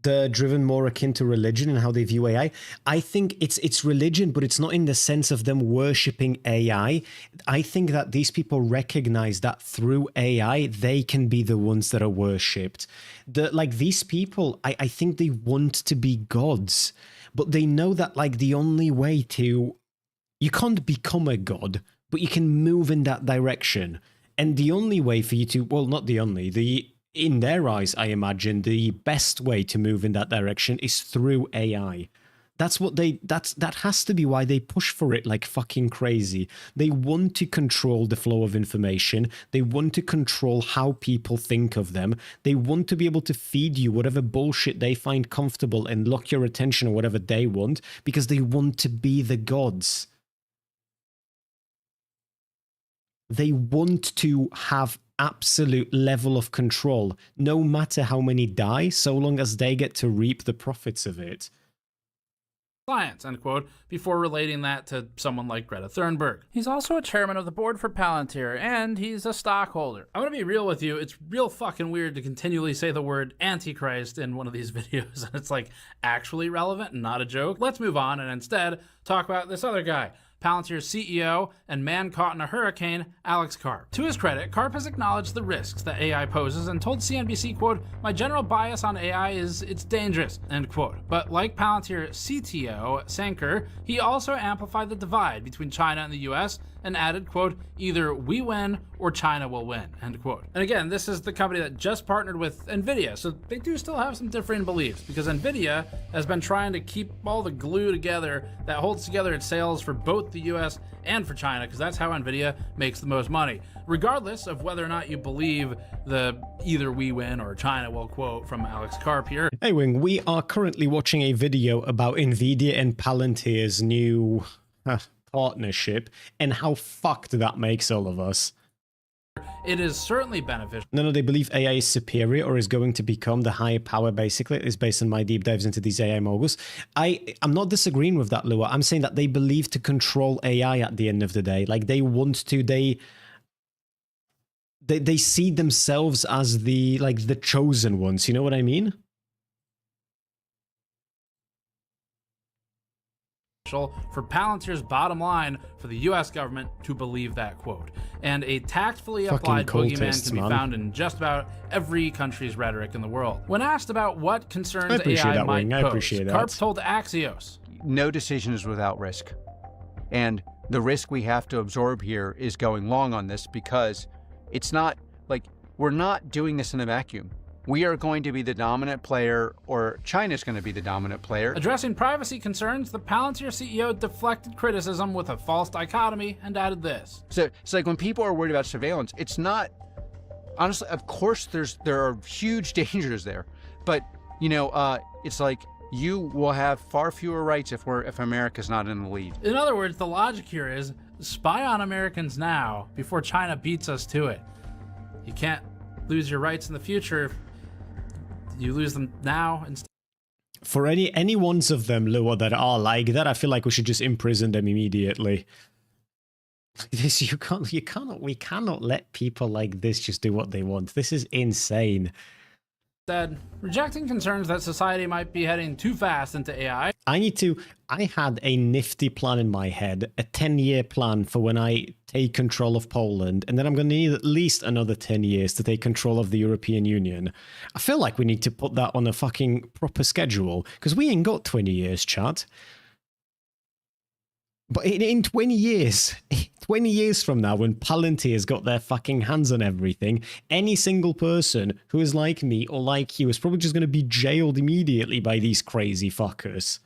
E: the driven more akin to religion and how they view AI. I think it's religion, but it's not in the sense of them worshipping AI. I think that these people recognize that through AI, they can be the ones that are worshipped. Like these people, I think they want to be gods. But they know that, like, the only way to... You can't become a god, but you can move in that direction. And the only way for you to... Well, not the only. In their eyes, I imagine, the best way to move in that direction is through AI. That's what that has to be why they push for it like fucking crazy. They want to control the flow of information. They want to control how people think of them. They want to be able to feed you whatever bullshit they find comfortable and lock your attention on whatever they want because they want to be the gods. They want to have absolute level of control, no matter how many die, so long as they get to reap the profits of it.
O: Science, end quote, before relating that to someone like Greta Thunberg. He's also a chairman of the board for Palantir, and he's a stockholder. I'm gonna be real with you, it's real fucking weird to continually say the word Antichrist in one of these videos, and it's like actually relevant and not a joke. Let's move on and instead talk about this other guy, Palantir's CEO and man caught in a hurricane, Alex Karp. To his credit, Karp has acknowledged the risks that AI poses and told CNBC, quote, my general bias on AI is it's dangerous, end quote. But like Palantir CTO, Sanker, he also amplified the divide between China and the US and added, quote, either we win or China will win, end quote. And again, this is the company that just partnered with NVIDIA, so they do still have some differing beliefs because NVIDIA has been trying to keep all the glue together that holds together its sales for both the US and for China, because that's how NVIDIA makes the most money. Regardless of whether or not you believe the either we win or China will quote from Alex Karp here.
E: Hey Wing, we are currently watching a video about NVIDIA and Palantir's new partnership and how fucked that makes all of us.
O: It is certainly beneficial.
E: No, they believe AI is superior or is going to become the higher power, basically. It is based on my deep dives into these AI moguls. I'm not disagreeing with that, Lua. I'm saying that they believe to control AI at the end of the day. Like, they want to, they see themselves as the chosen ones. You know what I mean?
O: For Palantir's bottom line for the US government to believe that quote. And a tactfully applied boogeyman can be found in just about every country's rhetoric in the world. When asked about what concerns AI might pose, Karp told Axios,
Q: no decision is without risk. And the risk we have to absorb here is going long on this because it's not like we're not doing this in a vacuum. we are going to be the dominant player, or China's going to be the dominant player.
O: Addressing privacy concerns, the Palantir CEO deflected criticism with a false dichotomy and added this.
Q: So it's like when people are worried about surveillance, it's not, honestly, of course there are huge dangers there, but you know, it's like you will have far fewer rights if America's not in the lead.
O: In other words, the logic here is spy on Americans now before China beats us to it. You can't lose your rights in the future. You lose them now instead.
E: For any ones of them, Lua, that are like that, I feel like we should just imprison them immediately. This we cannot let people like this just do what they want. This is insane.
O: Instead, rejecting concerns that society might be heading too fast into AI.
E: I had a nifty plan in my head, a 10-year plan for when I take control of Poland, and then I'm going to need at least another 10 years to take control of the European Union. I feel like we need to put that on a fucking proper schedule, because we ain't got 20 years, chat. But in 20 years, 20 years from now, when Palantir's got their fucking hands on everything, any single person who is like me or like you is probably just going to be jailed immediately by these crazy fuckers.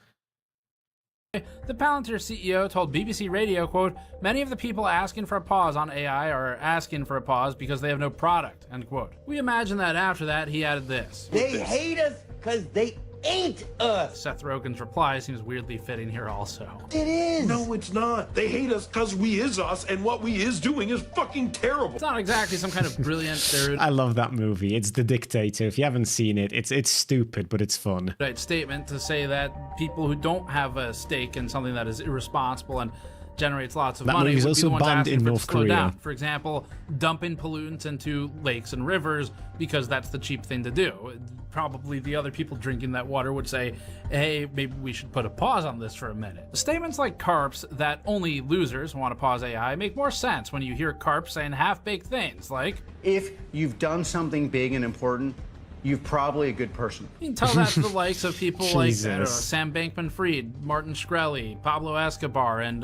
O: The Palantir CEO told BBC Radio, quote, "Many of the people asking for a pause on AI are asking for a pause because they have no product," end quote. We imagine that after that, he added this.
A: They hate us because they ain't us.
O: Seth Rogen's reply seems weirdly fitting here also.
A: It is.
U: No, it's not. They hate us because we is us, and what we is doing is fucking terrible.
O: It's not exactly some kind of brilliant dude.
E: I love that movie. It's The Dictator. If you haven't seen it, it's stupid, but it's fun.
O: Right statement to say that people who don't have a stake in something that is irresponsible and generates lots of
E: That
O: money
E: movie's
O: would be
E: also
O: the ones
E: banned
O: asking
E: in
O: for it to
E: North
O: slow
E: Korea.
O: down. For example, dumping pollutants into lakes and rivers because that's the cheap thing to do. Probably the other people drinking that water would say, hey, maybe we should put a pause on this for a minute. Statements like Karp's that only losers want to pause AI make more sense when you hear Karp saying half-baked things like,
R: if you've done something big and important, you're probably a good person.
O: you can tell that to the likes of people like, I don't know,
E: Jesus.
O: Sam Bankman-Fried, Martin Shkreli, Pablo Escobar, and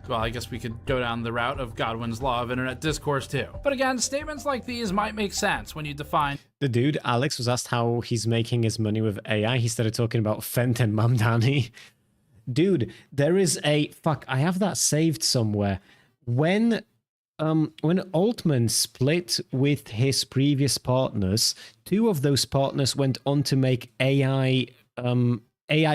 O: well, I guess we could go down the route of Godwin's law of internet discourse too. But again, statements like these might make sense when you define.
E: The dude, Alex, was asked how he's making his money with AI. He started talking about Fent and Mamdani. Dude, there is a... Fuck, I have that saved somewhere. When Altman split with his previous partners, two of those partners went on to make AI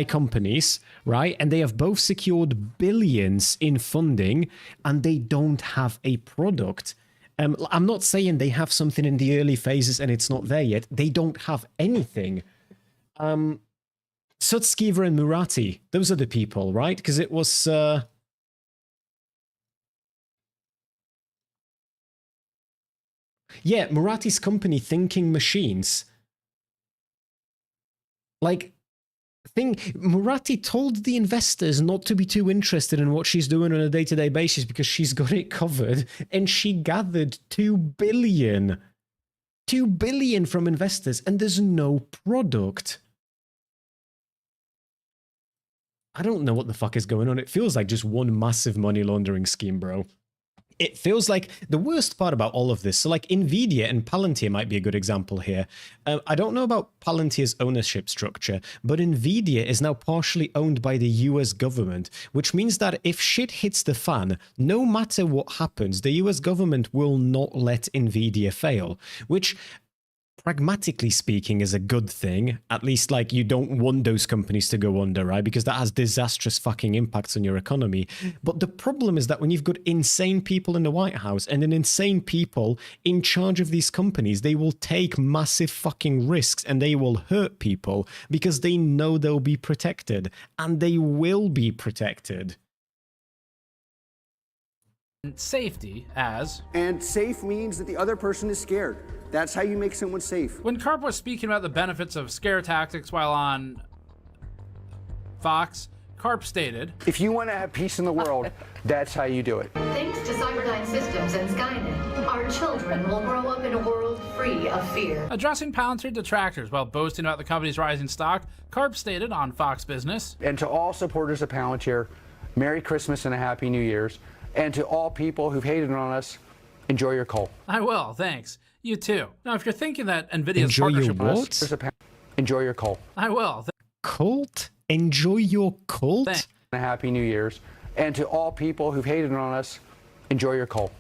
E: companies, right? And they have both secured billions in funding, and they don't have a product. I'm not saying they have something in the early phases and it's not there yet. They don't have anything. Sutskiver and Murati, those are the people, right? Because it was... Yeah, Murati's company, Thinking Machines. Like... Murati told the investors not to be too interested in what she's doing on a day-to-day basis because she's got it covered, and she gathered $2 billion. $2 billion from investors, and there's no product. I don't know what the fuck is going on. It feels like just one massive money laundering scheme, bro. It feels like the worst part about all of this. So like Nvidia and Palantir might be a good example here. I don't know about Palantir's ownership structure, but Nvidia is now partially owned by the US government, which means that if shit hits the fan, no matter what happens, the US government will not let Nvidia fail, which... pragmatically speaking is a good thing. At least, like, you don't want those companies to go under, right? Because that has disastrous fucking impacts on your economy. But the problem is that when you've got insane people in the White House and then insane people in charge of these companies, they will take massive fucking risks and they will hurt people because they know they'll be protected. And they will be protected.
O: Safety as...
P: And safe means that the other person is scared. That's how you make someone safe.
O: When Karp was speaking about the benefits of scare tactics while on Fox, Karp stated,
Q: If you want to have peace in the world, that's how you do it.
S: Thanks to Cyberdyne Systems and Skynet, our children will grow up in a world free of fear.
O: Addressing Palantir detractors while boasting about the company's rising stock, Karp stated on Fox Business,
Q: And to all supporters of Palantir, Merry Christmas and a Happy New Year's. And to all people who've hated on us, enjoy your coal.
O: I will, thanks. You too. Now, if you're thinking that NVIDIA's
E: Enjoy your
O: partnership with us,
E: what?
Q: Enjoy your cult.
O: I will.
E: Cult? Enjoy your cult?
O: Thanks.
Q: A happy New Year's. And to all people who've hated on us, enjoy your cult.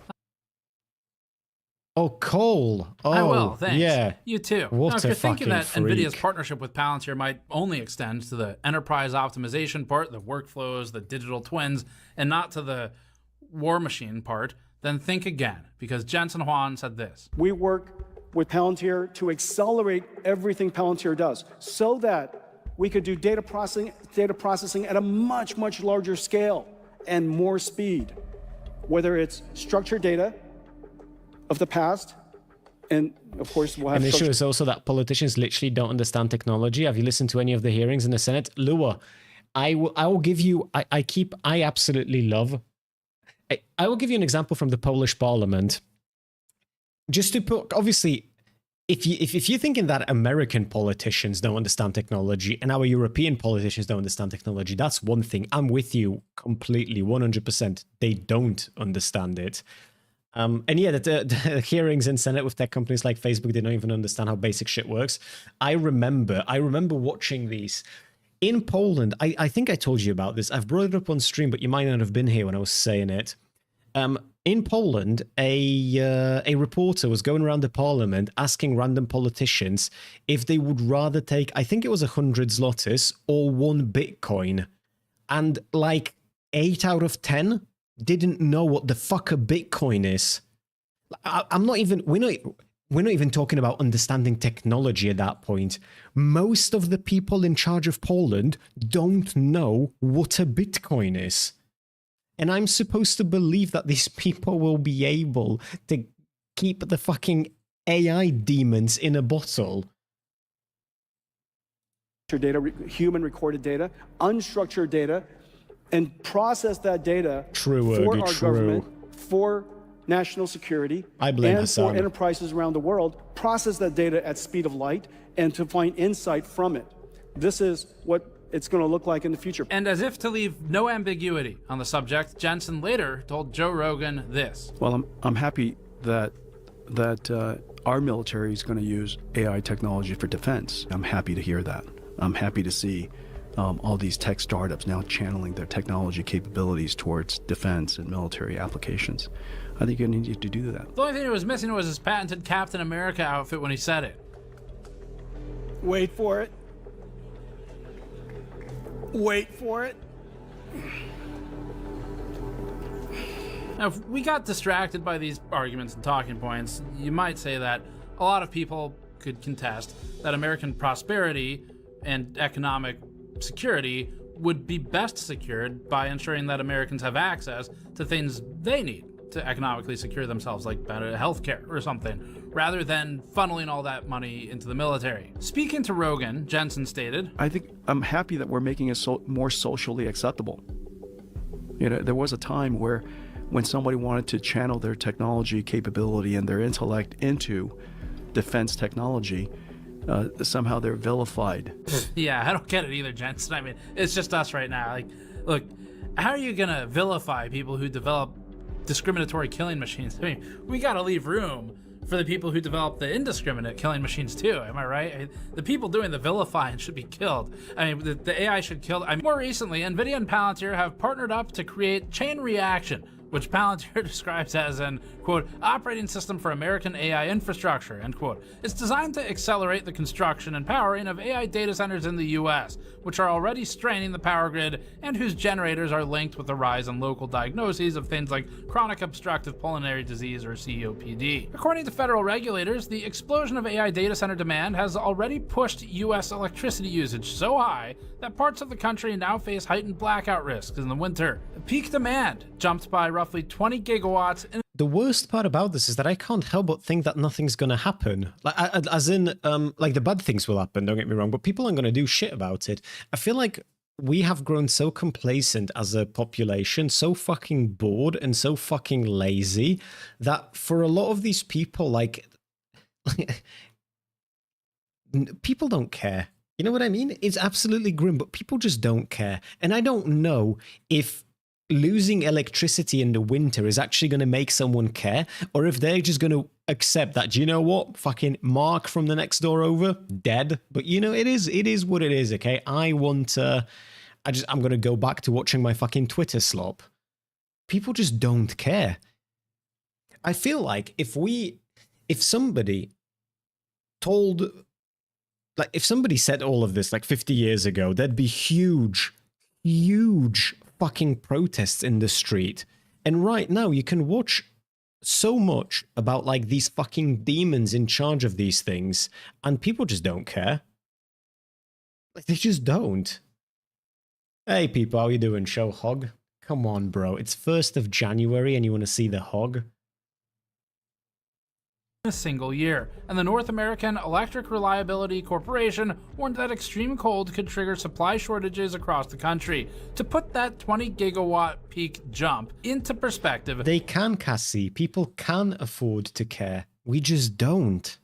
E: Oh, Cole. Oh,
O: I will, thanks.
E: Yeah.
O: You too.
E: What
O: now, if
E: a
O: you're thinking that
E: fucking
O: NVIDIA's
E: freak.
O: partnership with Palantir might only extend to the enterprise optimization part, the workflows, the digital twins, and not to the war machine part, then think again, because Jensen Huang said this.
P: We work with Palantir to accelerate everything Palantir does so that we could do data processing at a much, much larger scale and more speed, whether it's structured data of the past, and of course we'll have.
E: And the issue is also that politicians literally don't understand technology. Have you listened to any of the hearings in the Senate? Lua, I will give you. I absolutely love. I will give you an example from the Polish Parliament. Just to put, obviously, if you're thinking that American politicians don't understand technology and our European politicians don't understand technology, that's one thing. I'm with you completely, 100%. They don't understand it. And yeah, the hearings in Senate with tech companies like Facebook, they don't even understand how basic shit works. I remember watching these. In Poland, I think I told you about this. I've brought it up on stream, but you might not have been here when I was saying it. In Poland, a reporter was going around the parliament asking random politicians if they would rather take, I think it was 100 zlotys or 1 Bitcoin. And like 8 out of 10 didn't know what the fuck a Bitcoin is. I'm not even, we're not even talking about understanding technology at that point. Most of the people in charge of Poland don't know what a Bitcoin is. And I'm supposed to believe that these people will be able to keep the fucking AI demons in a bottle.
P: Data, human recorded data, unstructured data, and process that data for our government, for national security, and
E: Hassan.
P: for enterprises around the world, process that data at speed of light and to find insight from it. This is what it's going to look like in the future.
O: And as if to leave no ambiguity on the subject, Jensen later told Joe Rogan this.
P: Well, I'm happy that our military is going to use AI technology for defense. I'm happy to hear that. I'm happy to see all these tech startups now channeling their technology capabilities towards defense and military applications. I think you need to do that.
O: The only thing that was missing was his patented Captain America outfit when he said it.
P: Wait for it. Wait for it.
O: Now, if we got distracted by these arguments and talking points, you might say that a lot of people could contest that American prosperity and economic security would be best secured by ensuring that Americans have access to things they need to economically secure themselves, like better healthcare or something, rather than funneling all that money into the military. Speaking to Rogan, Jensen stated,
P: I think I'm happy that we're making it more socially acceptable. You know, there was a time where when somebody wanted to channel their technology capability and their intellect into defense technology, somehow they're vilified.
O: Yeah, I don't get it either, Jensen. I mean, it's just us right now. Like, look, how are you gonna vilify people who develop discriminatory killing machines? I mean, we gotta leave room for the people who develop the indiscriminate killing machines too. Am I right? I mean, the people doing the vilifying should be killed. I mean, the AI should kill. I mean, more recently, NVIDIA and Palantir have partnered up to create Chain Reaction, which Palantir describes as an, quote, operating system for American AI infrastructure, end quote. It's designed to accelerate the construction and powering of AI data centers in the US, which are already straining the power grid and whose generators are linked with the rise in local diagnoses of things like chronic obstructive pulmonary disease or COPD. According to federal regulators, the explosion of AI data center demand has already pushed US electricity usage so high that parts of the country now face heightened blackout risks in the winter. Peak demand jumped by roughly 20 gigawatts.
E: The worst part about this is that I can't help but think that nothing's going to happen. Like, as in, like the bad things will happen, don't get me wrong, but people aren't going to do shit about it. I feel like we have grown so complacent as a population, so fucking bored and so fucking lazy that for a lot of these people, like people don't care. You know what I mean? It's absolutely grim, but people just don't care. And I don't know if losing electricity in the winter is actually going to make someone care, or if they're just going to accept that. Do you know what? Fucking Mark from the next door over, dead. But you know, it is what it is, okay? I'm gonna go back to watching my fucking Twitter slop. People just don't care. I feel like if somebody said all of this like 50 years ago, there'd be huge fucking protests in the street. And right now you can watch so much about like these fucking demons in charge of these things, and people just don't care. Like, they just don't. Hey people, how you doing? Show hog? Come on, bro. It's 1st of January and you want to see the hog?
O: A single year, and the North American Electric Reliability Corporation warned that extreme cold could trigger supply shortages across the country. To put that 20 gigawatt peak jump into perspective,
E: they can, Cassie. People can afford to care. We just don't.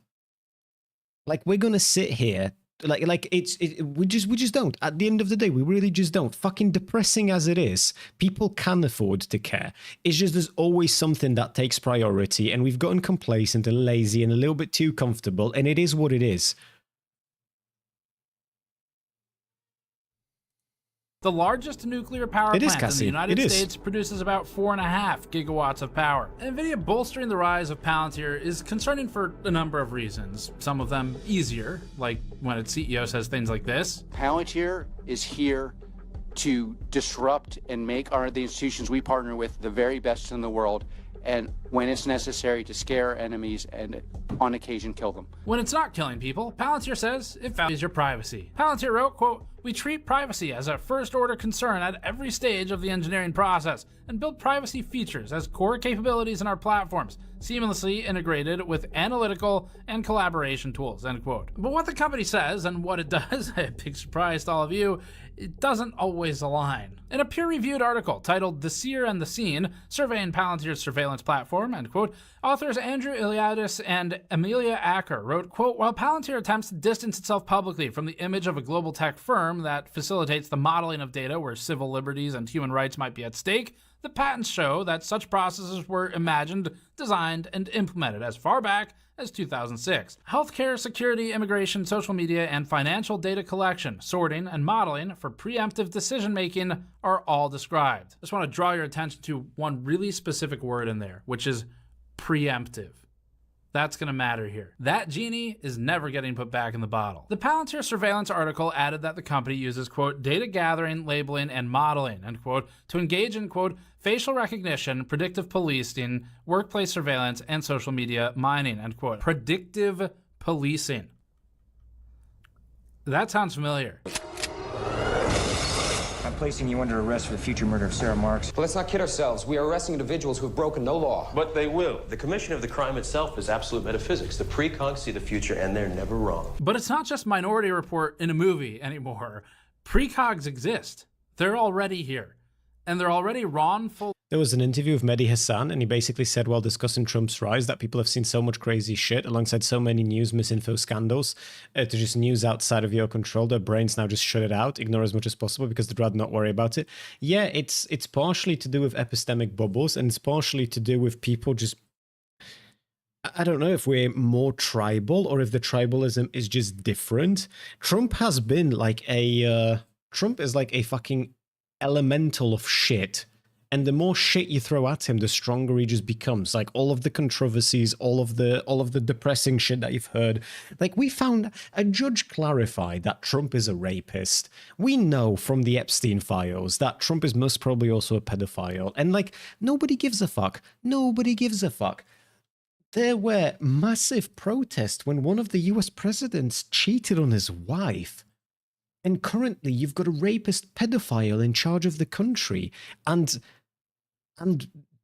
E: Like, we're gonna sit here. We just don't. At the end of the day, we really just don't. Fucking depressing as it is, people can afford to care. It's just there's always something that takes priority, and we've gotten complacent and lazy and a little bit too comfortable, and it is what it is.
O: the largest nuclear power plant in the United States produces about 4.5 gigawatts of power. NVIDIA bolstering the rise of Palantir is concerning for a number of reasons. Some of them easier, like when its CEO says things like this.
B: Palantir is here to disrupt and make the institutions we partner with the very best in the world, and when it's necessary, to scare enemies and on occasion kill them.
O: When it's not killing people, Palantir says it values your privacy. Palantir wrote, quote, "We treat privacy as a first-order concern at every stage of the engineering process and build privacy features as core capabilities in our platforms, seamlessly integrated with analytical and collaboration tools," end quote. But what the company says and what it does, a big surprise to all of you, it doesn't always align. In a peer-reviewed article titled "The Seer and the Seen, Surveying Palantir's Surveillance Platform," end quote, authors Andrew Iliadis and Amelia Acker wrote, quote, "While Palantir attempts to distance itself publicly from the image of a global tech firm that facilitates the modeling of data where civil liberties and human rights might be at stake, the patents show that such processes were imagined, designed, and implemented as far back as 2006. Healthcare, security, immigration, social media, and financial data collection, sorting, and modeling for preemptive decision-making are all described." I just want to draw your attention to one really specific word in there, which is preemptive. That's going to matter here. That genie is never getting put back in the bottle. The Palantir surveillance article added that the company uses, quote, "data gathering, labeling, and modeling," end quote, to engage in, quote, "facial recognition, predictive policing, workplace surveillance, and social media mining," end quote. Predictive policing. That sounds familiar.
H: I'm placing you under arrest for the future murder of Sarah Marks.
W: But let's not kid ourselves. We are arresting individuals who have broken no law.
X: But they will. The commission of the crime itself is absolute metaphysics. The precogs see the future, and they're never wrong.
O: But it's not just Minority Report in a movie anymore. Precogs exist. They're already here. And they're already wrongful.
E: There was an interview with Mehdi Hassan, and he basically said while discussing Trump's rise that people have seen so much crazy shit alongside so many news misinfo scandals to just news outside of your control. Their brains now just shut it out, ignore as much as possible because they'd rather not worry about it. Yeah, it's partially to do with epistemic bubbles, and it's partially to do with people just... I don't know if we're more tribal or if the tribalism is just different. Trump has been like a... Trump is like a fucking elemental of shit. And the more shit you throw at him, the stronger he just becomes. Like all of the controversies, all of the depressing shit that you've heard. Like we found a judge clarified that Trump is a rapist. We know from the Epstein files that Trump is most probably also a pedophile. And like nobody gives a fuck. Nobody gives a fuck. There were massive protests when one of the US presidents cheated on his wife. And currently you've got a rapist pedophile in charge of the country. And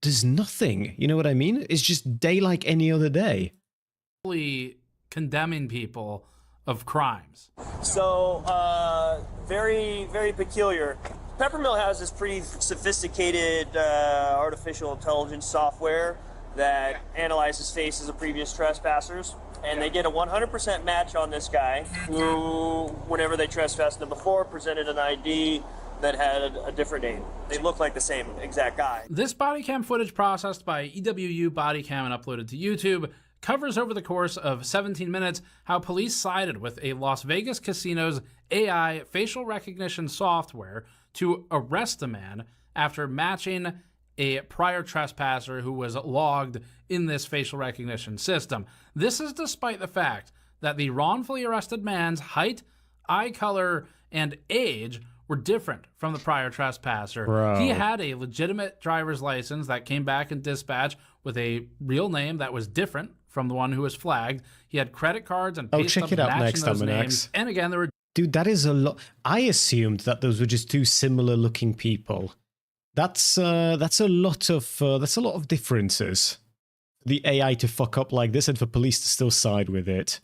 E: there's nothing, you know what I mean? It's just day like any other day.
O: Condemning people of crimes.
Y: So, very, very peculiar. Peppermill has this pretty sophisticated artificial intelligence software that analyzes faces of previous trespassers. And they get a 100% match on this guy who, whenever they trespassed him before, presented an ID that had a different name. They look like the same exact guy.
O: This body cam footage processed by EWU Bodycam and uploaded to YouTube covers over the course of 17 minutes how police sided with a Las Vegas casino's AI facial recognition software to arrest a man after matching a prior trespasser who was logged in this facial recognition system. This is despite the fact that the wrongfully arrested man's height, eye color, and age were different from the prior trespasser.
E: Bro.
O: He had a legitimate driver's license that came back in dispatch with a real name that was different from the one who was flagged. He had credit cards and pay
E: check
O: stubs
E: it out
O: matching
E: next,
O: those
E: Dominic.
O: names. And again, there were...
E: Dude, that is a lot. I assumed that those were just two similar looking people. That's a lot of differences. The AI to fuck up like this and for police to still side with it.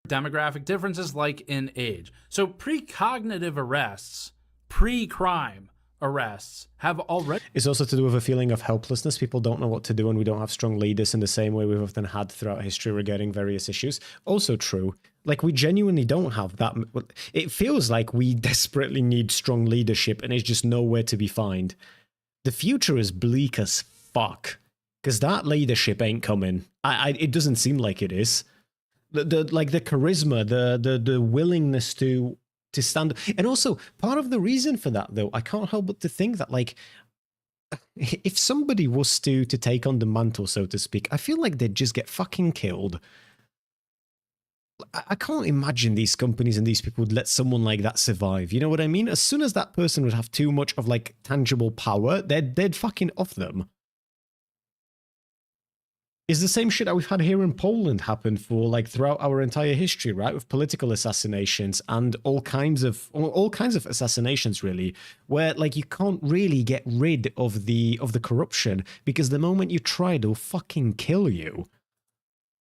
O: demographic differences like in age. So precognitive arrests, pre-crime arrests have already...
E: It's also to do with a feeling of helplessness. People don't know what to do, and we don't have strong leaders in the same way we've often had throughout history regarding various issues. Also true. Like, we genuinely don't have that... It feels like we desperately need strong leadership, and it's just nowhere to be found. The future is bleak as fuck, because that leadership ain't coming. It doesn't seem like it is. The charisma, the willingness to stand. And also, part of the reason for that, though, I can't help but to think that, like, if somebody was to take on the mantle, so to speak, I feel like they'd just get fucking killed. I can't imagine these companies and these people would let someone like that survive. You know what I mean? As soon as that person would have too much of, like, tangible power, they'd fucking off them. It's the same shit that we've had here in Poland happen for, like, throughout our entire history, right? With political assassinations and all kinds of assassinations, really, where, like, you can't really get rid of the corruption, because the moment you try, they'll fucking kill you.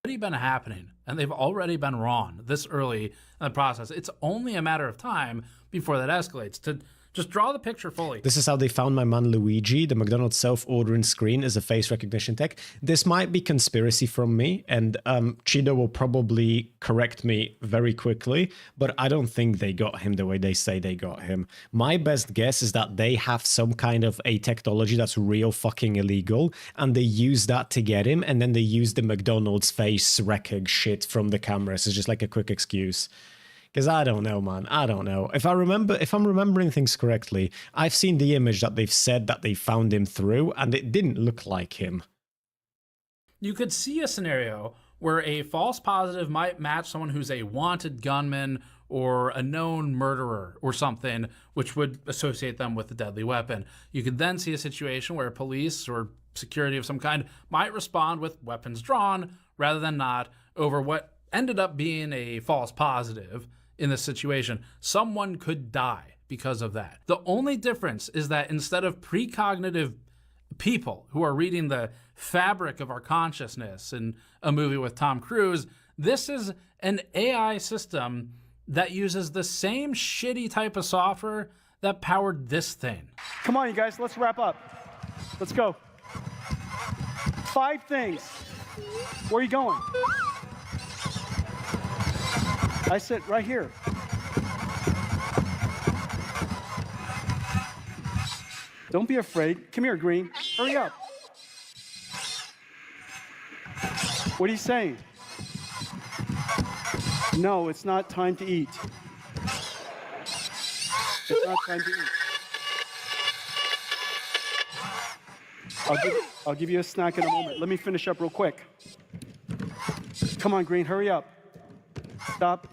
O: Already been happening, and they've already been wrong this early in the process. It's only a matter of time before that escalates. To just draw the picture fully.
E: This is how they found my man Luigi. The McDonald's self-ordering screen is a face recognition tech. This might be conspiracy from me, and Chido will probably correct me very quickly, but I don't think they got him the way they say they got him. My best guess is that they have some kind of a technology that's real fucking illegal, and they use that to get him, and then they use the McDonald's face recog shit from the cameras. It's just like a quick excuse. Because I don't know, man. I don't know. If I'm remembering things correctly, I've seen the image that they've said that they found him through, and it didn't look like him.
O: You could see a scenario where a false positive might match someone who's a wanted gunman or a known murderer or something, which would associate them with a deadly weapon. You could then see a situation where police or security of some kind might respond with weapons drawn rather than not over what ended up being a false positive. In this situation, someone could die because of that. The only difference is that instead of precognitive people who are reading the fabric of our consciousness in a movie with Tom Cruise, this is an AI system that uses the same shitty type of software that powered this thing.
P: Come on, you guys, let's wrap up. Let's go. 5 things. Where are you going? I sit right here. Don't be afraid. Come here, Green. Hurry up. What are you saying? No, it's not time to eat. It's not time to eat. I'll give you a snack in a moment. Let me finish up real quick. Come on, Green, hurry up. Stop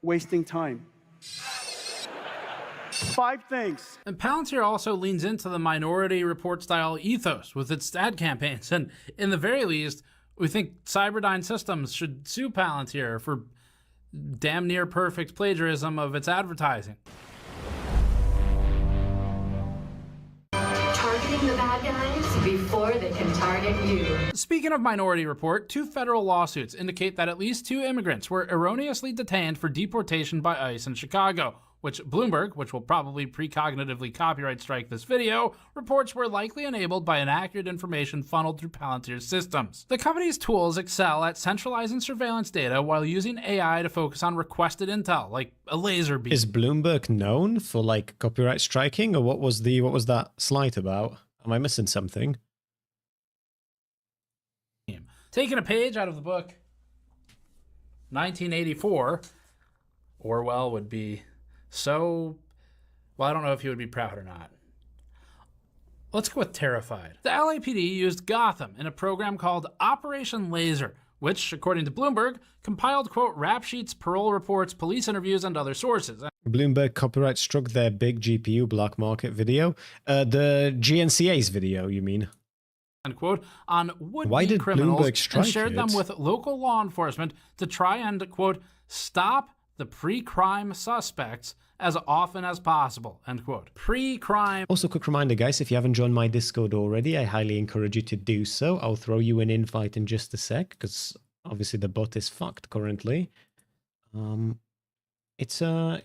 P: wasting time. 5 things.
O: And Palantir also leans into the Minority Report style ethos with its ad campaigns. And in the very least, we think Cyberdyne Systems should sue Palantir for damn near perfect plagiarism of its advertising.
S: Targeting the bad guys before they can target you.
O: Speaking of Minority Report, 2 federal lawsuits indicate that at least 2 immigrants were erroneously detained for deportation by ICE in Chicago, which Bloomberg, which will probably precognitively copyright strike this video, reports were likely enabled by inaccurate information funneled through Palantir's systems. The company's tools excel at centralizing surveillance data while using AI to focus on requested intel, like a laser beam.
E: Is Bloomberg known for, like, copyright striking, or what was that slight about? Am I missing something?
O: Taking a page out of the book 1984, Orwell would be so... Well, I don't know if he would be proud or not. Let's go with terrified. The LAPD used Gotham in a program called Operation Laser, which, according to Bloomberg, compiled, quote, rap sheets, parole reports, police interviews, and other sources.
E: Bloomberg copyright struck their big GPU black market video. The GNCA's video, you mean?
O: End quote, on would-be criminals and shared them with local law enforcement to try and, quote, stop the pre-crime suspects as often as possible, end quote. Pre-crime.
E: Also, quick reminder, guys, if you haven't joined my Discord already, I highly encourage you to do so. I'll throw you an invite in just a sec, because obviously the bot is fucked currently. It's a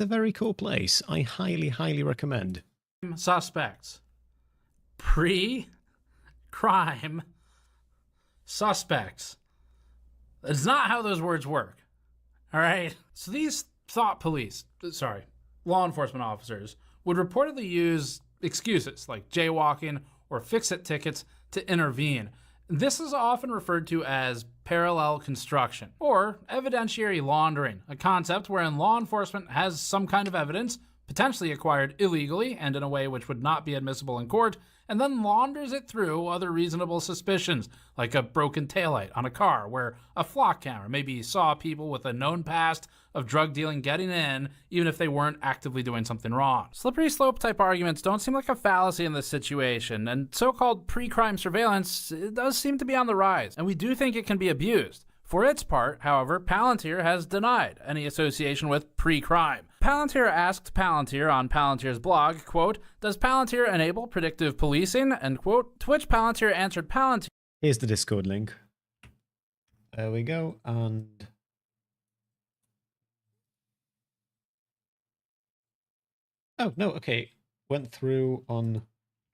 E: very cool place. I highly recommend.
O: Suspects. Pre-crime suspects. That's not how those words work. All right? So these law enforcement officers would reportedly use excuses like jaywalking or fix-it tickets to intervene. This is often referred to as parallel construction or evidentiary laundering, a concept wherein law enforcement has some kind of evidence, potentially acquired illegally and in a way which would not be admissible in court, and then launders it through other reasonable suspicions, like a broken taillight on a car where a flock camera maybe saw people with a known past of drug dealing getting in, even if they weren't actively doing something wrong. Slippery slope type arguments don't seem like a fallacy in this situation, and so-called pre-crime surveillance does seem to be on the rise, and we do think it can be abused. For its part, however, Palantir has denied any association with pre-crime. Palantir asked Palantir on Palantir's blog, quote, does Palantir enable predictive policing, end quote, to which Palantir answered Palantir.
E: Here's the Discord link. There we go, and... Oh, no, okay. Went through on...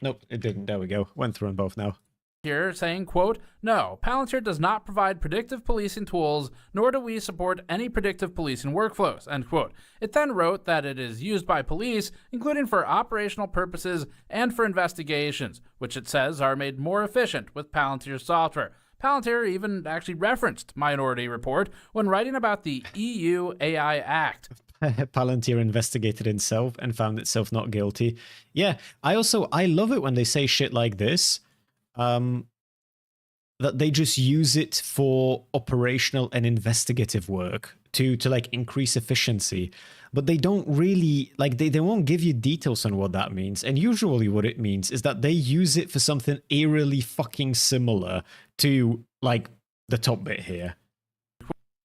E: Nope, it didn't. There we go. Went through on both now.
O: Here saying, quote, no, Palantir does not provide predictive policing tools, nor do we support any predictive policing workflows, end quote. It then wrote that it is used by police, including for operational purposes and for investigations, which it says are made more efficient with Palantir's software. Palantir even actually referenced Minority Report when writing about the EU AI Act.
E: Palantir investigated itself and found itself not guilty. Yeah, I love it when they say shit like this. That they just use it for operational and investigative work to like increase efficiency, but they don't really like they won't give you details on what that means. And usually what it means is that they use it for something eerily fucking similar to like the top bit here.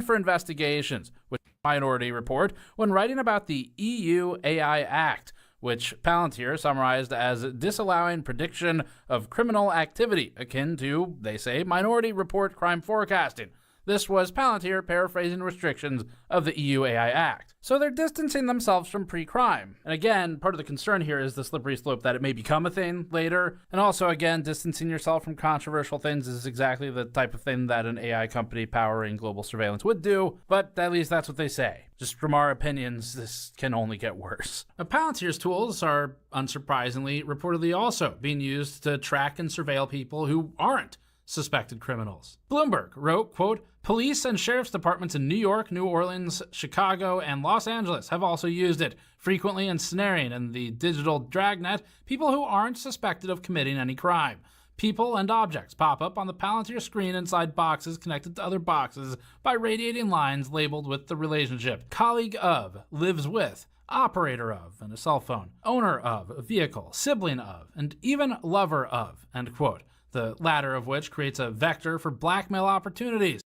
O: For investigations, which Minority Report when writing about the EU AI Act, which Palantir summarized as disallowing prediction of criminal activity, akin to, they say, Minority Report crime forecasting. This was Palantir paraphrasing restrictions of the EU AI Act. So they're distancing themselves from pre-crime. And again, part of the concern here is the slippery slope that it may become a thing later. And also, again, distancing yourself from controversial things is exactly the type of thing that an AI company powering global surveillance would do. But at least that's what they say. Just from our opinions, this can only get worse. Now, Palantir's tools are, unsurprisingly, reportedly also being used to track and surveil people who aren't suspected criminals. Bloomberg wrote, quote, police and sheriff's departments in New York, New Orleans, Chicago, and Los Angeles have also used it, frequently ensnaring in the digital dragnet people who aren't suspected of committing any crime. People and objects pop up on the Palantir screen inside boxes connected to other boxes by radiating lines labeled with the relationship. Colleague of, lives with, operator of, and a cell phone, owner of, a vehicle, sibling of, and even lover of, end quote. The latter of which creates a vector for blackmail opportunities.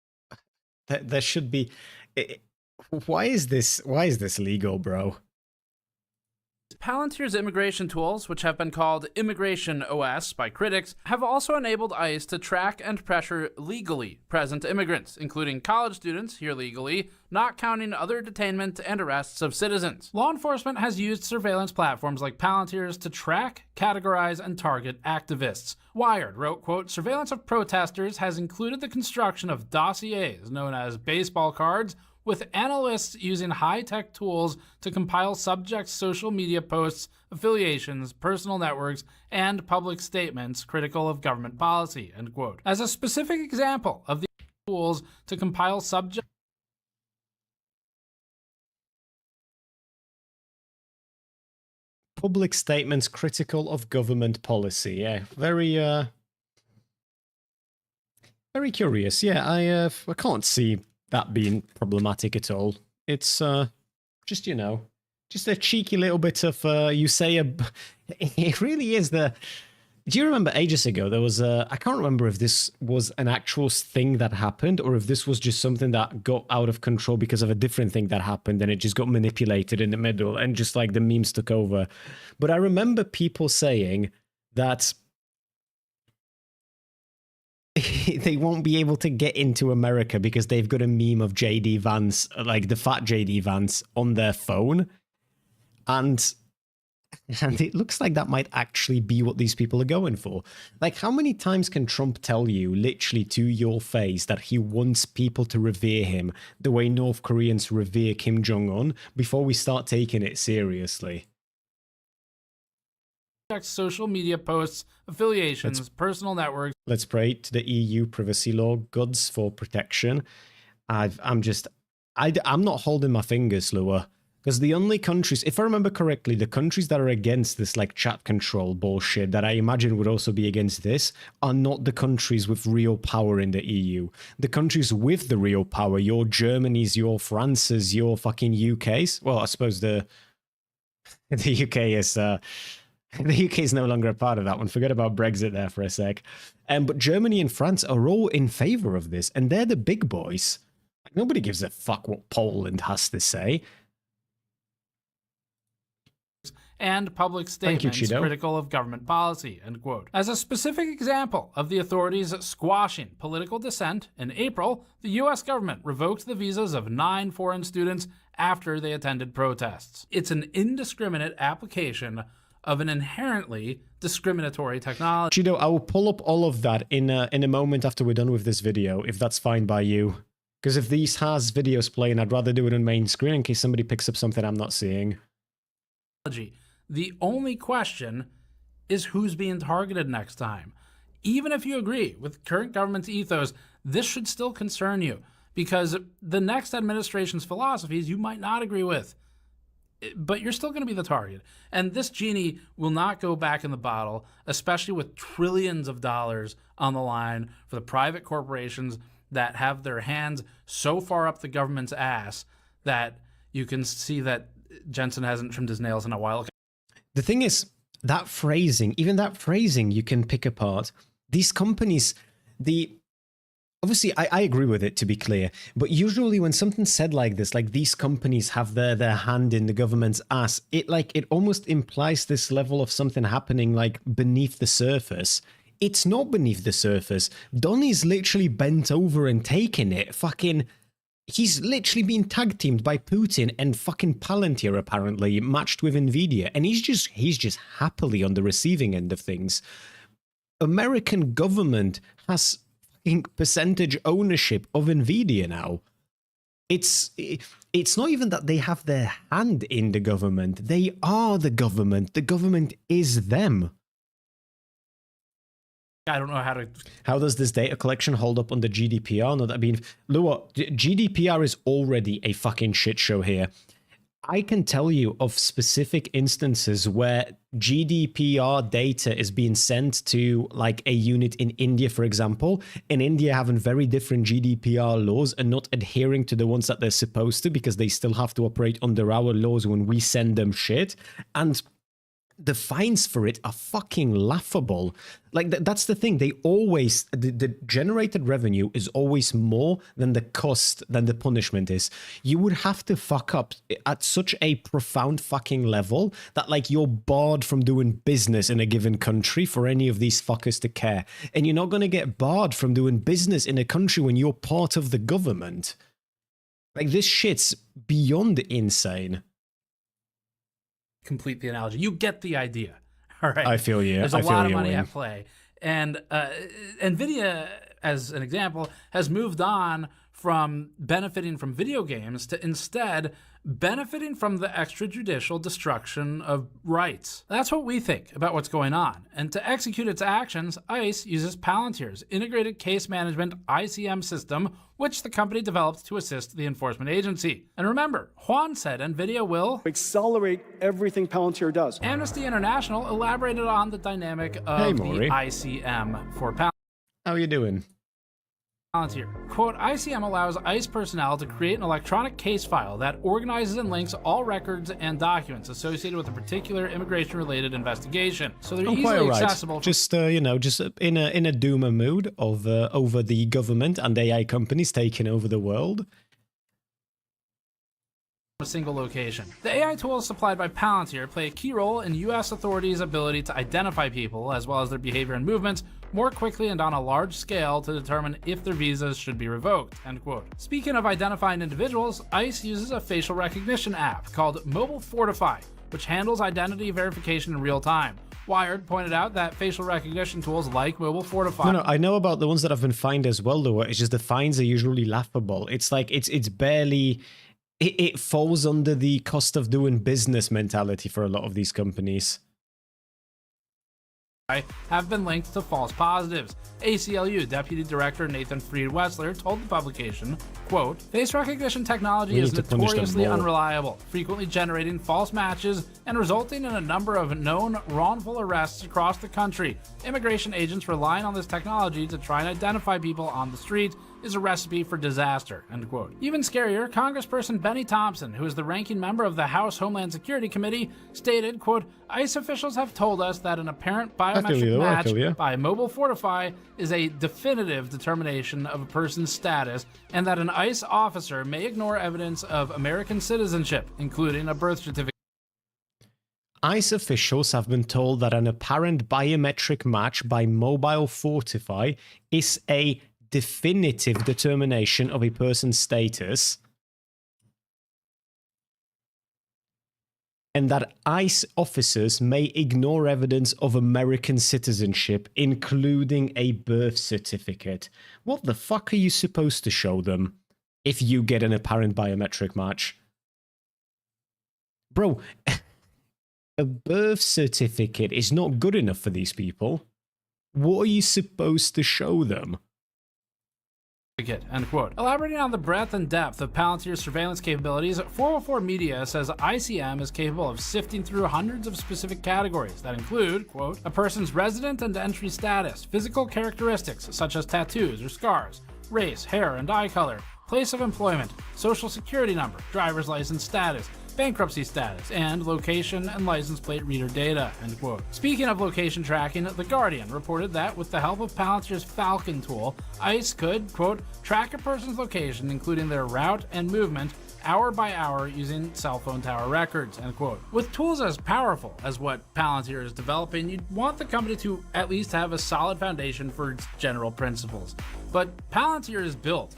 E: There should be... Why is this legal, bro?
O: Palantir's immigration tools, which have been called Immigration OS by critics, have also enabled ICE to track and pressure legally present immigrants, including college students here legally, not counting other detainment and arrests of citizens. Law enforcement has used surveillance platforms like Palantir's to track, categorize, and target activists. Wired wrote, quote, surveillance of protesters has included the construction of dossiers known as baseball cards, with analysts using high-tech tools to compile subjects' social media posts, affiliations, personal networks, and public statements critical of government policy, end quote. As a specific example of the tools to compile subject...
E: public statements critical of government policy. Yeah, very curious. Yeah, I can't see that being problematic at all. It's just, you know, just a cheeky little bit of you say a. It really is the. Do you remember ages ago there was a? I can't remember if this was an actual thing that happened or if this was just something that got out of control because of a different thing that happened and it just got manipulated in the middle and just like the memes took over. But I remember people saying that they won't be able to get into America because they've got a meme of JD Vance, like the fat JD Vance, on their phone. And it looks like that might actually be what these people are going for. Like, how many times can Trump tell you, literally to your face, that he wants people to revere him the way North Koreans revere Kim Jong-un before we start taking it seriously?
O: Social media posts, affiliations, personal networks.
E: Let's pray to the EU privacy law, gods for protection. I'm not holding my fingers, Lua. Because the only countries, if I remember correctly, the countries that are against this like chat control bullshit that I imagine would also be against this are not the countries with real power in the EU. The countries with the real power, your Germanys, your Frances, your fucking UKs. Well, I suppose the UK is the UK is no longer a part of that one. Forget about Brexit there for a sec. But Germany and France are all in favor of this, and they're the big boys. Nobody gives a fuck what Poland has to say.
O: And public statements critical of government policy, end quote. As a specific example of the authorities squashing political dissent, in April, the U.S. government revoked the visas of 9 foreign students after they attended protests. It's an indiscriminate application of an inherently discriminatory technology.
E: Chido, I will pull up all of that in a moment after we're done with this video, if that's fine by you. Because if these has videos playing, I'd rather do it on main screen in case somebody picks up something I'm not seeing.
O: The only question is who's being targeted next time. Even if you agree with current government's ethos, this should still concern you because the next administration's philosophies you might not agree with, but you're still going to be the target. And this genie will not go back in the bottle, especially with trillions of dollars on the line for the private corporations that have their hands so far up the government's ass that you can see that Jensen hasn't trimmed his nails in a while.
E: The thing is, that phrasing, even that phrasing you can pick apart. These companies, obviously I agree with it, to be clear, but usually when something's said like this, like these companies have their hand in the government's ass, it almost implies this level of something happening like beneath the surface. It's not beneath the surface. Donnie's literally bent over and taken it. He's literally been tag teamed by Putin and fucking Palantir, apparently, matched with Nvidia. And he's just happily on the receiving end of things. American government has fucking percentage ownership of Nvidia now. It's not even that they have their hand in the government. They are the government. The government is them.
O: I don't know how to...
E: How does this data collection hold up under GDPR? No, Lua, GDPR is already a fucking shit show here. I can tell you of specific instances where GDPR data is being sent to like a unit in India, for example, and India having very different GDPR laws and not adhering to the ones that they're supposed to because they still have to operate under our laws when we send them shit. And the fines for it are fucking laughable. Like, that's the thing. They always, the generated revenue is always more than the cost, than the punishment is. You would have to fuck up at such a profound fucking level that, like, you're barred from doing business in a given country for any of these fuckers to care. And you're not going to get barred from doing business in a country when you're part of the government. Like, this shit's beyond insane.
O: Complete the analogy. You get the idea. All right.
E: I feel you.
O: There's a lot of money at play. And NVIDIA, as an example, has moved on from benefiting from video games to instead benefiting from the extrajudicial destruction of rights. That's what we think about what's going on. And to execute its actions, ICE uses Palantir's integrated case management ICM system, which the company developed to assist the enforcement agency. And remember, Juan said NVIDIA will
P: accelerate everything Palantir does.
O: Amnesty International elaborated on the dynamic of the ICM for Palantir.
E: How are you doing?
O: Palantir. Quote, ICM allows ICE personnel to create an electronic case file that organizes and links all records and documents associated with a particular immigration-related investigation. So they're easily accessible.
E: Just, just in a doomer mood of over the government and AI companies taking over the world.
O: A single location. The AI tools supplied by Palantir play a key role in U.S. authorities' ability to identify people, as well as their behavior and movements, more quickly and on a large scale to determine if their visas should be revoked, end quote. Speaking of identifying individuals, ICE uses a facial recognition app called Mobile Fortify, which handles identity verification in real time. Wired pointed out that facial recognition tools like Mobile Fortify...
E: No, I know about the ones that have been fined as well, though. It's just the fines are usually laughable. It's like, it's barely... It falls under the cost of doing business mentality for a lot of these companies.
O: Have been linked to false positives. ACLU Deputy Director Nathan Fried-Wessler told the publication, quote, face recognition technology is notoriously unreliable, frequently generating false matches and resulting in a number of known wrongful arrests across the country. Immigration agents relying on this technology to try and identify people on the street is a recipe for disaster, end quote. Even scarier, Congressperson Benny Thompson, who is the ranking member of the House Homeland Security Committee, stated, quote, ICE officials have told us that an apparent biometric match by Mobile Fortify is a definitive determination of a person's status, and that an ICE officer may ignore evidence of American citizenship, including a birth certificate.
E: ICE officials have been told that an apparent biometric match by Mobile Fortify is a definitive determination of a person's status, and that ICE officers may ignore evidence of American citizenship, including a birth certificate. What the fuck are you supposed to show them if you get an apparent biometric match? Bro, a birth certificate is not good enough for these people. What are you supposed to show them?
O: End quote. Elaborating on the breadth and depth of Palantir's surveillance capabilities, 404 Media says ICM is capable of sifting through hundreds of specific categories that include, quote, a person's resident and entry status, physical characteristics such as tattoos or scars, race, hair and eye color, place of employment, social security number, driver's license status, bankruptcy status, and location and license plate reader data, end quote. Speaking of location tracking, The Guardian reported that with the help of Palantir's Falcon tool, ICE could, quote, track a person's location, including their route and movement, hour by hour using cell phone tower records, end quote. With tools as powerful as what Palantir is developing, you'd want the company to at least have a solid foundation for its general principles. But Palantir is built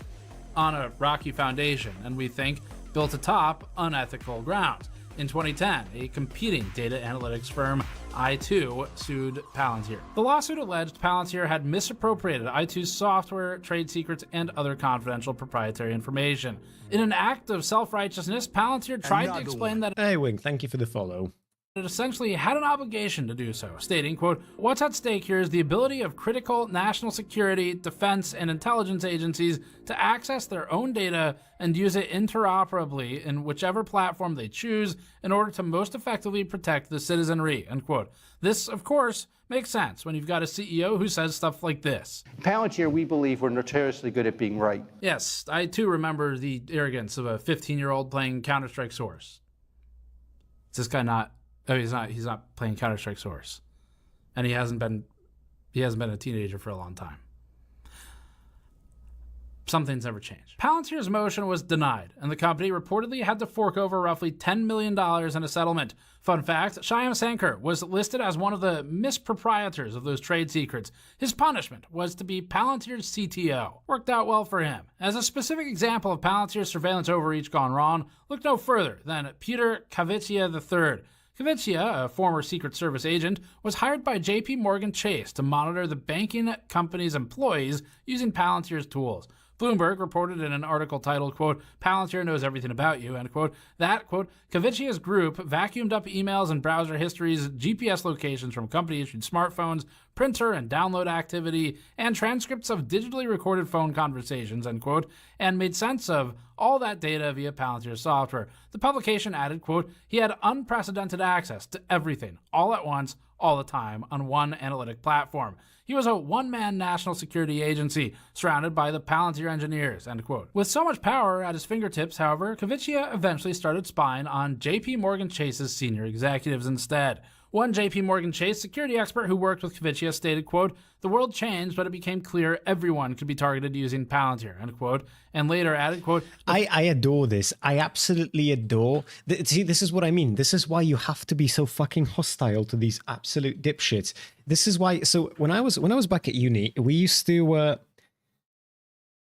O: on a rocky foundation, and we think built atop unethical grounds. In 2010, a competing data analytics firm, i2, sued Palantir. The lawsuit alleged Palantir had misappropriated i2's software, trade secrets, and other confidential proprietary information. In an act of self-righteousness, Palantir tried to explain that...
E: Hey, Wing, thank you for the follow.
O: It essentially had an obligation to do so, stating, quote, what's at stake here is the ability of critical national security, defense, and intelligence agencies to access their own data and use it interoperably in whichever platform they choose in order to most effectively protect the citizenry, end quote. This, of course, makes sense when you've got a CEO who says stuff like this.
D: Palantir, we believe we're notoriously good at being right.
O: Yes, I too remember the arrogance of a 15-year-old playing Counter-Strike Source. Is this guy not... Oh, he's not playing Counter-Strike Source. And he hasn't been a teenager for a long time. Some things never change. Palantir's motion was denied, and the company reportedly had to fork over roughly $10 million in a settlement. Fun fact, Shyam Sankar was listed as one of the misproprietors of those trade secrets. His punishment was to be Palantir's CTO. Worked out well for him. As a specific example of Palantir's surveillance overreach gone wrong, look no further than Peter Clavicular III. Clavicular, a former Secret Service agent, was hired by JP Morgan Chase to monitor the banking company's employees using Palantir's tools. Bloomberg reported in an article titled, quote, Palantir knows everything about you, end quote, that, quote, Kvitchia's group vacuumed up emails and browser histories, GPS locations from company-issued smartphones, printer and download activity, and transcripts of digitally recorded phone conversations, end quote, and made sense of all that data via Palantir software. The publication added, quote, he had unprecedented access to everything, all at once, all the time, on one analytic platform. He was a one-man national security agency surrounded by the Palantir engineers, end quote. With so much power at his fingertips, however, Kvitchia eventually started spying on JP Morgan Chase's senior executives instead. One JP Morgan Chase security expert who worked with Kvitchia stated, quote, the world changed, but it became clear everyone could be targeted using Palantir, end quote, and later added, quote,
E: I adore this. I absolutely adore. See, this is what I mean. This is why you have to be so fucking hostile to these absolute dipshits. This is why. So when I was back at uni, we used to.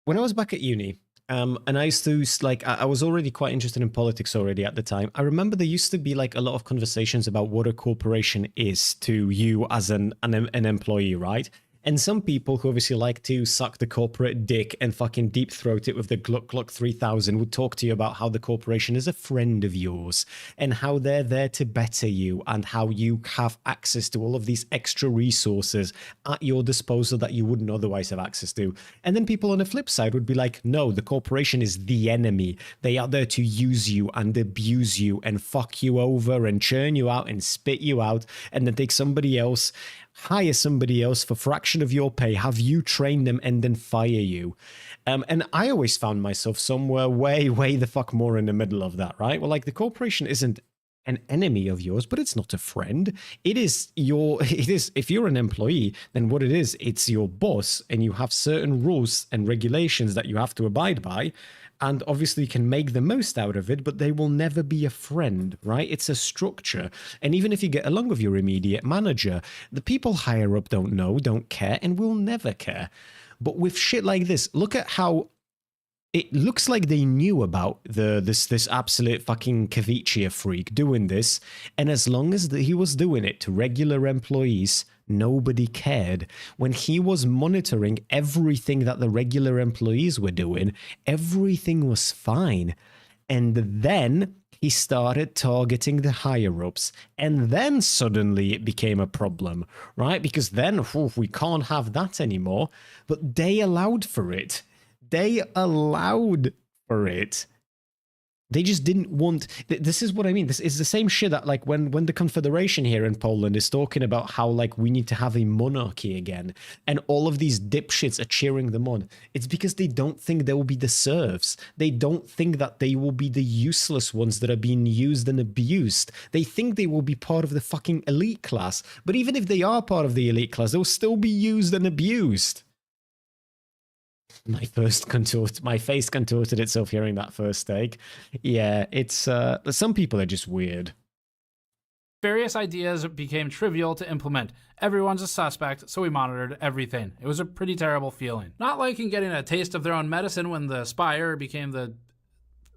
E: When I was back at uni. And I used to, like, I was already quite interested in politics already at the time. I remember there used to be, like, a lot of conversations about what a corporation is to you as an employee, right? And some people who obviously like to suck the corporate dick and fucking deep throat it with the Gluck 3000 would talk to you about how the corporation is a friend of yours and how they're there to better you and how you have access to all of these extra resources at your disposal that you wouldn't otherwise have access to. And then people on the flip side would be like, no, the corporation is the enemy. They are there to use you and abuse you and fuck you over and churn you out and spit you out and then take somebody else, hire somebody else for a fraction of your pay, have you train them, and then fire you. And I always found myself somewhere way the fuck more in the middle of that, right? Well, like, the corporation isn't an enemy of yours, but it's not a friend. It is, if you're an employee, then what it is, it's your boss, and you have certain rules and regulations that you have to abide by. And obviously you can make the most out of it, but they will never be a friend, right? It's a structure. And even if you get along with your immediate manager, the people higher up don't know, don't care, and will never care. But with shit like this, look at how it looks like they knew about this absolute fucking Kvitchia freak doing this. And as long as he was doing it to regular employees, nobody cared. When he was monitoring everything that the regular employees were doing, everything was fine. And then he started targeting the higher-ups. And then suddenly it became a problem, right? Because then, we can't have that anymore. But they allowed for it. They allowed for it. They just didn't want... This is what I mean. This is the same shit that, like, when the Confederation here in Poland is talking about how, like, we need to have a monarchy again, and all of these dipshits are cheering them on. It's because they don't think they will be the serfs. They don't think that they will be the useless ones that are being used and abused. They think they will be part of the fucking elite class. But even if they are part of the elite class, they'll still be used and abused. My face contorted itself hearing that first take. Yeah, it's some people are just weird.
O: Various ideas became trivial to implement. Everyone's a suspect, so we monitored everything. It was a pretty terrible feeling. Not like in getting a taste of their own medicine when the spyer became the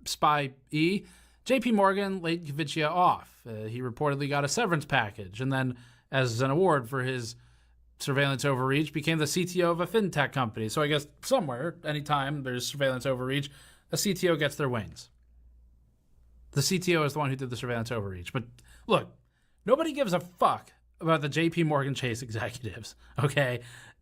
O: spy-e. JP Morgan laid Kvitchia off. He reportedly got a severance package, and then, as an award for his surveillance overreach, became the CTO of a fintech company. So I guess somewhere, anytime there's surveillance overreach, a CTO gets their wings. The CTO is the one who did the surveillance overreach. But look, nobody gives a fuck about the JP Morgan Chase executives, okay?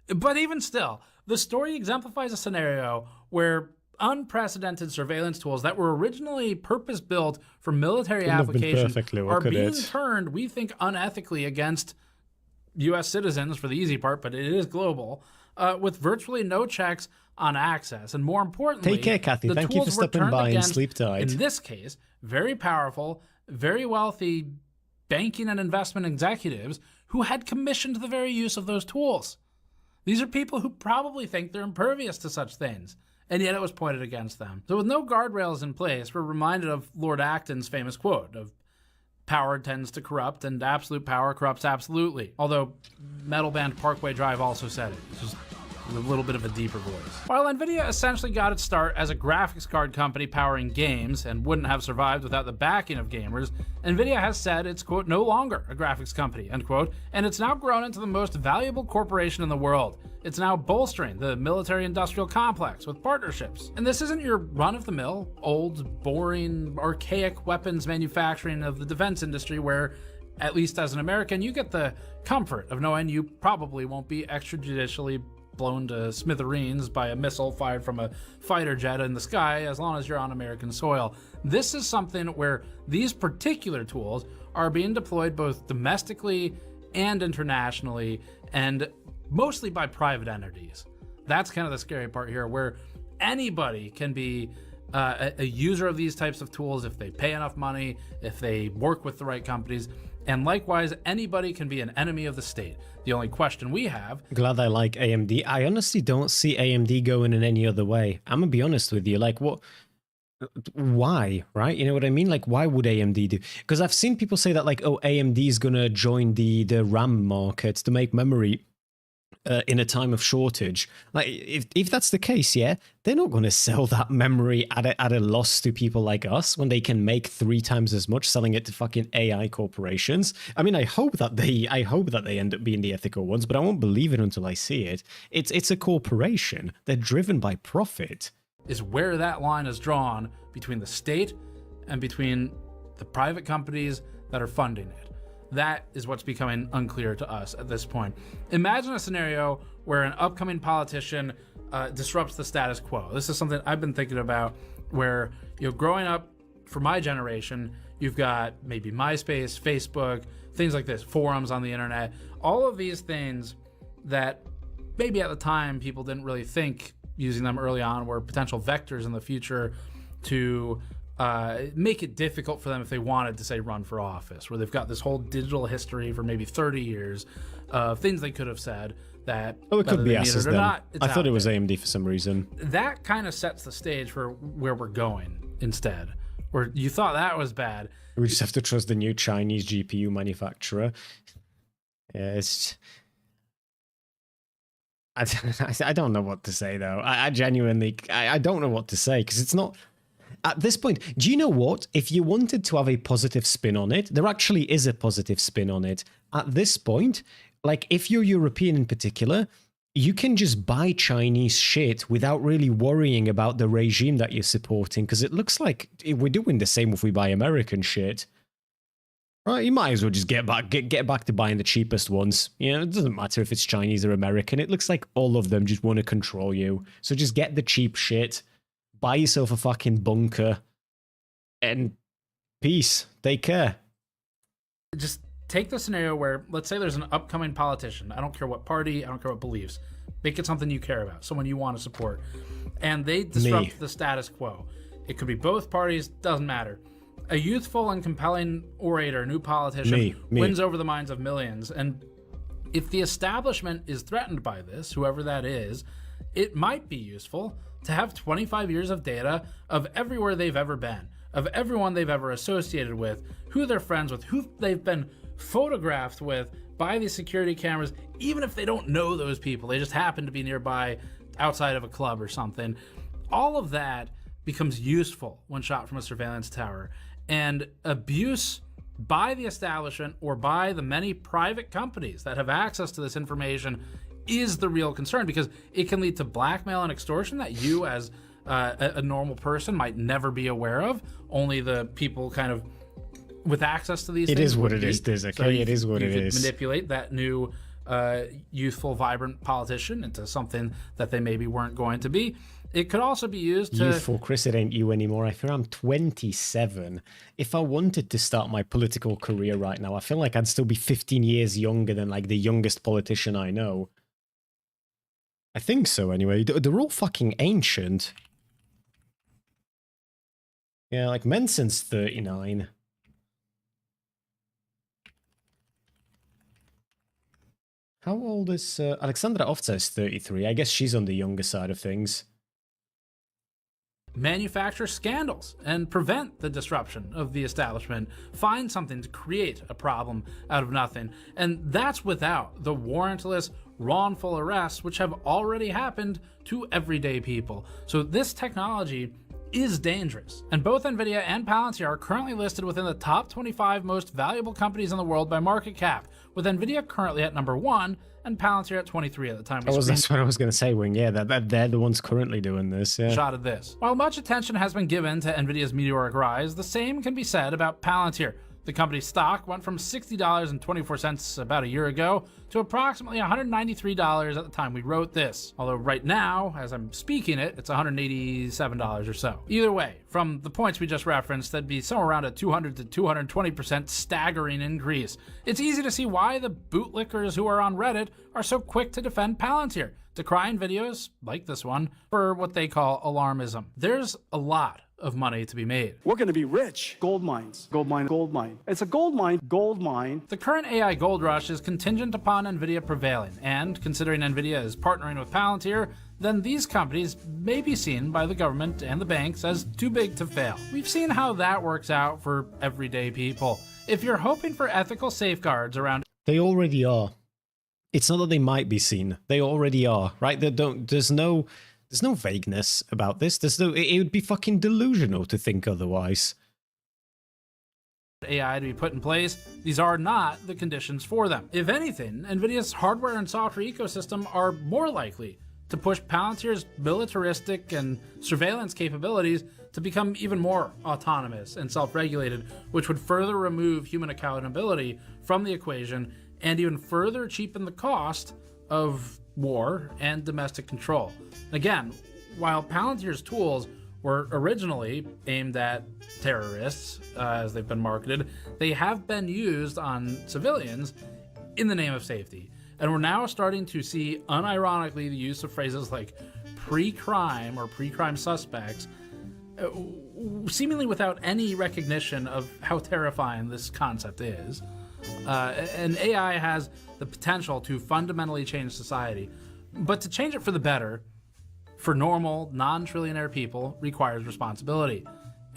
O: But even still, the story exemplifies a scenario where unprecedented surveillance tools that were originally purpose-built for military applications are being turned, we think, unethically against U.S. citizens for the easy part, but it is global, with virtually no checks on access. And more importantly,
E: take care, Kathy. Thank you for stopping by and sleep tight.
O: In this case, very powerful, very wealthy banking and investment executives who had commissioned the very use of those tools. These are people who probably think they're impervious to such things, and yet it was pointed against them. So with no guardrails in place, we're reminded of Lord Acton's famous quote of power tends to corrupt, and absolute power corrupts absolutely. Although metal band Parkway Drive also said it. It's just a little bit of a deeper voice. While NVIDIA essentially got its start as a graphics card company powering games and wouldn't have survived without the backing of gamers, NVIDIA has said it's, quote, no longer a graphics company, end quote, and it's now grown into the most valuable corporation in the world. It's now bolstering the military-industrial complex with partnerships. And this isn't your run-of-the-mill, old, boring, archaic weapons manufacturing of the defense industry where, at least as an American, you get the comfort of knowing you probably won't be extrajudicially blown to smithereens by a missile fired from a fighter jet in the sky as long as you're on American soil. This is something where these particular tools are being deployed both domestically and internationally, and mostly by private entities. That's kind of the scary part here, where anybody can be a user of these types of tools if they pay enough money, if they work with the right companies. And likewise, anybody can be an enemy of the state. The only question we have...
E: Glad I like AMD. I honestly don't see AMD going in any other way. I'm gonna be honest with you. Like, what... Why, right? You know what I mean? Like, why would AMD do... Because I've seen people say that, like, oh, AMD is gonna join the RAM market to make memory in a time of shortage. Like, if that's the case, yeah, they're not going to sell that memory at a loss to people like us when they can make 3 times as much selling it to fucking AI corporations. I mean, I hope that they end up being the ethical ones, but I won't believe it until I see it. It's a corporation. They're driven by profit.
O: Is where that line is drawn between the state and between the private companies that are funding it. That is what's becoming unclear to us at this point. Imagine a scenario where an upcoming politician disrupts the status quo. This is something I've been thinking about, where, you know, growing up for my generation, you've got maybe MySpace, Facebook, things like this, forums on the internet, all of these things that maybe at the time people didn't really think using them early on were potential vectors in the future to make it difficult for them if they wanted to, say, run for office, where they've got this whole digital history for maybe 30 years of things they could have said that,
E: oh, it could be us then.
O: Not,
E: I thought it was AMD for some reason.
O: That kind of sets the stage for where we're going instead, where you thought that was bad.
E: We just have to trust the new Chinese GPU manufacturer. Yeah, it's... I don't know what to say, though. I genuinely... I don't know what to say, because it's not... At this point, do you know what? If you wanted to have a positive spin on it, there actually is a positive spin on it. At this point, like, if you're European in particular, you can just buy Chinese shit without really worrying about the regime that you're supporting, because it looks like we're doing the same if we buy American shit. Right, you might as well just get back to buying the cheapest ones. You know, it doesn't matter if it's Chinese or American. It looks like all of them just want to control you. So just get the cheap shit. Buy yourself a fucking bunker, and peace. Take care.
O: Just take the scenario where, let's say there's an upcoming politician. I don't care what party, I don't care what beliefs. Make it something you care about, someone you want to support. And they disrupt the status quo. It could be both parties, doesn't matter. A youthful and compelling orator, new politician, wins over the minds of millions. And if the establishment is threatened by this, whoever that is, it might be useful to have 25 years of data of everywhere they've ever been, of everyone they've ever associated with, who they're friends with, who they've been photographed with by these security cameras, even if they don't know those people, they just happen to be nearby outside of a club or something. All of that becomes useful when shot from a surveillance tower. And abuse by the establishment or by the many private companies that have access to this information is the real concern, because it can lead to blackmail and extortion that you as a normal person might never be aware of. Only the people kind of with access to these things.
E: It is what it is, Diz, okay? It is what it is.
O: You could manipulate that new youthful, vibrant politician into something that they maybe weren't going to be. It could also be used to...
E: Youthful, Chris, it ain't you anymore. I feel I'm 27. If I wanted to start my political career right now, I feel like I'd still be 15 years younger than, like, the youngest politician I know. I think so, anyway. They're all fucking ancient. Yeah, like, Menson's 39. How old is... Alexandra Ovca is 33. I guess she's on the younger side of things.
O: Manufacture scandals and prevent the disruption of the establishment. Find something to create a problem out of nothing. And that's without the warrantless, wrongful arrests which have already happened to everyday people. So this technology is dangerous. And both Nvidia and Palantir are currently listed within the top 25 most valuable companies in the world by market cap, with Nvidia currently at number 1 and Palantir at 23 at the time we
E: That's what I was going to say, Wing. Yeah, they're the ones currently doing this. Yeah.
O: shot of this. While much attention has been given to Nvidia's meteoric rise, the same can be said about Palantir. The company's stock went from $60.24 about a year ago to approximately $193 at the time we wrote this. Although right now, as I'm speaking it, it's $187 or so. Either way, from the points we just referenced, that'd be somewhere around a 200 to 220% staggering increase. It's easy to see why the bootlickers who are on Reddit are so quick to defend Palantir, decrying videos like this one for what they call alarmism. There's a lot of money to be made.
P: We're going to be rich. Gold mines. Gold mine. Gold mine. It's a gold mine. Gold mine.
O: The current AI gold rush is contingent upon Nvidia prevailing, and considering Nvidia is partnering with Palantir, then these companies may be seen by the government and the banks as too big to fail. We've seen how that works out for everyday people. If you're hoping for ethical safeguards around...
E: They already are. It's not that they might be seen. They already are, right? There's no vagueness about this. It would be fucking delusional to think otherwise.
O: AI to be put in place, these are not the conditions for them. If anything, Nvidia's hardware and software ecosystem are more likely to push Palantir's militaristic and surveillance capabilities to become even more autonomous and self-regulated, which would further remove human accountability from the equation and even further cheapen the cost of war and domestic control. Again, while Palantir's tools were originally aimed at terrorists, as they've been marketed, they have been used on civilians in the name of safety. And we're now starting to see, unironically, the use of phrases like pre-crime or pre-crime suspects, seemingly without any recognition of how terrifying this concept is. And AI has the potential to fundamentally change society, but to change it for the better, for normal, non-trillionaire people, requires responsibility.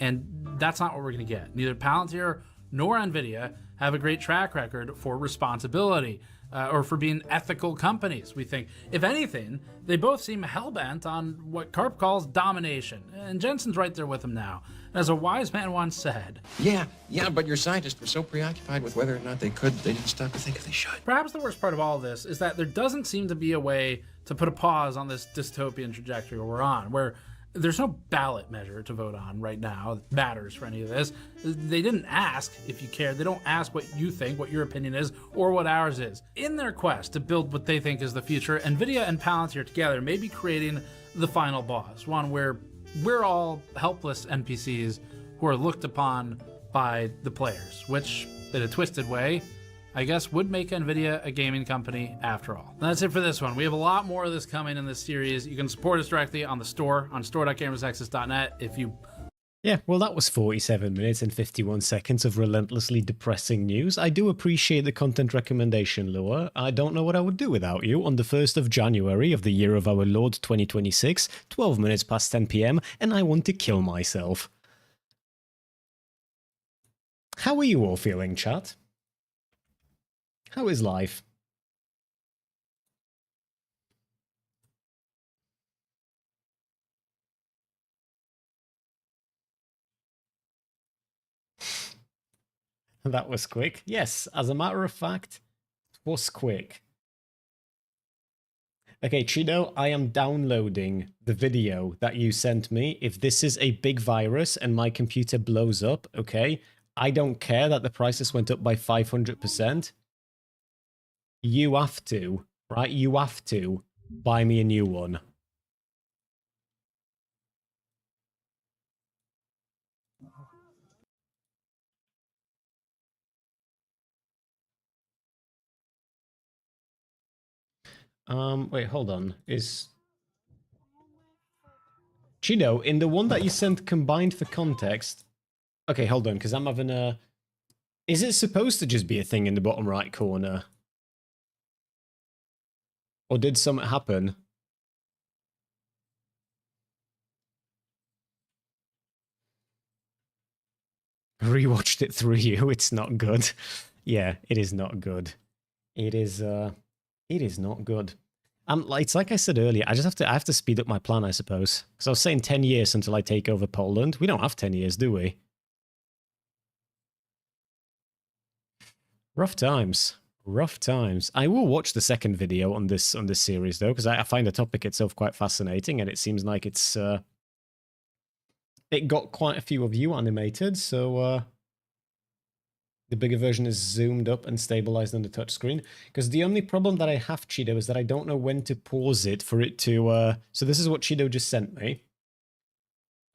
O: And that's not what we're going to get. Neither Palantir nor Nvidia have a great track record for responsibility, or for being ethical companies, we think. If anything, they both seem hell-bent on what Karp calls domination. And Jensen's right there with him now. As a wise man once said,
F: Yeah, but your scientists were so preoccupied with whether or not they didn't stop to think if they should.
O: Perhaps the worst part of all of this is that there doesn't seem to be a way to put a pause on this dystopian trajectory we're on, where there's no ballot measure to vote on right now that matters for any of this. They didn't ask if you cared. They don't ask what you think, what your opinion is, or what ours is. In their quest to build what they think is the future, Nvidia and Palantir together may be creating the final boss, one where we're all helpless NPCs who are looked upon by the players, which, in a twisted way, I guess would make Nvidia a gaming company after all. And that's it for this one. We have a lot more of this coming in this series. You can support us directly on the store, on store.gamersnexus.net if you...
E: Yeah, well, that was 47 minutes and 51 seconds of relentlessly depressing news. I do appreciate the content recommendation, Lua. I don't know what I would do without you on the 1st of January of the year of our Lord 2026, 12 minutes past 10 PM, and I want to kill myself. How are you all feeling, chat? How is life? That was quick. Yes, as a matter of fact, it was quick. Okay, Chido, I am downloading the video that you sent me. If this is a big virus and my computer blows up, okay, I don't care that the prices went up by 500%. You have to, right? You have to buy me a new one. Wait, hold on. Is Chido, in the one that you sent combined for context... Okay, hold on, because I'm having a... Is it supposed to just be a thing in the bottom right corner? Or did something happen? Rewatched it through you. It's not good. Yeah, it is not good. It is not good. It's like I said earlier, I have to speed up my plan, I suppose. Because I was saying 10 years until I take over Poland. We don't have 10 years, do we? Rough times. Rough times. I will watch the second video on this series, though, because I find the topic itself quite fascinating, and it seems like it's it got quite a few of you animated, so the bigger version is zoomed up and stabilized on the touchscreen. Because the only problem that I have, Cheeto, is that I don't know when to pause it for it to... So this is what Cheeto just sent me.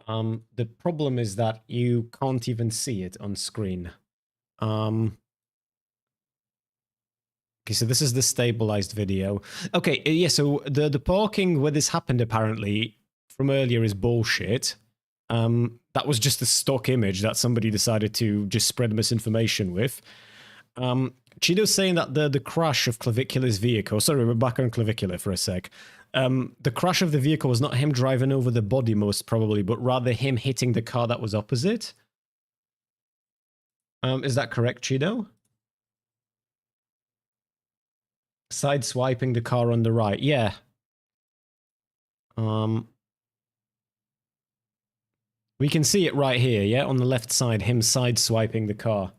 E: The problem is that you can't even see it on screen. Okay, so this is the stabilized video. Okay, yeah, so the parking where this happened, apparently, from earlier is bullshit. That was just a stock image that somebody decided to just spread misinformation with. Cheeto's saying that the crash of Clavicular's vehicle... Sorry, we're back on Clavicular for a sec. The crash of the vehicle was not him driving over the body, most probably, but rather him hitting the car that was opposite. Is that correct, Cheeto? Sideswiping the car on the right. Yeah. We can see it right here, yeah? On the left side, him sideswiping the car.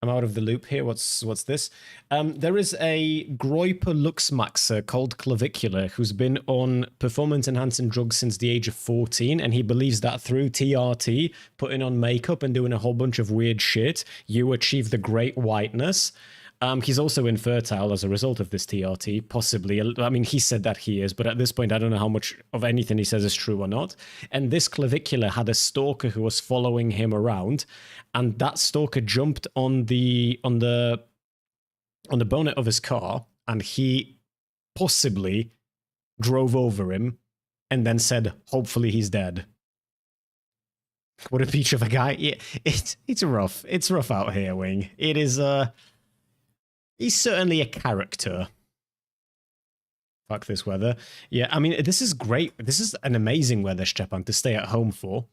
E: I'm out of the loop here. What's this? There is a Groiper Luxmaxer called Clavicular who's been on performance-enhancing drugs since the age of 14, and he believes that through TRT, putting on makeup and doing a whole bunch of weird shit, you achieve the great whiteness. He's also infertile as a result of this TRT, possibly. I mean, he said that he is, but at this point, I don't know how much of anything he says is true or not. And this Clavicular had a stalker who was following him around, and that stalker jumped on the bonnet of his car, and he possibly drove over him, and then said, "Hopefully he's dead." What a peach of a guy! Yeah, it's rough. It's rough out here, Wing. It is. He's certainly a character. Fuck this weather. Yeah, I mean, this is great. This is an amazing weather, Stepan, to stay at home for.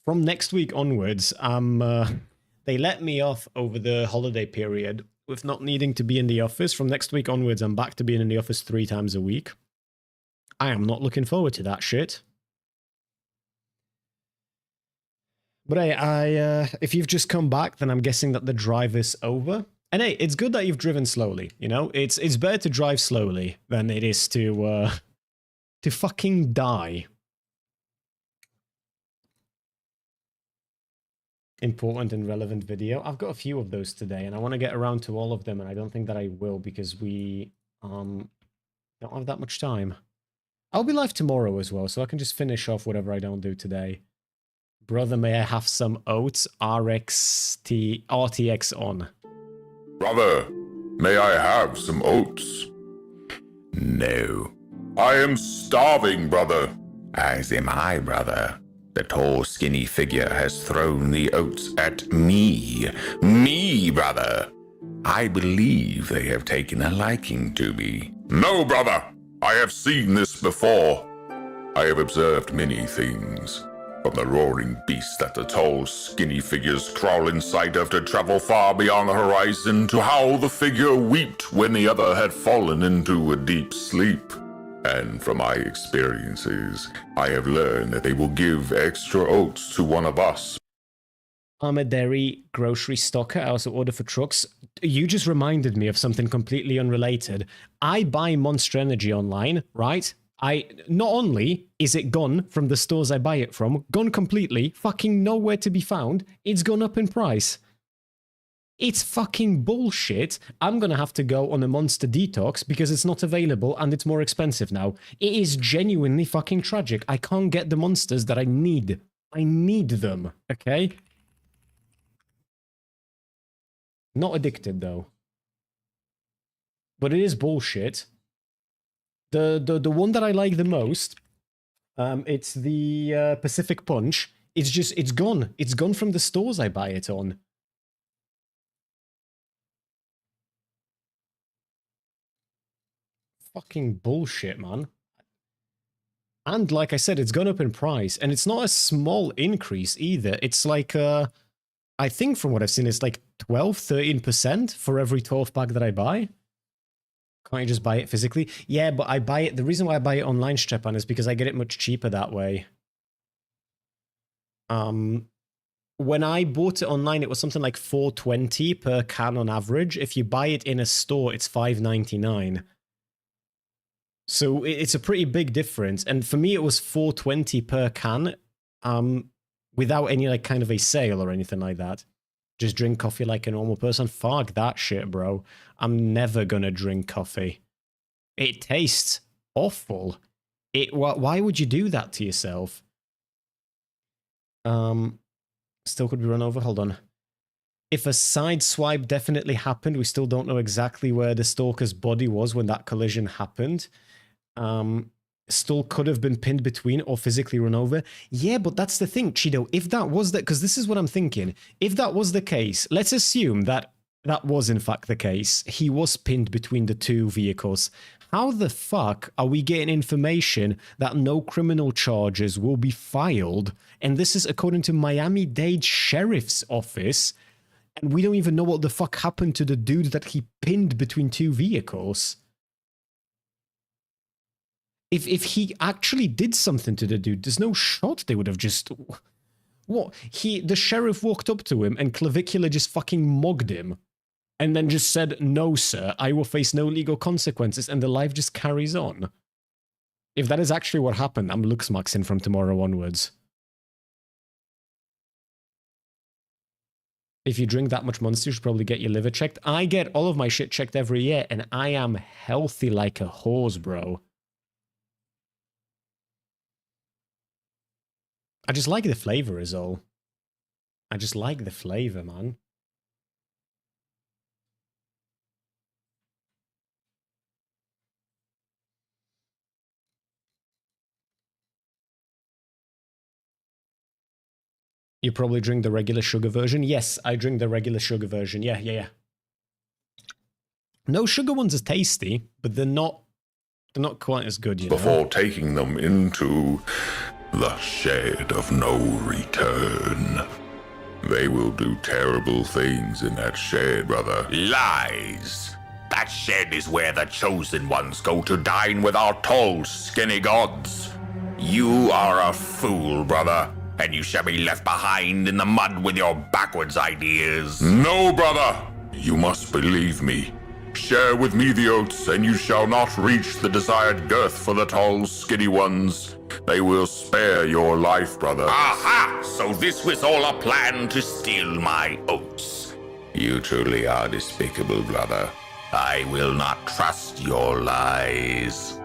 E: From next week onwards, they let me off over the holiday period with not needing to be in the office. From next week onwards, I'm back to being in the office 3 times a week. I am not looking forward to that shit. But hey, if you've just come back, then I'm guessing that the drive is over. And hey, it's good that you've driven slowly, you know? It's better to drive slowly than it is to fucking die. Important and relevant video. I've got a few of those today, and I want to get around to all of them, and I don't think that I will because we don't have that much time. I'll be live tomorrow as well, so I can just finish off whatever I don't do today. Brother, may I have some oats? RTX on.
I: Brother, may I have some oats? No. I am starving, brother. As am I, brother. The tall, skinny figure has thrown the oats at me. Me, brother. I believe they have taken a liking to me. No, brother. I have seen this before. I have observed many things. From the roaring beast that the tall, skinny figures crawl in sight of to travel far beyond the horizon, to how the figure wept when the other had fallen into a deep sleep. And from my experiences, I have learned that they will give extra oats to one of us.
E: I'm a dairy grocery stocker. I also order for trucks. You just reminded me of something completely unrelated. I buy Monster Energy online, right? Not only is it gone from the stores I buy it from, gone completely, fucking nowhere to be found, it's gone up in price. It's fucking bullshit. I'm gonna have to go on a Monster Detox because it's not available and it's more expensive now. It is genuinely fucking tragic. I can't get the monsters that I need. I need them, okay? Not addicted, though. But it is bullshit. The one that I like the most, it's the Pacific Punch. It's gone. It's gone from the stores I buy it on. Fucking bullshit, man. And like I said, it's gone up in price, and it's not a small increase either. It's like, I think from what I've seen, it's like 12, 13% for every 12 pack that I buy. Can't you just buy it physically? Yeah, but I buy it. The reason why I buy it online, Stepan, is because I get it much cheaper that way. When I bought it online, it was something like $4.20 per can on average. If you buy it in a store, it's $5.99. So it's a pretty big difference. And for me, it was $4.20 per can, without any like kind of a sale or anything like that. Just drink coffee like a normal person. Fuck that shit, bro. I'm never gonna drink coffee. It tastes awful. Why would you do that to yourself? Still could be run over. Hold on. If a side swipe definitely happened, we still don't know exactly where the stalker's body was when that collision happened. Still could have been pinned between or physically run over. Yeah, but that's the thing, Cheeto. If that was the... Because this is what I'm thinking. If that was the case, let's assume that that was in fact the case. He was pinned between the two vehicles. How the fuck are we getting information that no criminal charges will be filed? And this is according to Miami-Dade Sheriff's Office. And we don't even know what the fuck happened to the dude that he pinned between two vehicles. If he actually did something to the dude, there's no shot they would have just... What? The sheriff walked up to him and Clavicular just fucking mugged him. And then just said, no, sir, I will face no legal consequences, and the life just carries on. If that is actually what happened, I'm looksmaxing from tomorrow onwards. If you drink that much Monster, you should probably get your liver checked. I get all of my shit checked every year, and I am healthy like a horse, bro. I just like the flavor is all. I just like the flavor, man. You probably drink the regular sugar version? Yes, I drink the regular sugar version. Yeah. No sugar ones are tasty, but they're not quite as good, you know.
I: Before taking them into the shed of no return. They will do terrible things in that shed, brother.
J: Lies! That shed is where the chosen ones go to dine with our tall, skinny gods. You are a fool, brother, and you shall be left behind in the mud with your backwards ideas.
I: No, brother! You must believe me. Share with me the oats, and you shall not reach the desired girth for the tall, skinny ones. They will spare your life, brother.
J: Aha! So this was all a plan to steal my oats.
I: You truly are despicable, brother.
J: I will not trust your lies.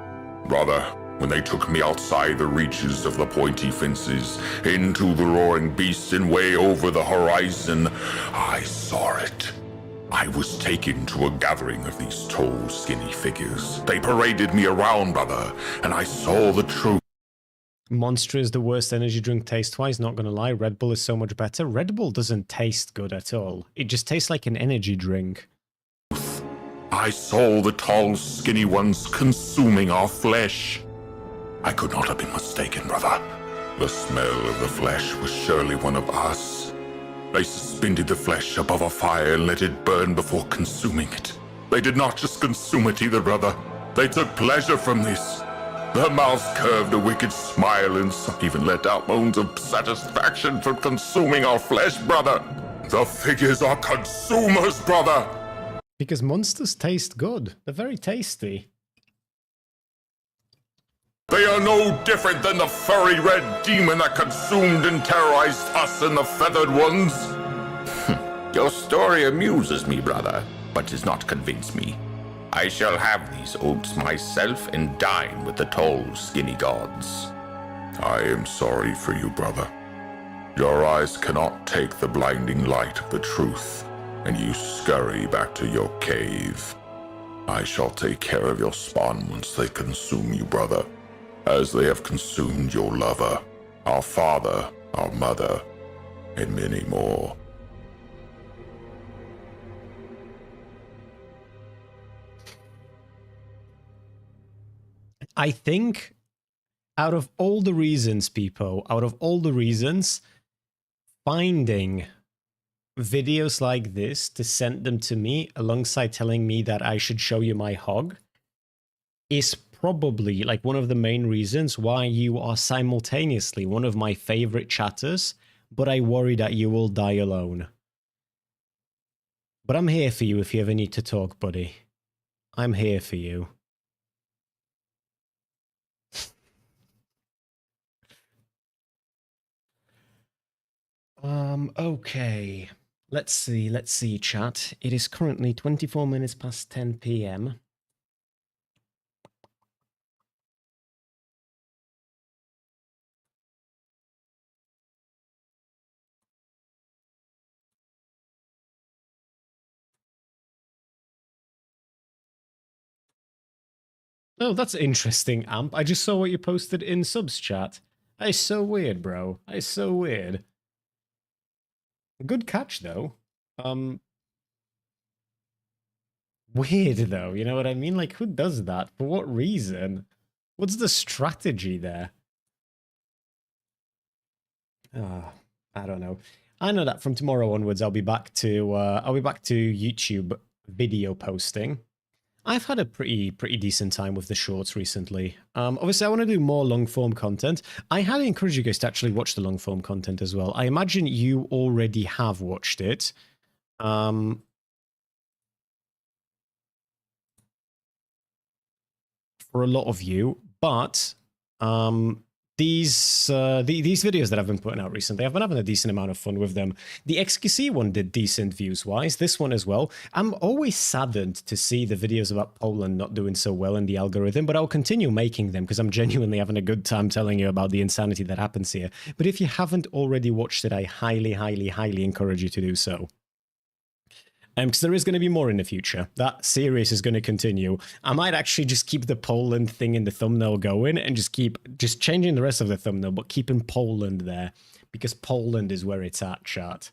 I: Brother, when they took me outside the reaches of the pointy fences, into the roaring beast and way over the horizon, I saw it. I was taken to a gathering of these tall, skinny figures. They paraded me around, brother, and I saw the truth.
E: Monster is the worst energy drink taste-wise, not gonna lie. Red Bull is so much better. Red Bull doesn't taste good at all. It just tastes like an energy drink.
I: I saw the tall, skinny ones consuming our flesh. I could not have been mistaken, brother. The smell of the flesh was surely one of us. They suspended the flesh above a fire and let it burn before consuming it. They did not just consume it either, brother. They took pleasure from this. Their mouths curved a wicked smile, and some even let out moans of satisfaction from consuming our flesh, brother. The figures are consumers, brother.
E: Because monsters taste good. They're very tasty.
I: They are no different than the furry red demon that consumed and terrorized us and the feathered ones.
J: Your story amuses me, brother, but does not convince me. I shall have these oats myself and dine with the tall, skinny gods.
I: I am sorry for you, brother. Your eyes cannot take the blinding light of the truth, and you scurry back to your cave. I shall take care of your spawn once they consume you, brother, as they have consumed your lover, our father, our mother, and many more.
E: I think out of all the reasons, people, finding videos like this to send them to me alongside telling me that I should show you my hog is probably like one of the main reasons why you are simultaneously one of my favorite chatters, but I worry that you will die alone. But I'm here for you if you ever need to talk, buddy. I'm here for you. Okay. Let's see, chat. It is currently 24 minutes past 10 p.m. Oh, that's interesting, Amp. I just saw what you posted in subs chat. That is so weird, bro. That is so weird. Good catch, though. Weird, though. You know what I mean? Like, who does that? For what reason? What's the strategy there? I don't know. I know that from tomorrow onwards, I'll be back to YouTube video posting. I've had a pretty decent time with the shorts recently. Obviously, I want to do more long-form content. I highly encourage you guys to actually watch the long-form content as well. I imagine you already have watched it. For a lot of you, but these videos that I've been putting out recently, I've been having a decent amount of fun with them. The XQC one did decent views-wise, this one as well. I'm always saddened to see the videos about Poland not doing so well in the algorithm, but I'll continue making them because I'm genuinely having a good time telling you about the insanity that happens here. But if you haven't already watched it, I highly, highly, highly encourage you to do so. Because there is going to be more in the future. That series is going to continue. I might actually just keep the Poland thing in the thumbnail going and just keep changing the rest of the thumbnail, but keeping Poland there. Because Poland is where it's at, chat.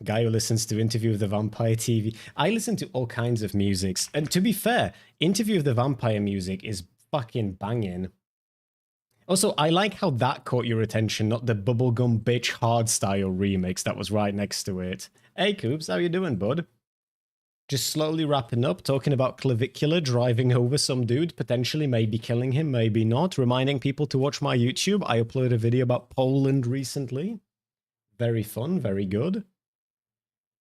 E: Guy who listens to Interview with the Vampire TV. I listen to all kinds of musics. And to be fair, Interview with the Vampire music is fucking banging. Also, I like how that caught your attention, not the Bubblegum Bitch Hardstyle remix that was right next to it. Hey, Coops, how you doing, bud? Just slowly wrapping up, talking about Clavicular driving over some dude, potentially maybe killing him, maybe not. Reminding people to watch my YouTube. I uploaded a video about Poland recently. Very fun, very good.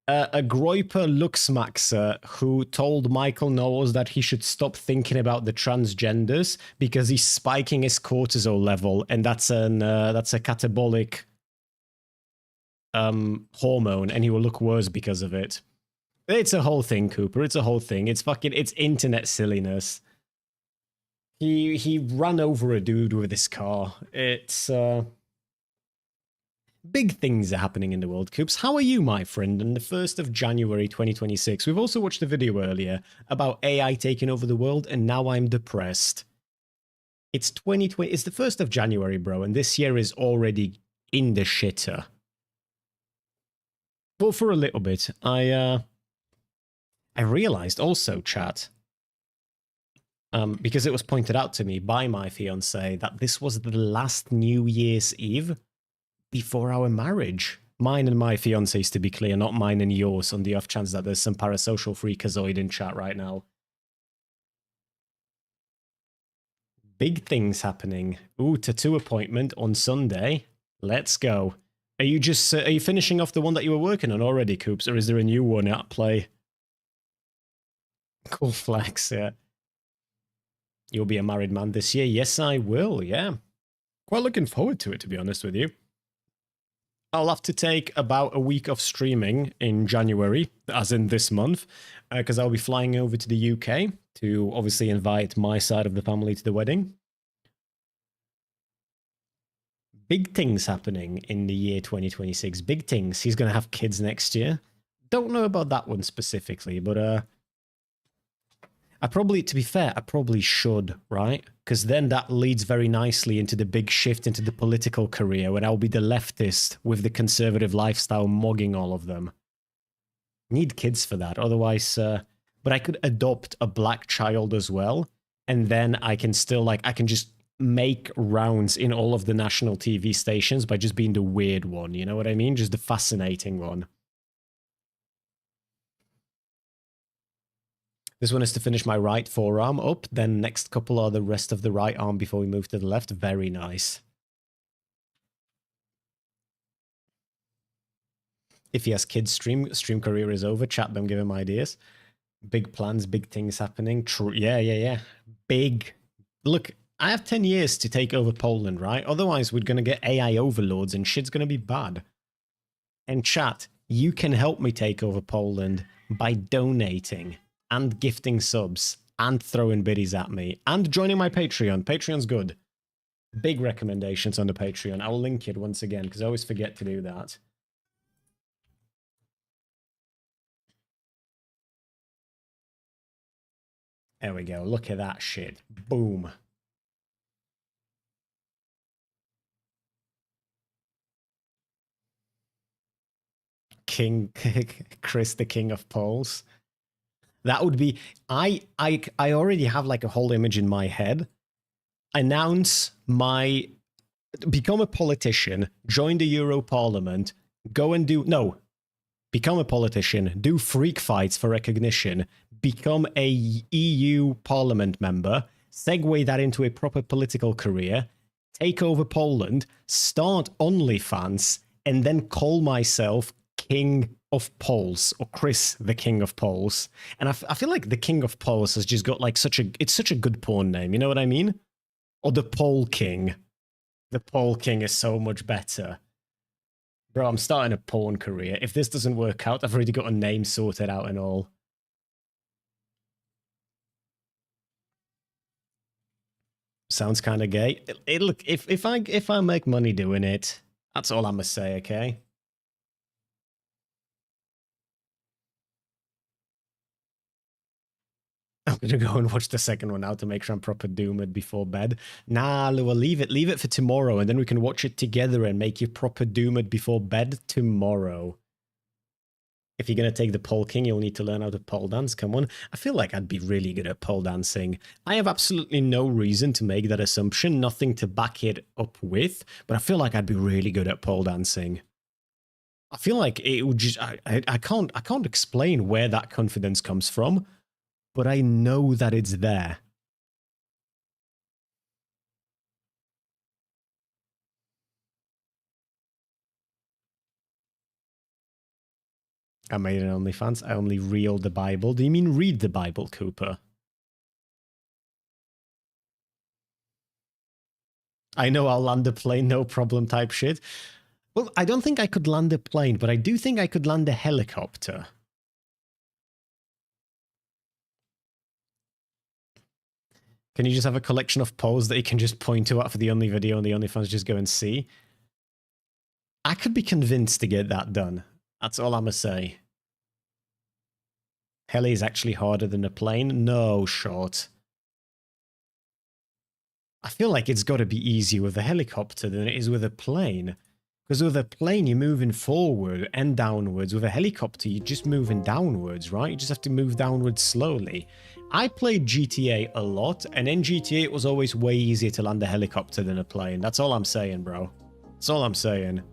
E: A Groiper Luxmaxer who told Michael Knowles that he should stop thinking about the transgenders because he's spiking his cortisol level, and that's a catabolic hormone, and he will look worse because of it. It's a whole thing, Cooper. It's a whole thing. It's internet silliness. He ran over a dude with his car. It's big things are happening in the world, Coops. How are you, my friend, on the 1st of January 2026? We've also watched a video earlier about AI taking over the world, and now I'm depressed. It's 2020. It's the 1st of January, bro, and this year is already in the shitter. Well, for a little bit. I realized also, chat, because it was pointed out to me by my fiancé, that this was the last New Year's Eve before our marriage. Mine and my fiance's, to be clear, not mine and yours, on the off chance that there's some parasocial freakazoid in chat right now. Big things happening. Ooh, tattoo appointment on Sunday. Let's go. Are you finishing off the one that you were working on already, Coops, or is there a new one at play? Cool flex, yeah. You'll be a married man this year? Yes, I will, yeah. Quite looking forward to it, to be honest with you. I'll have to take about a week of streaming in January, as in this month, because I'll be flying over to the UK to obviously invite my side of the family to the wedding. Big things happening in the year 2026. Big things. He's going to have kids next year. Don't know about that one specifically, but to be fair, I probably should, right? Because then that leads very nicely into the big shift into the political career when I'll be the leftist with the conservative lifestyle mogging all of them. Need kids for that, otherwise, but I could adopt a black child as well, and then I can still, I can just make rounds in all of the national TV stations by just being the weird one, you know what I mean? Just the fascinating one. This one is to finish my right forearm up, then next couple are the rest of the right arm before we move to the left. Very nice. If he has kids, stream career is over. Chat them, give him ideas. Big plans, big things happening. True. Yeah. Big. Look, I have 10 years to take over Poland, right? Otherwise, we're going to get AI overlords and shit's going to be bad. And chat, you can help me take over Poland by donating and gifting subs and throwing biddies at me and joining my Patreon. Patreon's good. Big recommendations on the Patreon. I'll link it once again because I always forget to do that. There we go. Look at that shit. Boom. King, Chris, the king of Poles. That would be, I already have like a whole image in my head. Become a politician, join the Euro Parliament, become a politician, do freak fights for recognition, become a EU Parliament member, segue that into a proper political career, take over Poland, start OnlyFans, and then call myself King of Poles, or Chris, the King of Poles. And I feel like the King of Poles has just got like it's such a good porn name, you know what I mean? Or the Pole King. The Pole King is so much better. Bro, I'm starting a porn career. If this doesn't work out, I've already got a name sorted out and all. Sounds kind of gay. Look, if I make money doing it, that's all I'm gonna say, okay? I'm gonna go and watch the second one now to make sure I'm proper doomed before bed. Nah, we'll leave it for tomorrow, and then we can watch it together and make you proper doomed before bed tomorrow. If you're gonna take the pole king, you'll need to learn how to pole dance. Come on. I feel like I'd be really good at pole dancing. I have absolutely no reason to make that assumption, nothing to back it up with, but I feel like I'd be really good at pole dancing. I feel like it would just I can't explain where that confidence comes from, but I know that it's there. I made an OnlyFans. I only reel the Bible. Do you mean read the Bible, Cooper? I know I'll land a plane, no problem type shit. Well, I don't think I could land a plane, but I do think I could land a helicopter. Can you just have a collection of polls that you can just point to for the only video and the OnlyFans just go and see? I could be convinced to get that done. That's all I'm gonna say. Heli is actually harder than a plane? No, short. I feel like it's got to be easier with a helicopter than it is with a plane. Because with a plane, you're moving forward and downwards. With a helicopter, you're just moving downwards, right? You just have to move downwards slowly. I played GTA a lot, and in GTA, it was always way easier to land a helicopter than a plane. That's all I'm saying, bro. That's all I'm saying.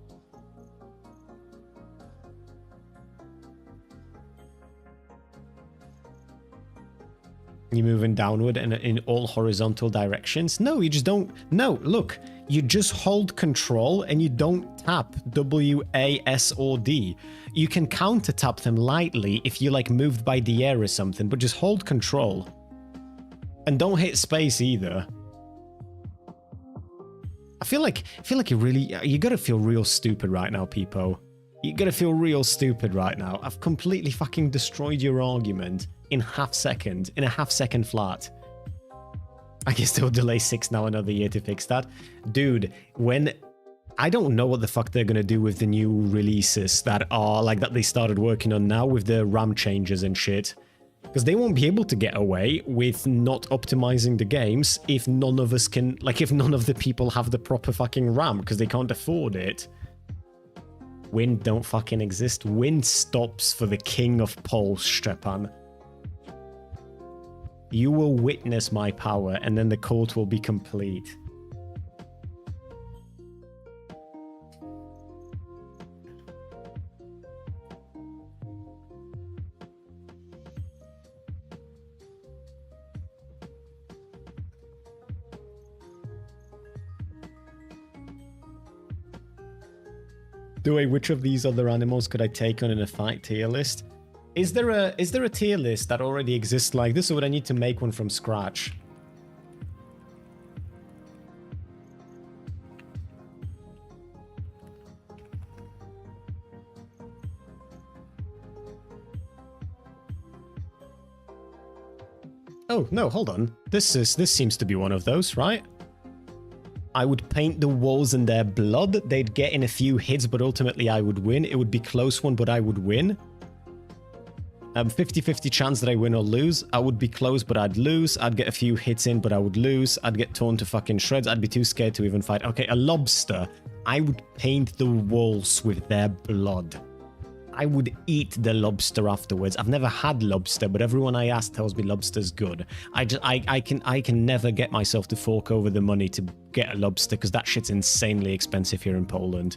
E: You're moving downward and in all horizontal directions? No, you just don't. No, look. You just hold control and you don't tap W, A, S, or D. You can counter tap them lightly if you like moved by the air or something, but just hold control. And don't hit space either. I feel like you gotta feel real stupid right now, people. You gotta feel real stupid right now. I've completely fucking destroyed your argument in a half second flat. I guess they'll delay 6 now another year to fix that. Dude, I don't know what the fuck they're gonna do with the new releases that are like that they started working on now with the RAM changes and shit. Because they won't be able to get away with not optimizing the games if none of us can, like if none of the people have the proper fucking RAM because they can't afford it. Win don't fucking exist. Win stops for the king of Poles, Stepan. You will witness my power, and then the cult will be complete. Which of these other animals could I take on in a fight tier list? Is there a tier list that already exists like this, or would I need to make one from scratch? Oh, no, hold on. This seems to be one of those, right? I would paint the walls in their blood. They'd get in a few hits, but ultimately I would win. It would be close one, but I would win. 50-50 chance that I win or lose. I would be close, but I'd lose. I'd get a few hits in, but I would lose. I'd get torn to fucking shreds. I'd be too scared to even fight. Okay, a lobster. I would paint the walls with their blood. I would eat the lobster afterwards. I've never had lobster, but everyone I ask tells me lobster's good. I can never get myself to fork over the money to get a lobster because that shit's insanely expensive here in Poland.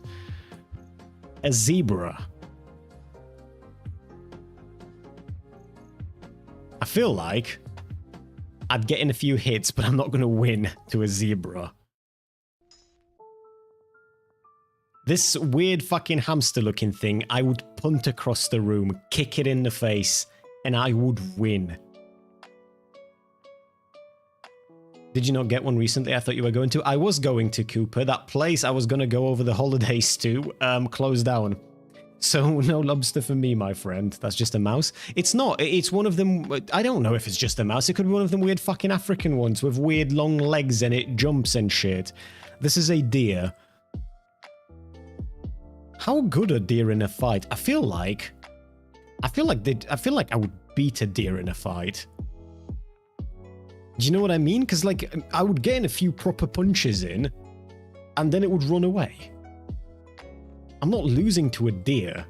E: A zebra. I feel like I'd get in a few hits, but I'm not going to win to a zebra. This weird fucking hamster-looking thing, I would punt across the room, kick it in the face, and I would win. Did you not get one recently? I thought you were going to. I was going to, Cooper. That place I was going to go over the holidays to closed down. So no lobster for me, my friend. That's just a mouse. It's not. It's one of them. I don't know if it's just a mouse. It could be one of them weird fucking African ones with weird long legs and it jumps and shit. This is a deer. How good are deer in a fight? I feel like I would beat a deer in a fight. Do you know what I mean? Because like I would get in a few proper punches in, and then it would run away. I'm not losing to a deer.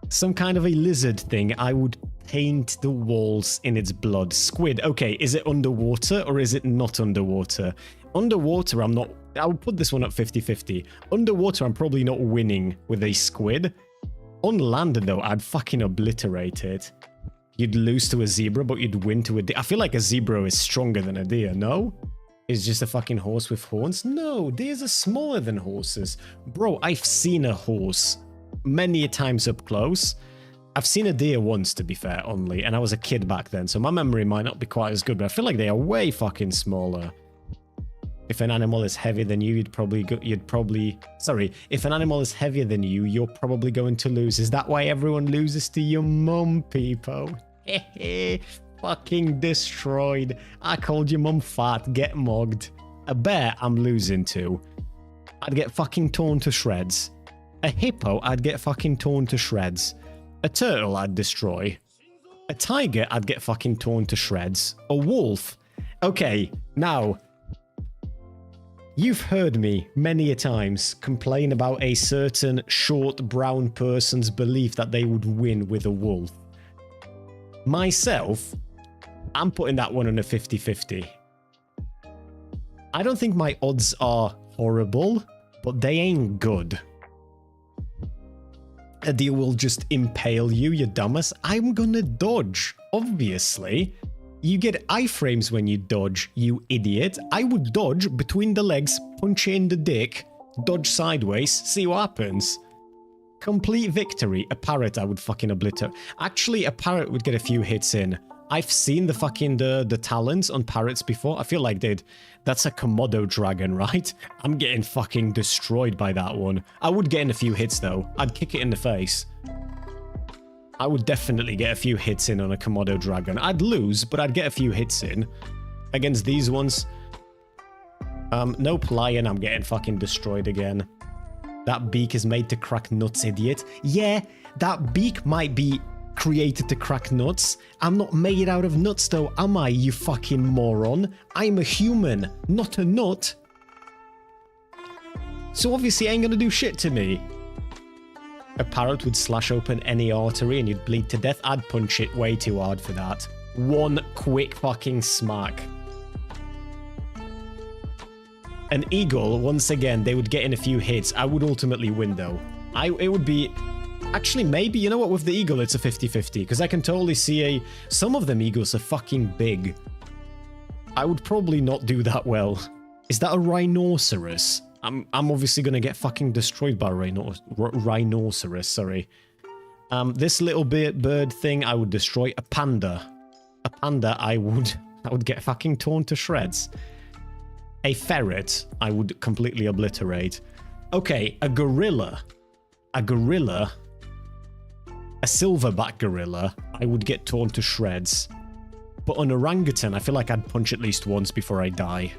E: Some kind of a lizard thing. I would paint the walls in its blood. Squid. Okay, is it underwater or is it not underwater? Underwater, I'm not... I would put this one at 50-50. Underwater, I'm probably not winning with a squid. On land, though, I'd fucking obliterate it. You'd lose to a zebra, but you'd win to a deer. I feel like a zebra is stronger than a deer, no? It's just a fucking horse with horns? No, deers are smaller than horses. Bro, I've seen a horse many times up close. I've seen a deer once, to be fair, only, and I was a kid back then, so my memory might not be quite as good, but I feel like they are way fucking smaller. If an animal is heavier than you, if an animal is heavier than you, you're probably going to lose. Is that why everyone loses to your mum, people? Hehe. Fucking destroyed. I called your mum fat, get mugged. A bear, I'm losing to. I'd get fucking torn to shreds. A hippo, I'd get fucking torn to shreds. A turtle, I'd destroy. A tiger, I'd get fucking torn to shreds. A wolf. Okay, now... You've heard me many a times complain about a certain short brown person's belief that they would win with a wolf. Myself, I'm putting that one on a 50-50. I don't think my odds are horrible, but they ain't good. A deer will just impale you, you dumbass. I'm gonna dodge, obviously. You get iframes when you dodge, you idiot. I would dodge between the legs, punch it in the dick, dodge sideways, see what happens. Complete victory. A parrot I would fucking obliterate. Actually, a parrot would get a few hits in. I've seen the fucking the talons on parrots before. I feel like that's a Komodo dragon, right? I'm getting fucking destroyed by that one. I would get in a few hits though. I'd kick it in the face. I would definitely get a few hits in on a Komodo dragon. I'd lose, but I'd get a few hits in. Against these ones. Nope, lion, I'm getting fucking destroyed again. That beak is made to crack nuts, idiot. Yeah, that beak might be created to crack nuts. I'm not made out of nuts though, am I, you fucking moron? I'm a human, not a nut. So obviously it ain't gonna do shit to me. A parrot would slash open any artery and you'd bleed to death. I'd punch it way too hard for that. One quick fucking smack. An eagle, once again, they would get in a few hits. I would ultimately win though. It would be... Actually, maybe, you know what, with the eagle it's a 50-50. Because I can totally see some of them eagles are fucking big. I would probably not do that well Is that a rhinoceros? I'm obviously gonna get fucking destroyed by a rhinoceros, sorry. This little bird thing, I would destroy. A panda. A panda, I would get fucking torn to shreds. A ferret, I would completely obliterate. Okay, a gorilla. A gorilla. A silverback gorilla, I would get torn to shreds. But an orangutan, I feel like I'd punch at least once before I die.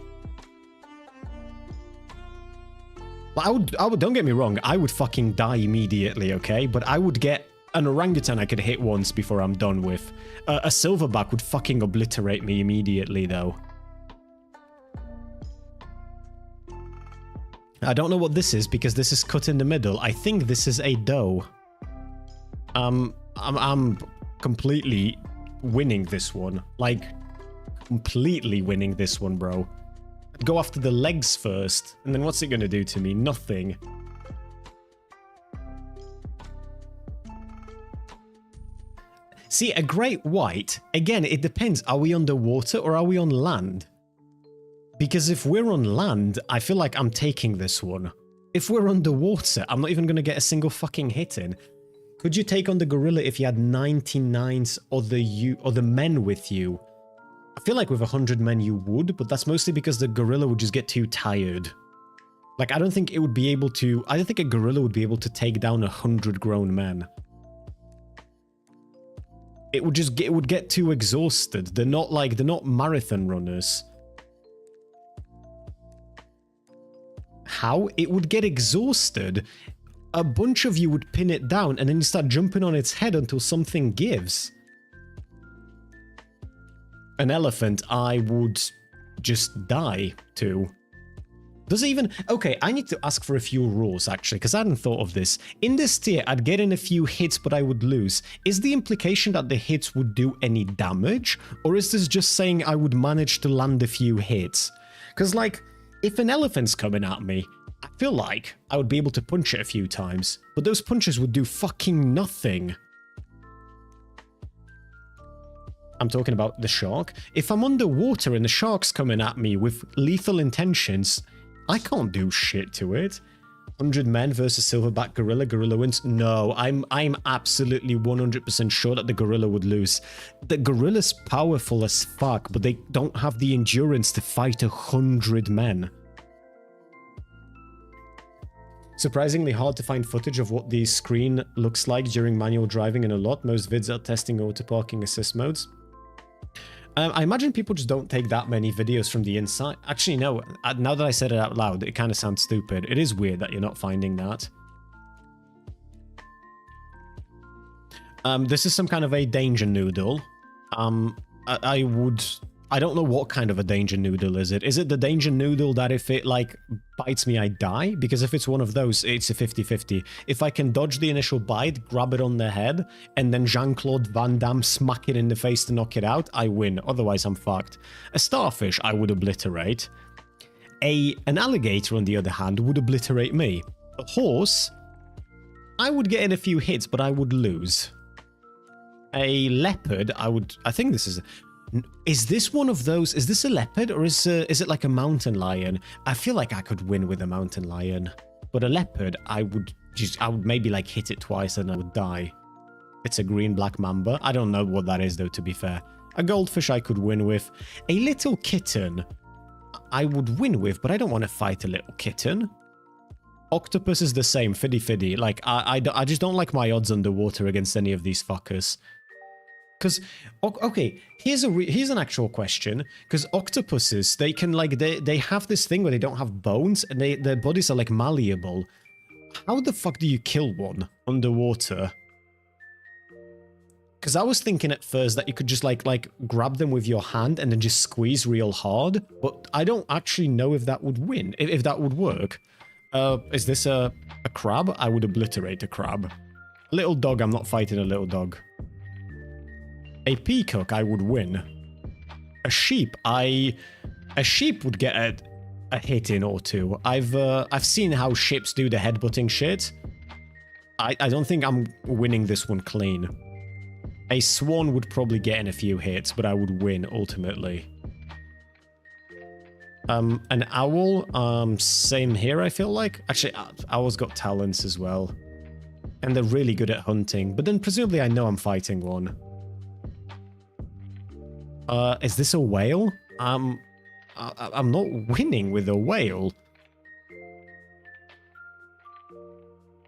E: But I would, don't get me wrong, I would fucking die immediately, okay? But I would get an orangutan I could hit once before I'm done with. A silverback would fucking obliterate me immediately, though. I don't know what this is, because this is cut in the middle. I think this is a doe. I'm completely winning this one. Like, completely winning this one, bro. I'd go after the legs first, and then what's it gonna do to me? Nothing. See, a great white, again, it depends. Are we underwater or are we on land? Because if we're on land, I feel like I'm taking this one. If we're underwater, I'm not even gonna get a single fucking hit in. Could you take on the gorilla if you had 99 other men with you? I feel like with 100 men you would, but that's mostly because the gorilla would just get too tired. Like, I don't think it would be able to... I don't think a gorilla would be able to take down 100 grown men. It would get too exhausted. They're not marathon runners. How? It would get exhausted. A bunch of you would pin it down and then you start jumping on its head until something gives. An elephant, I would just die to. Does it even... Okay, I need to ask for a few rules, actually, because I hadn't thought of this. In this tier, I'd get in a few hits, but I would lose. Is the implication that the hits would do any damage? Or is this just saying I would manage to land a few hits? Because, like, if an elephant's coming at me, I feel like I would be able to punch it a few times, but those punches would do fucking nothing. I'm talking about the shark. If I'm underwater and the shark's coming at me with lethal intentions, I can't do shit to it. 100 men versus silverback gorilla. Gorilla wins? No, I'm absolutely 100% sure that the gorilla would lose. The gorilla's powerful as fuck, but they don't have the endurance to fight 100 men. Surprisingly hard to find footage of what the screen looks like during manual driving in a lot. Most vids are testing auto parking assist modes. I imagine people just don't take that many videos from the inside. Actually, no. Now that I said it out loud, it kind of sounds stupid. It is weird that you're not finding that. This is some kind of a danger noodle. I don't know what kind of a danger noodle is it. Is it the danger noodle that if it, like, bites me, I die? Because if it's one of those, it's a 50-50. If I can dodge the initial bite, grab it on the head, and then Jean-Claude Van Damme smack it in the face to knock it out, I win. Otherwise, I'm fucked. A starfish, I would obliterate. An alligator, on the other hand, would obliterate me. A horse, I would get in a few hits, but I would lose. A leopard, I think this is... Is this one of those? Is this a leopard or is it like a mountain lion? I feel like I could win with a mountain lion, but a leopard, I would maybe like hit it twice and I would die. It's a green-black mamba. I don't know what that is though, to be fair. A goldfish I could win with. A little kitten I would win with, but I don't want to fight a little kitten. Octopus is the same, fiddy-fiddy. Like, I just don't like my odds underwater against any of these fuckers. Because, okay, here's an actual question. Because octopuses, they can, like, they have this thing where they don't have bones, and their bodies are, like, malleable. How the fuck do you kill one underwater? Because I was thinking at first that you could just, like, grab them with your hand and then just squeeze real hard. But I don't actually know if that would win, if that would work. Is this a crab? I would obliterate a crab. A little dog, I'm not fighting a little dog. A peacock, I would win. A sheep, a sheep would get a hit in or two. I've seen how ships do the headbutting shit. I don't think I'm winning this one clean. A swan would probably get in a few hits, but I would win ultimately. An owl, same here, I feel like. Actually, owls got talents as well. And they're really good at hunting. But then presumably I know I'm fighting one. Is this a whale? I'm not winning with a whale.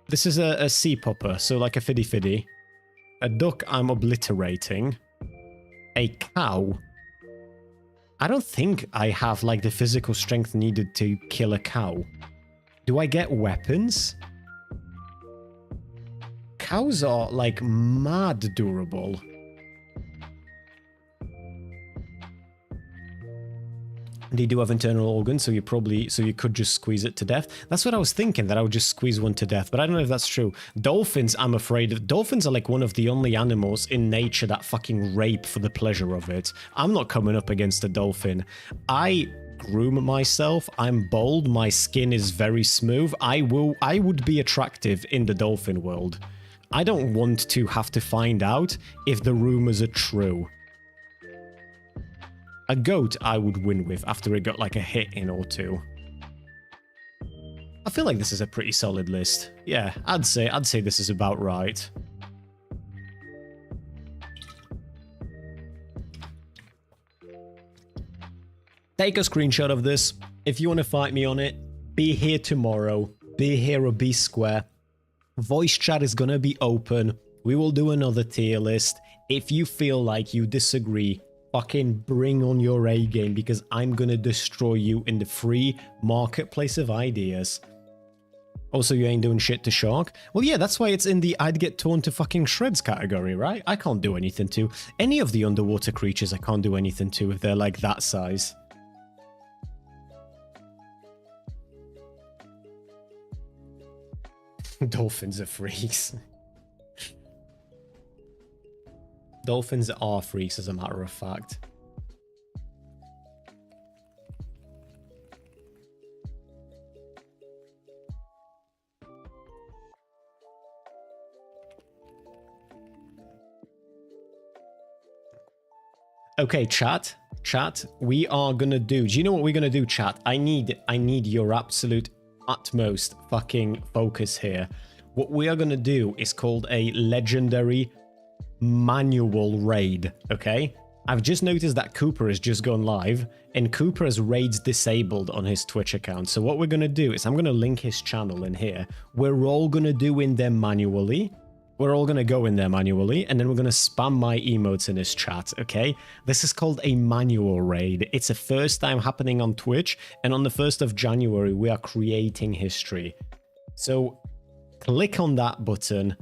E: This is a sea popper, so like a fiddy-fiddy. A duck I'm obliterating. A cow. I don't think I have like the physical strength needed to kill a cow. Do I get weapons? Cows are like mad durable. They do have internal organs, so you could just squeeze it to death. That's what I was thinking, that I would just squeeze one to death, but I don't know if that's true. Dolphins, I'm afraid of. Dolphins are like one of the only animals in nature that fucking rape for the pleasure of it. I'm not coming up against a dolphin. I groom myself, I'm bold, my skin is very smooth. I would be attractive in the dolphin world. I don't want to have to find out if the rumors are true. A goat I would win with after it got like a hit in or two. I feel like this is a pretty solid list. Yeah, I'd say this is about right. Take a screenshot of this. If you want to fight me on it, be here tomorrow. Be here or be square. Voice chat is gonna be open. We will do another tier list. If you feel like you disagree, fucking bring on your A game, because I'm gonna destroy you in the free marketplace of ideas. Also, you ain't doing shit to Shark? Well, yeah, that's why it's in the I'd get torn to fucking shreds category, right? I can't do anything to. Any of the underwater creatures I can't do anything to if they're like that size. Dolphins are freaks. Dolphins are freaks, as a matter of fact. Okay, chat, we are gonna do you know what we're gonna do, chat? I need your absolute utmost fucking focus here. What we are gonna do is called a legendary manual raid, okay? I've just noticed that Cooper has just gone live, and Cooper has raids disabled on his Twitch account. So what we're gonna do is I'm gonna link his channel in here. We're all gonna do in there manually. We're all gonna go in there manually, and then we're gonna spam my emotes in his chat, okay? This is called a manual raid. It's a first time happening on Twitch, and on the 1st of January, we are creating history. So click on that button.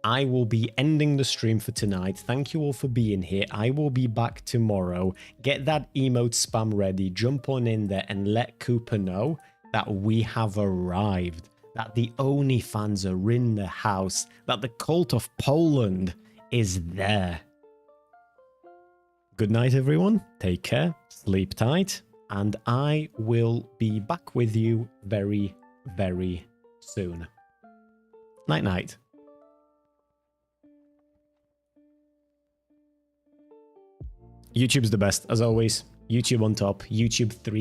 E: I will be ending the stream for tonight. Thank you all for being here. I will be back tomorrow. Get that emote spam ready. Jump on in there and let Cooper know that we have arrived. That the Oni fans are in the house. That the cult of Poland is there. Good night, everyone. Take care. Sleep tight. And I will be back with you very, very soon. Night-night. YouTube's the best, as always. YouTube on top. YouTube 3.